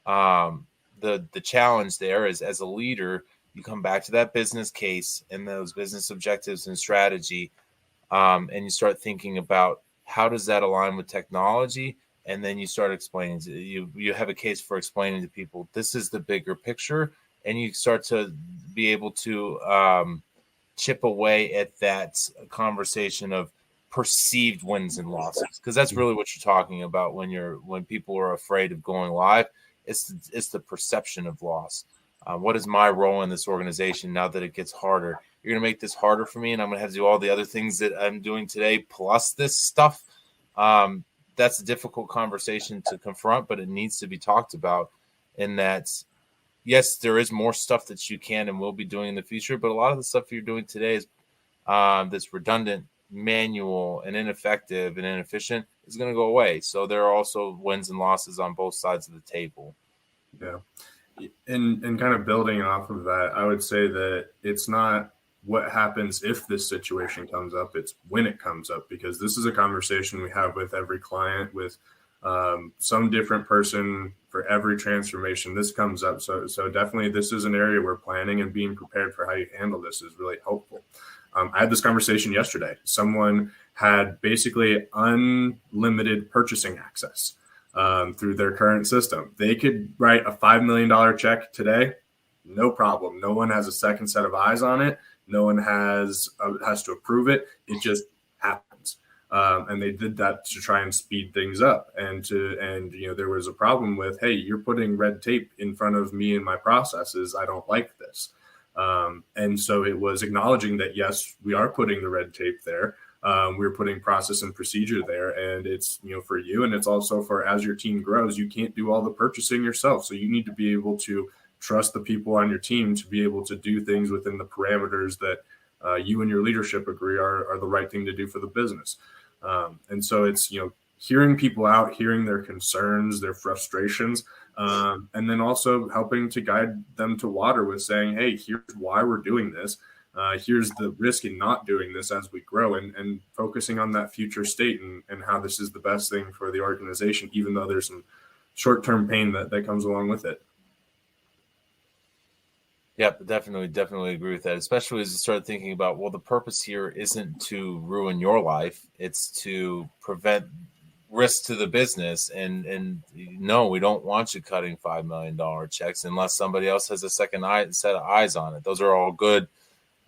live. The challenge there is, as a leader, you come back to that business case and those business objectives and strategy, and you start thinking about how does that align with technology. And then you start explaining, you have a case for explaining to people, this is the bigger picture. And you start to be able to chip away at that conversation of perceived wins and losses. Because that's really what you're talking about when people are afraid of going live. It's the perception of loss. What is my role in this organization now that it gets harder? You're going to make this harder for me, and I'm going to have to do all the other things that I'm doing today plus this stuff. That's a difficult conversation to confront, but it needs to be talked about. In that, yes, there is more stuff that you can and will be doing in the future, but a lot of the stuff you're doing today is that's redundant, manual, and ineffective and inefficient is going to go away. So there are also wins and losses on both sides of the table. Yeah. And kind of building off of that, I would say that it's not what happens if this situation comes up, it's when it comes up, because this is a conversation we have with every client, with some different person for every transformation. This comes up. So definitely this is an area where planning and being prepared for how you handle this is really helpful. I had this conversation yesterday. Someone had basically unlimited purchasing access through their current system. They could write a $5 million check today, no problem. No one has a second set of eyes on it. No one has to approve it. It just happens. And they did that to try and speed things up. And there was a problem with, hey, you're putting red tape in front of me and my processes. I don't like this. And so it was acknowledging that, yes, we are putting the red tape there. We're putting process and procedure there, and it's, for you, and it's also for, as your team grows, you can't do all the purchasing yourself. So you need to be able to trust the people on your team to be able to do things within the parameters that you and your leadership agree are the right thing to do for the business. And so it's, hearing people out, hearing their concerns, their frustrations, and then also helping to guide them to water with saying, hey, here's why we're doing this. Here's the risk in not doing this as we grow, and focusing on that future state and how this is the best thing for the organization, even though there's some short-term pain that comes along with it. Yep, definitely agree with that, especially as you start thinking about, well, the purpose here isn't to ruin your life. It's to prevent risk to the business. And no, we don't want you cutting $5 million checks unless somebody else has a second set of eyes on it. Those are all good,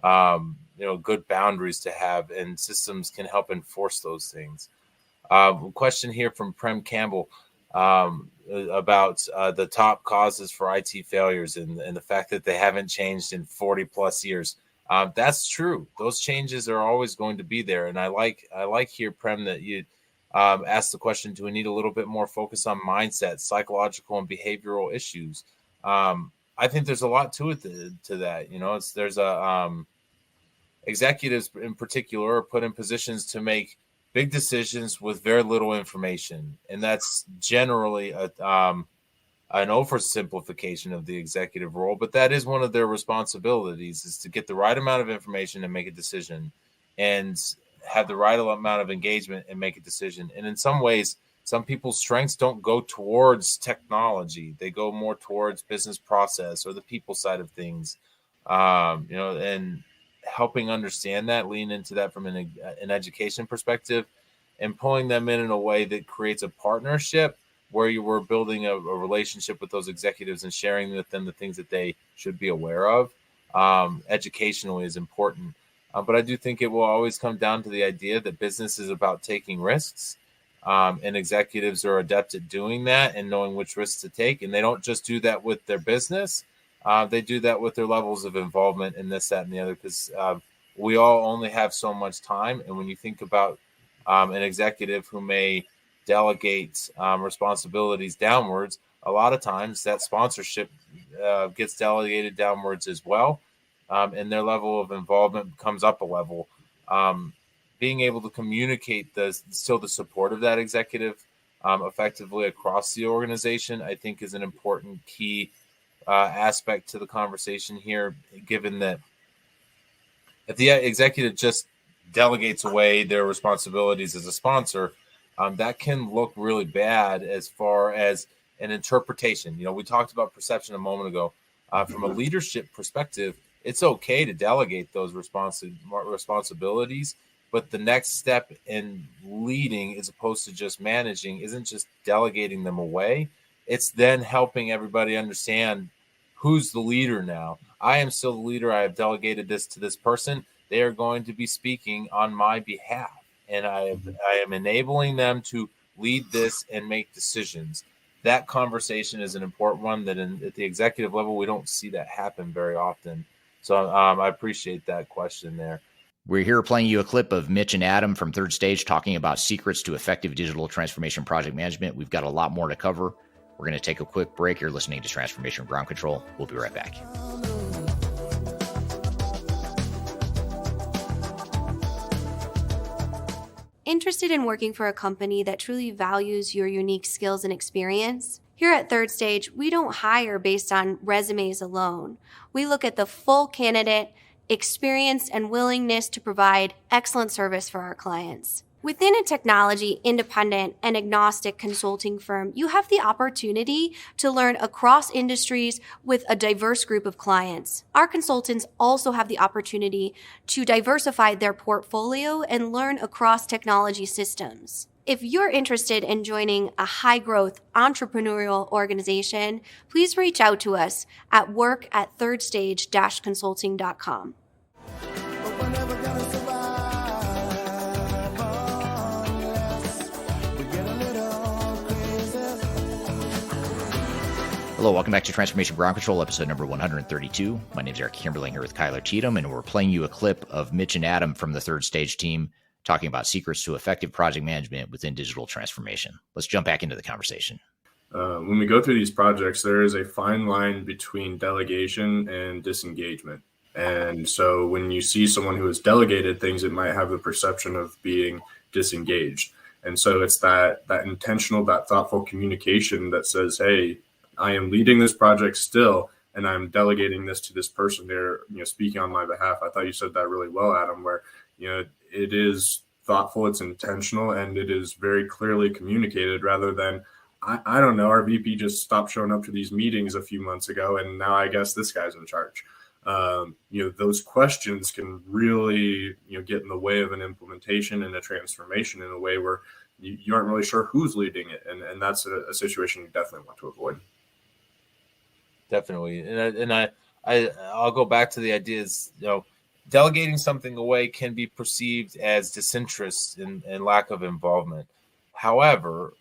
good boundaries to have, and systems can help enforce those things. Question here from Prem Campbell. About the top causes for IT failures and the fact that they haven't changed in 40 plus years. That's true. Those changes are always going to be there. And I like here, Prem, that you asked the question, do we need a little bit more focus on mindset, psychological and behavioral issues? I think there's a lot to it to that. There's executives in particular are put in positions to make big decisions with very little information, and that's generally an oversimplification of the executive role, but that is one of their responsibilities, is to get the right amount of information and make a decision, and have the right amount of engagement and make a decision. And in some ways, some people's strengths don't go towards technology. They go more towards business process or the people side of things, and helping understand that, lean into that from an education perspective, and pulling them in a way that creates a partnership where you were building a relationship with those executives and sharing with them the things that they should be aware of. Educationally is important. But I do think it will always come down to the idea that business is about taking risks, and executives are adept at doing that and knowing which risks to take. And they don't just do that with their business. They do that with their levels of involvement in this, that, and the other, because we all only have so much time. And when you think about an executive who may delegate responsibilities downwards, a lot of times that sponsorship gets delegated downwards as well, and their level of involvement comes up a level. Being able to communicate the support of that executive effectively across the organization, I think, is an important key aspect to the conversation here, given that if the executive just delegates away their responsibilities as a sponsor, that can look really bad as far as an interpretation. We talked about perception a moment ago. From a leadership perspective, it's okay to delegate those responsibilities, but the next step in leading, as opposed to just managing, isn't just delegating them away. It's then helping everybody understand who's the leader now. I am still the leader. I have delegated this to this person. They are going to be speaking on my behalf, and I am enabling them to lead this and make decisions. That conversation is an important one that at the executive level, we don't see that happen very often. So I appreciate that question there. We're here playing you a clip of Mitch and Adam from Third Stage talking about secrets to effective digital transformation project management. We've got a lot more to cover. We're going to take a quick break. You're listening to Transformation Ground Control. We'll be right back. Interested in working for a company that truly values your unique skills and experience? Here at Third Stage, we don't hire based on resumes alone. We look at the full candidate, experience, and willingness to provide excellent service for our clients. Within a technology, independent, and agnostic consulting firm, you have the opportunity to learn across industries with a diverse group of clients. Our consultants also have the opportunity to diversify their portfolio and learn across technology systems. If you're interested in joining a high-growth entrepreneurial organization, please reach out to us at work@thirdstage-consulting.com. Hello, welcome back to Transformation Ground Control, episode number 132. My name is Eric Kimberling here with Kyler Cheatham, and we're playing you a clip of Mitch and Adam from the Third Stage team talking about secrets to effective project management within digital transformation. Let's jump back into the conversation. When we go through these projects, there is a fine line between delegation and disengagement. And so when you see someone who has delegated things, it might have the perception of being disengaged. And so it's that intentional, that thoughtful communication that says, hey, I am leading this project still, and I'm delegating this to this person there, speaking on my behalf. I thought you said that really well, Adam, where, it is thoughtful, it's intentional, and it is very clearly communicated rather than, I don't know, our VP just stopped showing up to these meetings a few months ago, and now I guess this guy's in charge. Those questions can really, get in the way of an implementation and a transformation in a way where you aren't really sure who's leading it. And that's a situation you definitely want to avoid. Definitely. And I'll go back to the ideas, delegating something away can be perceived as disinterest and lack of involvement. However,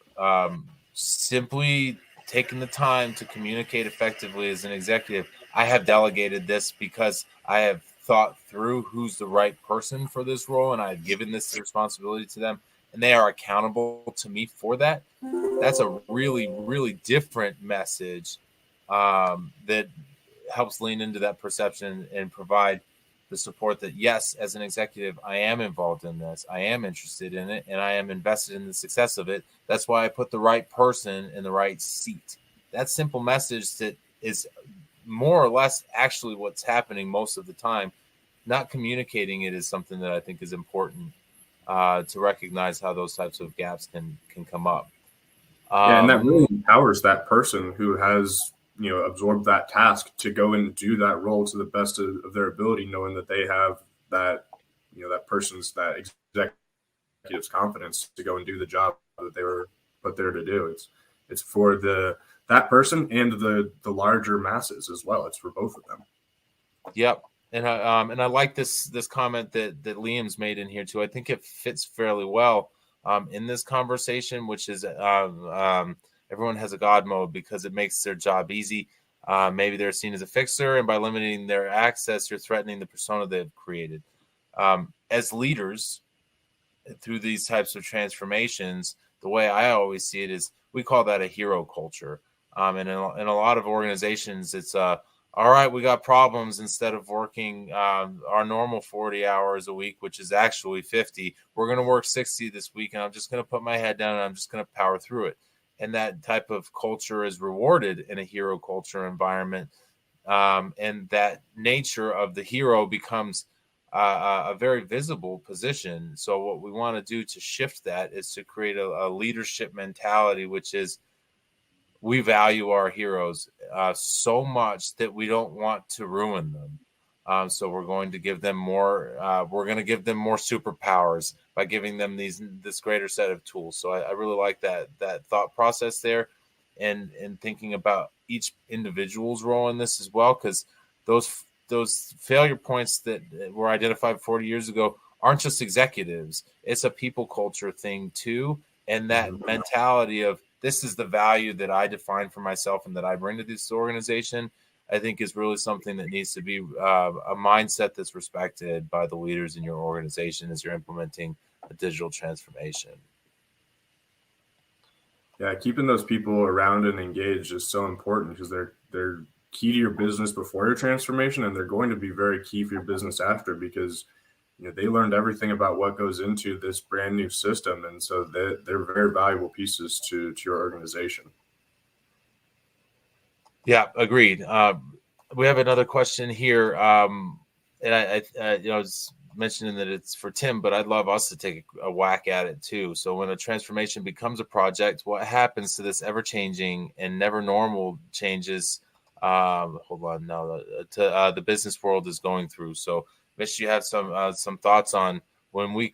simply taking the time to communicate effectively as an executive, I have delegated this because I have thought through who's the right person for this role, and I've given this responsibility to them, and they are accountable to me for that. That's a really, really different message that helps lean into that perception and provide the support that, yes, as an executive, I am involved in this. I am interested in it, and I am invested in the success of it. That's why I put the right person in the right seat. That simple message that is more or less actually what's happening most of the time. Not communicating it is something that I think is important to recognize how those types of gaps can come up. And that really empowers that person who has absorb that task to go and do that role to the best of their ability, knowing that they have that, that person's, that executive's confidence to go and do the job that they were put there to do. It's for that person and the larger masses as well. It's for both of them. Yep. And I like this comment that Liam's made in here too. I think it fits fairly well in this conversation, which is everyone has a God mode because it makes their job easy. Maybe they're seen as a fixer, and by limiting their access, you're threatening the persona they've created. As leaders, through these types of transformations, the way I always see it is we call that a hero culture. And in a lot of organizations, it's all right, we got problems. Instead of working our normal 40 hours a week, which is actually 50, we're going to work 60 this week, and I'm just going to put my head down and I'm just going to power through it. And that type of culture is rewarded in a hero culture environment. And that nature of the hero becomes a very visible position. So what we want to do to shift that is to create a leadership mentality, which is we value our heroes so much that we don't want to ruin them. So we're going to give them more. We're going to give them more superpowers by giving them this greater set of tools. So I really like that thought process there, and thinking about each individual's role in this as well, because those failure points that were identified 40 years ago aren't just executives. It's a people culture thing too, and that mentality of this is the value that I define for myself and that I bring to this organization, I think is really something that needs to be a mindset that's respected by the leaders in your organization as you're implementing a digital transformation. Yeah, keeping those people around and engaged is so important because they're key to your business before your transformation, and they're going to be very key for your business after, because they learned everything about what goes into this brand new system, and so they're very valuable pieces to your organization. Yeah, agreed. We have another question here, and I was mentioning that it's for Tim, but I'd love us to take a whack at it too. So when a transformation becomes a project, what happens to this ever-changing and never normal changes? The business world is going through. So, Mitch, you have some thoughts on when we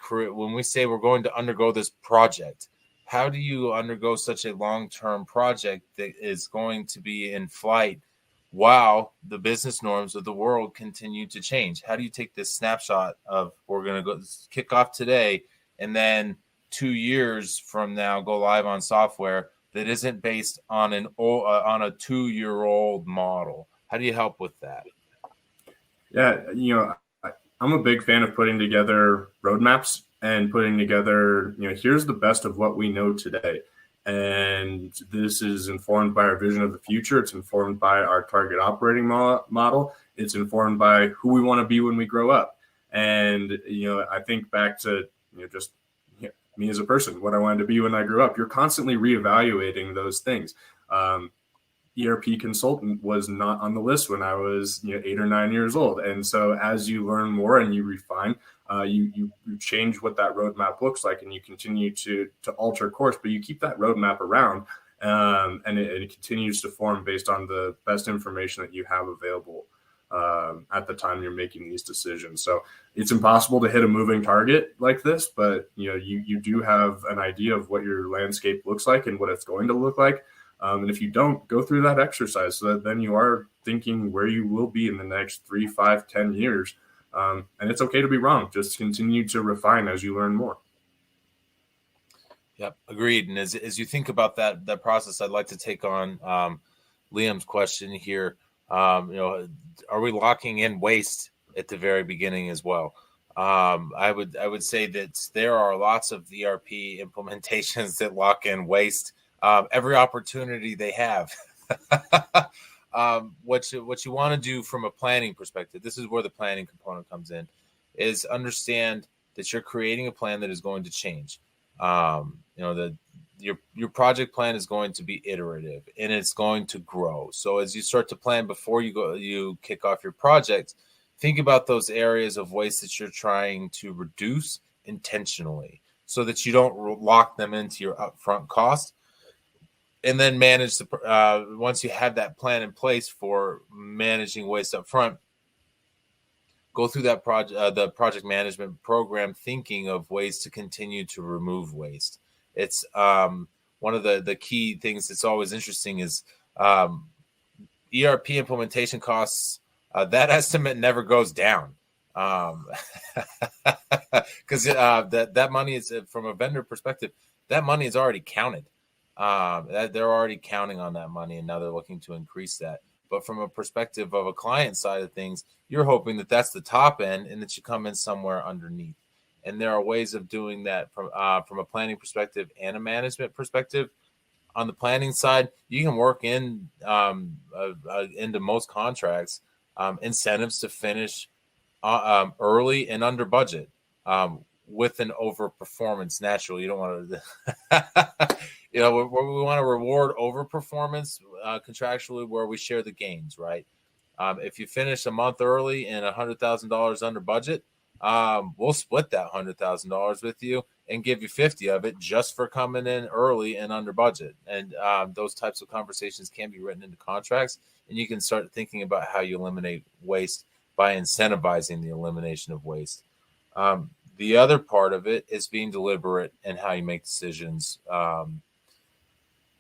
say we're going to undergo this project? How do you undergo such a long-term project that is going to be in flight while the business norms of the world continue to change? How do you take this snapshot of we're going to go kick off today and then 2 years from now go live on software, that isn't based on on a 2-year-old model? How do you help with that? Yeah, I'm a big fan of putting together roadmaps and putting together, here's the best of what we know today. And this is informed by our vision of the future. It's informed by our target operating model. It's informed by who we want to be when we grow up. And, I think back to, just me as a person, what I wanted to be when I grew up. You're constantly reevaluating those things. ERP consultant was not on the list when I was 8 or 9 years old. And so as you learn more and you refine, you change what that roadmap looks like, and you continue to alter course, but you keep that roadmap around, and it continues to form based on the best information that you have available at the time you're making these decisions. So it's impossible to hit a moving target like this, but you do have an idea of what your landscape looks like and what it's going to look like. And if you don't, go through that exercise so that then you are thinking where you will be in the next 3, 5, 10 years. And it's okay to be wrong. Just continue to refine as you learn more. Yep, agreed. And as you think about that process, I'd like to take on Liam's question here. Are we locking in waste at the very beginning as well? I would say that there are lots of ERP implementations that lock in waste every opportunity they have. What you want to do from a planning perspective, this is where the planning component comes in, is understand that you're creating a plan that is going to change. Your project plan is going to be iterative and it's going to grow. So as you start to plan before you kick off your project, think about those areas of waste that you're trying to reduce intentionally so that you don't lock them into your upfront cost. And then manage once you have that plan in place for managing waste up front, go through that the project management program, thinking of ways to continue to remove waste. It's one of the key things that's always interesting is ERP implementation costs. That estimate never goes down because that money is, from a vendor perspective, that money is already counted. They're already counting on that money, and now they're looking to increase that. But from a perspective of a client side of things, you're hoping that that's the top end and that you come in somewhere underneath. And there are ways of doing that from a planning perspective and a management perspective. On the planning side, you can work in into most contracts incentives to finish early and under budget with an overperformance. Naturally, you don't want to. We want to reward overperformance contractually where we share the gains, right? If you finish a month early and $100,000 under budget, we'll split that $100,000 with you and give you 50 of it just for coming in early and under budget. And those types of conversations can be written into contracts, and you can start thinking about how you eliminate waste by incentivizing the elimination of waste. The other part of it is being deliberate in how you make decisions.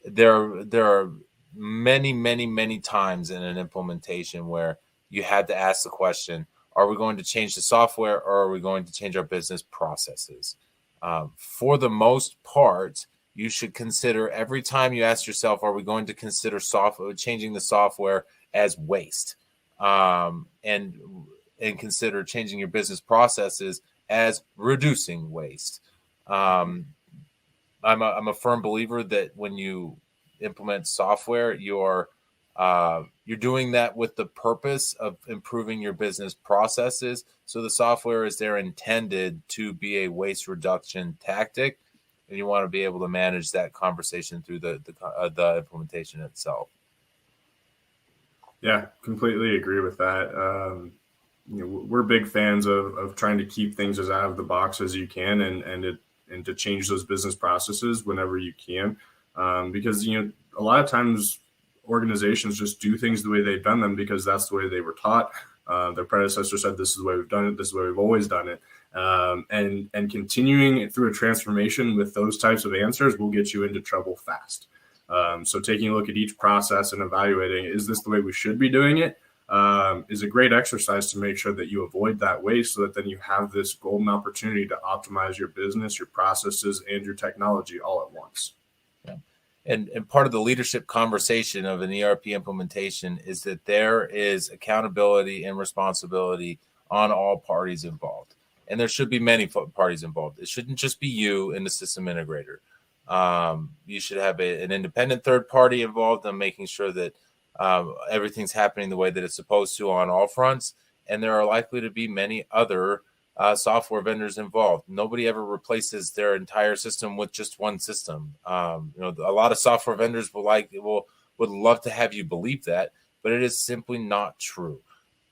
There are many, many, many times in an implementation where you had to ask the question, are we going to change the software or are we going to change our business processes? For the most part, you should consider every time you ask yourself, are we going to consider changing the software as waste? And consider changing your business processes as reducing waste. I'm a firm believer that when you implement software, you're doing that with the purpose of improving your business processes. So the software is there intended to be a waste reduction tactic, and you want to be able to manage that conversation through the implementation itself. Yeah, completely agree with that. We're big fans of trying to keep things as out of the box as you can, and to change those business processes whenever you can, because a lot of times organizations just do things the way they've done them because that's the way they were taught. Their predecessor said, this is the way we've done it. This is the way we've always done it. And continuing through a transformation with those types of answers will get you into trouble fast. So taking a look at each process and evaluating, is this the way we should be doing it? Is a great exercise to make sure that you avoid that waste so that then you have this golden opportunity to optimize your business, your processes, and your technology all at once. Yeah. And part of the leadership conversation of an ERP implementation is that there is accountability and responsibility on all parties involved. And there should be many parties involved. It shouldn't just be you and the system integrator. You should have an independent third party involved in making sure that everything's happening the way that it's supposed to on all fronts. And there are likely to be many other software vendors involved. Nobody ever replaces their entire system with just one system. A lot of software vendors would love to have you believe that, but it is simply not true.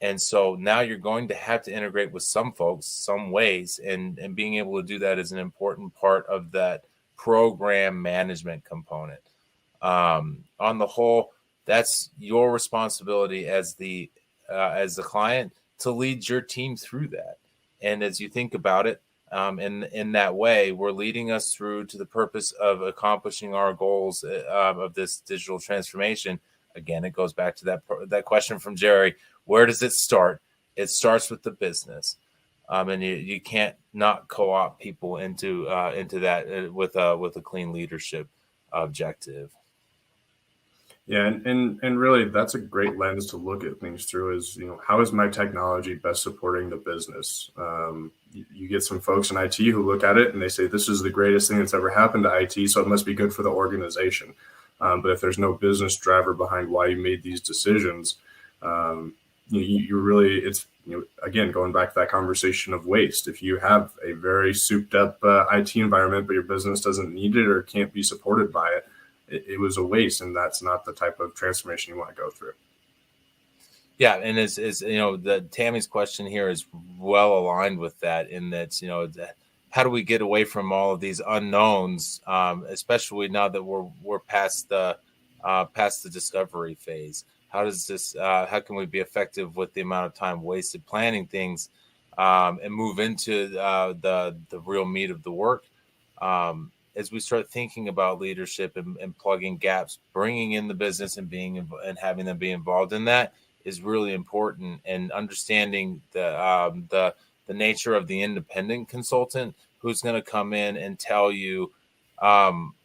And so now you're going to have to integrate with some folks, some ways, and being able to do that is an important part of that program management component. On the whole, that's your responsibility as the client to lead your team through that. And as you think about it, in that way, we're leading us through to the purpose of accomplishing our goals of this digital transformation. Again, it goes back to that question from Jerry. Where does it start? It starts with the business, and you can't not co-opt people into that with a clean leadership objective. Yeah, and really, that's a great lens to look at things through. Is how is my technology best supporting the business? You get some folks in IT who look at it and they say this is the greatest thing that's ever happened to IT, so it must be good for the organization. But if there's no business driver behind why you made these decisions, it's again going back to that conversation of waste. If you have a very souped up IT environment, but your business doesn't need it or can't be supported by it, it was a waste, and that's not the type of transformation you want to go through. Yeah, and as the Tammy's question here is well aligned with that. In that, how do we get away from all of these unknowns, especially now that we're past the discovery phase? How does this? How can we be effective with the amount of time wasted planning things, and move into the real meat of the work? As we start thinking about leadership and plugging gaps, bringing in the business and having them be involved in that is really important. And understanding the nature of the independent consultant who's going to come in and tell you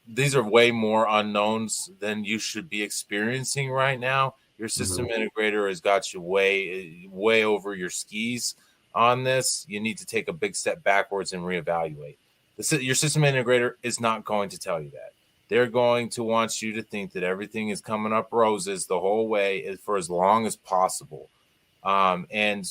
these are way more unknowns than you should be experiencing right now. Your system integrator has got you way over your skis on this. You need to take a big step backwards and reevaluate. Your system integrator is not going to tell you that. They're going to want you to think that everything is coming up roses the whole way for as long as possible. And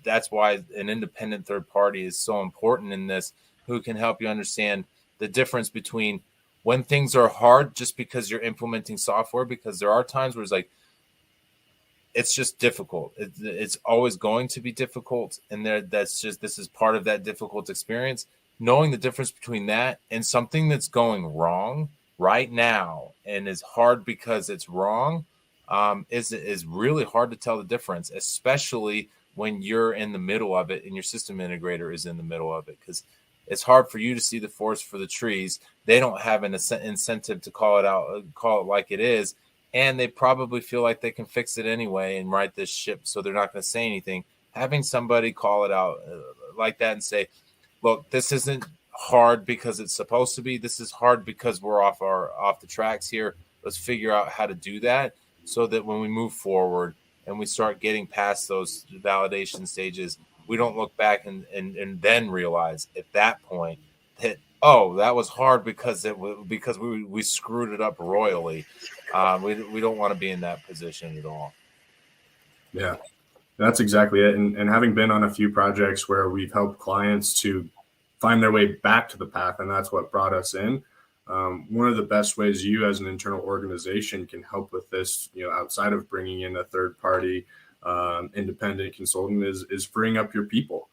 that's why an independent third party is so important in this, who can help you understand the difference between when things are hard just because you're implementing software, because there are times where it's just difficult. It's always going to be difficult. And this is part of that difficult experience. Knowing the difference between that and something that's going wrong right now and is hard because it's wrong is really hard to tell the difference, especially when you're in the middle of it and your system integrator is in the middle of it, because it's hard for you to see the forest for the trees. They don't have an incentive to call it like it is, and they probably feel like they can fix it anyway and right this ship, so they're not going to say anything. Having somebody call it out like that and say, look, this isn't hard because it's supposed to be. This is hard because we're off the tracks here. Let's figure out how to do that so that when we move forward and we start getting past those validation stages, we don't look back and then realize at that point that, oh, that was hard because we screwed it up royally. We don't want to be in that position at all. Yeah. That's exactly it. And having been on a few projects where we've helped clients to find their way back to the path, and that's what brought us in. One of the best ways you as an internal organization can help with this, outside of bringing in a third party independent consultant is freeing up your people.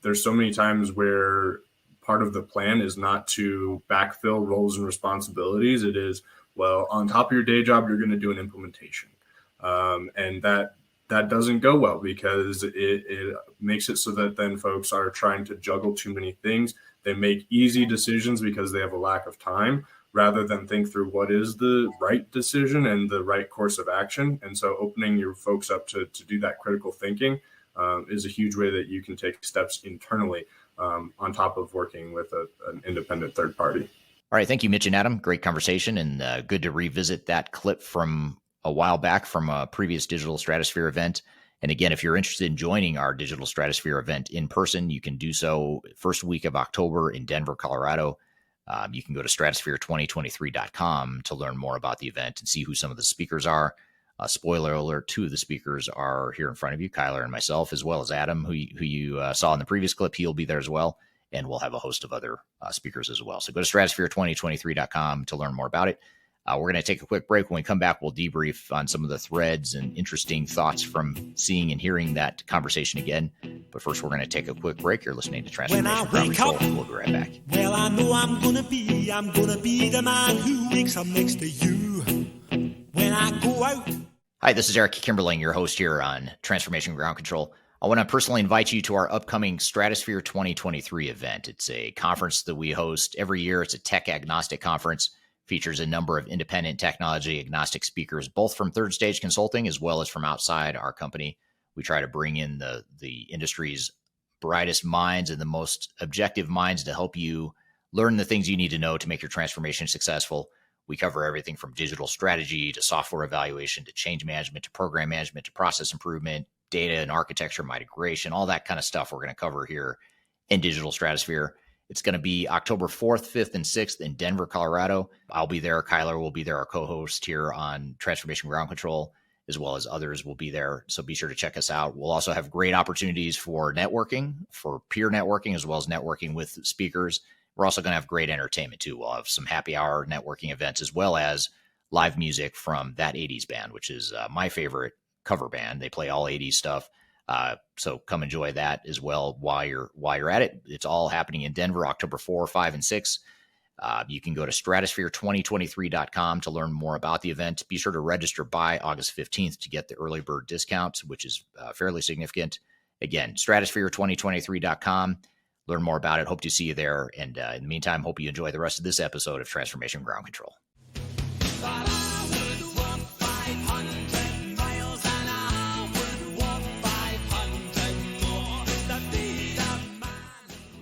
There's so many times where part of the plan is not to backfill roles and responsibilities. It is, well, on top of your day job, you're going to do an implementation. And that doesn't go well because it makes it so that then folks are trying to juggle too many things. They make easy decisions because they have a lack of time rather than think through what is the right decision and the right course of action. And so opening your folks up to do that critical thinking is a huge way that you can take steps internally on top of working with an independent third party. All right. Thank you, Mitch and Adam. Great conversation, and good to revisit that clip from a while back from a previous Digital Stratosphere event. And again, if you're interested in joining our Digital Stratosphere event in person, you can do so first week of October in Denver, Colorado. You can go to stratosphere2023.com to learn more about the event and see who some of the speakers are. Spoiler alert, two of the speakers are here in front of you, Kyler and myself, as well as Adam, who you saw in the previous clip. He'll be there as well. And we'll have a host of other speakers as well. So go to stratosphere2023.com to learn more about it. We're going to take a quick break. When we come back, we'll debrief on some of the threads and interesting thoughts from seeing and hearing that conversation again. But first, we're going to take a quick break. You're listening to Transformation Ground Control. We'll be right back. Well, I know I'm gonna be the man who wakes up next to you when I go out. Hi, this is Eric Kimberling, your host here on Transformation Ground Control. I want to personally invite you to our upcoming Stratosphere 2023 event. It's a conference that we host every year. It's a tech agnostic conference, features a number of independent technology agnostic speakers, both from Third Stage Consulting as well as from outside our company. We try to bring in the industry's brightest minds and the most objective minds to help you learn the things you need to know to make your transformation successful. We cover everything from digital strategy to software evaluation to change management to program management to process improvement, data and architecture migration, all that kind of stuff we're going to cover here in Digital Stratosphere. It's going to be October 4th, 5th, and 6th in Denver, Colorado. I'll be there. Kyler will be there, our co-host here on Transformation Ground Control, as well as others will be there. So be sure to check us out. We'll also have great opportunities for networking, for peer networking, as well as networking with speakers. We're also going to have great entertainment too. We'll have some happy hour networking events, as well as live music from That 80s Band, which is my favorite cover band. They play all 80s stuff. So come enjoy that as well while you're at it. It's all happening in Denver, October 4, 5, and 6. You can go to stratosphere2023.com to learn more about the event. Be sure to register by August 15th to get the early bird discount, which is fairly significant. Again, stratosphere2023.com. Learn more about it. Hope to see you there. And in the meantime, hope you enjoy the rest of this episode of Transformation Ground Control.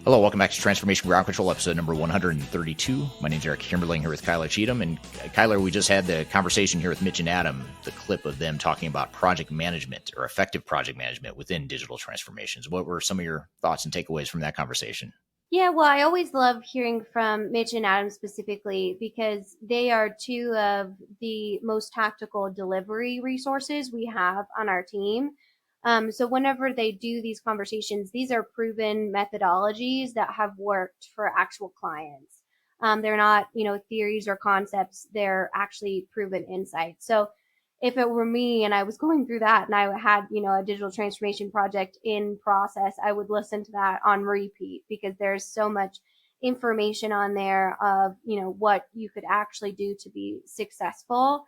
Hello, welcome back to Transformation Ground Control, episode number 132. My name is Eric Kimberling here with Kyler Cheatham. And Kyler, we just had the conversation here with Mitch and Adam, the clip of them talking about project management or effective project management within digital transformations. What were some of your thoughts and takeaways from that conversation? Yeah, well, I always love hearing from Mitch and Adam specifically because they are two of the most tactical delivery resources we have on our team. So whenever they do these conversations, these are proven methodologies that have worked for actual clients. They're not, theories or concepts. They're actually proven insights. So if it were me and I was going through that and I had, a digital transformation project in process, I would listen to that on repeat because there's so much information on there of, what you could actually do to be successful.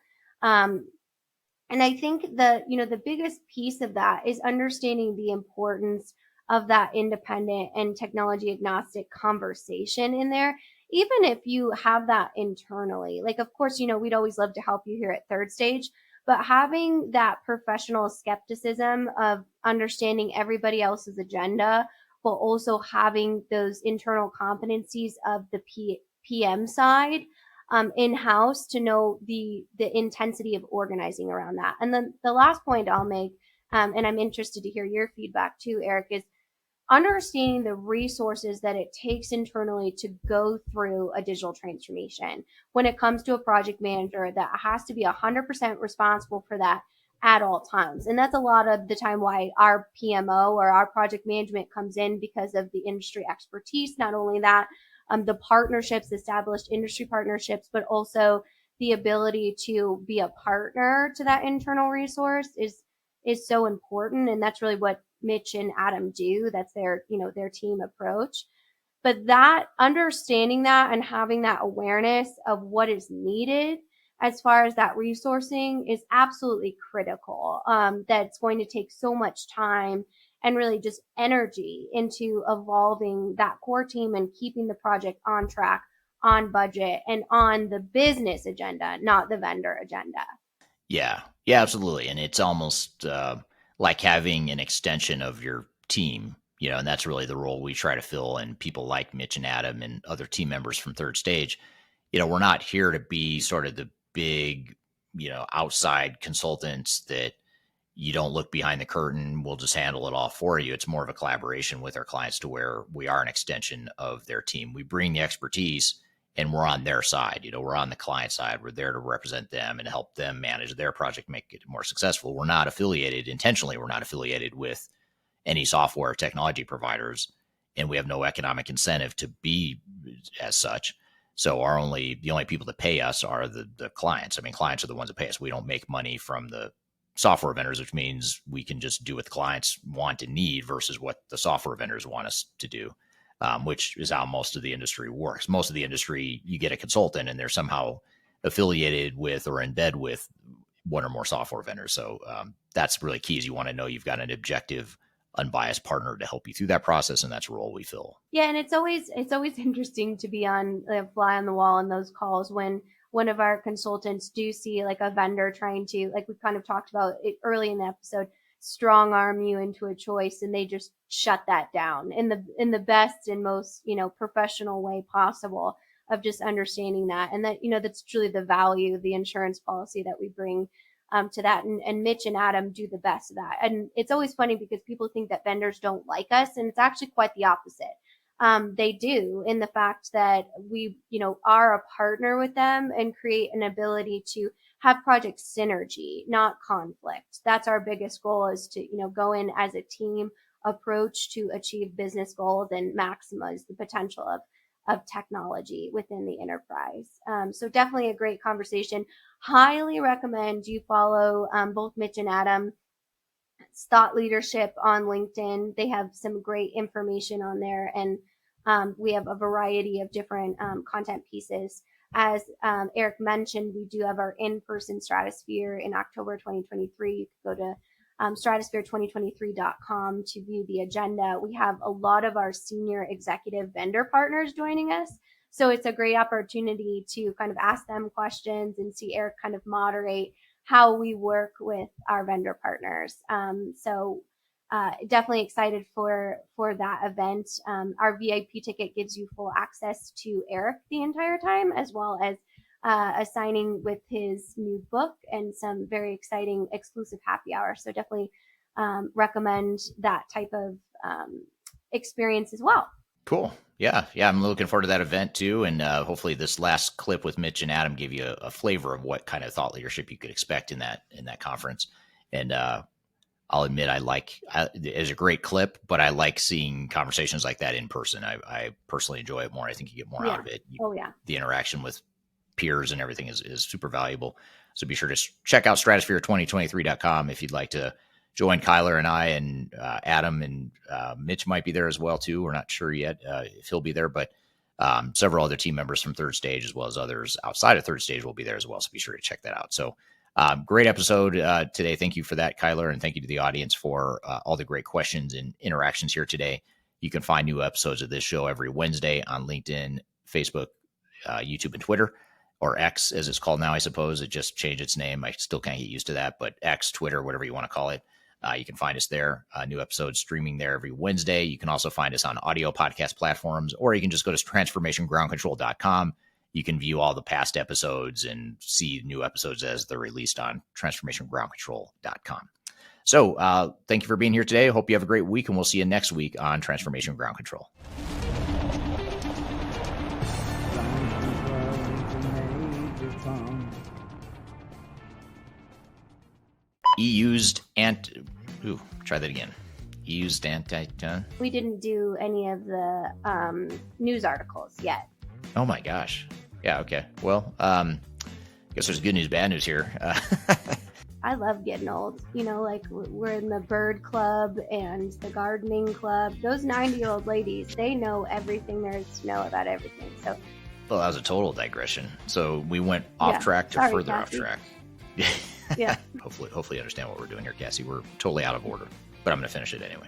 And I think the biggest piece of that is understanding the importance of that independent and technology agnostic conversation in there, even if you have that internally. Like, of course, we'd always love to help you here at Third Stage, but having that professional skepticism of understanding everybody else's agenda, while also having those internal competencies of the PM side in-house to know the intensity of organizing around that. And then the last point I'll make, and I'm interested to hear your feedback too, Eric, is understanding the resources that it takes internally to go through a digital transformation. When it comes to a project manager that has to be 100% responsible for that at all times. And that's a lot of the time why our PMO or our project management comes in because of the industry expertise. Not only that, the partnerships, established industry partnerships, but also the ability to be a partner to that internal resource is so important. And that's really what Mitch and Adam do. That's their team approach. But that understanding that and having that awareness of what is needed as far as that resourcing is absolutely critical. That's going to take so much time and really just energy into evolving that core team and keeping the project on track, on budget, and on the business agenda, not the vendor agenda. Yeah, absolutely. And it's almost like having an extension of your team, and that's really the role we try to fill. And people like Mitch and Adam and other team members from Third Stage we're not here to be sort of the big, outside consultants that you don't look behind the curtain. We'll just handle it all for you. It's more of a collaboration with our clients to where we are an extension of their team. We bring the expertise and we're on their side. We're on the client side. We're there to represent them and help them manage their project, make it more successful. We're not affiliated intentionally. We're not affiliated with any software technology providers, and we have no economic incentive to be as such. So the only people that pay us are the clients. I mean, clients are the ones that pay us. We don't make money from the software vendors, which means we can just do what the clients want and need versus what the software vendors want us to do, which is how most of the industry works. Most of the industry, you get a consultant and they're somehow affiliated with or in bed with one or more software vendors. So that's really key, is you want to know you've got an objective, unbiased partner to help you through that process, and that's a role we fill. Yeah, and it's always interesting to be on the fly on the wall in those calls when one of our consultants do see like a vendor trying to, like we kind of talked about it early in the episode, strong arm you into a choice, and they just shut that down in the best and most professional way possible, of just understanding that, and that that's truly the value of the insurance policy that we bring to that. And Mitch and Adam do the best of that. And it's always funny because people think that vendors don't like us, and it's actually quite the opposite. They do, in the fact that we, are a partner with them and create an ability to have project synergy, not conflict. That's our biggest goal, is to, go in as a team approach to achieve business goals and maximize the potential of technology within the enterprise. So definitely a great conversation. Highly recommend you follow both Mitch and Adam Thought Leadership on LinkedIn. They have some great information on there, and we have a variety of different content pieces. As Eric mentioned, we do have our in-person Stratosphere in October 2023. You can go to stratosphere2023.com to view the agenda. We have a lot of our senior executive vendor partners joining us, so it's a great opportunity to kind of ask them questions and see Eric kind of moderate how we work with our vendor partners. Definitely excited for that event. Our VIP ticket gives you full access to Eric the entire time, as well as a signing with his new book and some very exciting exclusive happy hour. So definitely recommend that type of experience as well. Cool. Yeah. I'm looking forward to that event too. And hopefully this last clip with Mitch and Adam gave you a flavor of what kind of thought leadership you could expect in that conference. And I'll admit, it's a great clip, but I like seeing conversations like that in person. I personally enjoy it more. I think you get more out of it. The interaction with peers and everything is super valuable. So be sure to check out stratosphere2023.com if you'd like to join Kyler and I, and Adam, and Mitch might be there as well too. We're not sure yet if he'll be there, but several other team members from Third Stage, as well as others outside of Third Stage, will be there as well. So be sure to check that out. So great episode today. Thank you for that, Kyler, and thank you to the audience for all the great questions and interactions here today. You can find new episodes of this show every Wednesday on LinkedIn, Facebook, YouTube, and Twitter, or X as it's called now, I suppose. It just changed its name. I still can't get used to that, but X, Twitter, whatever you want to call it. You can find us there. New episodes streaming there every Wednesday. You can also find us on audio podcast platforms, or you can just go to transformationgroundcontrol.com. You can view all the past episodes and see new episodes as they're released on transformationgroundcontrol.com. So thank you for being here today. I hope you have a great week, and we'll see you next week on Transformation Ground Control. Try that again. We didn't do any of the news articles yet. Oh my gosh. Yeah. Okay. Well, I guess there's good news, bad news here. I love getting old. Like we're in the bird club and the gardening club. Those 90-year-old ladies, they know everything there is to know about everything. So. Well, that was a total digression. So we went off track to further off track. Yeah. Hopefully you understand what we're doing here, Cassie. We're totally out of order, but I'm going to finish it anyway.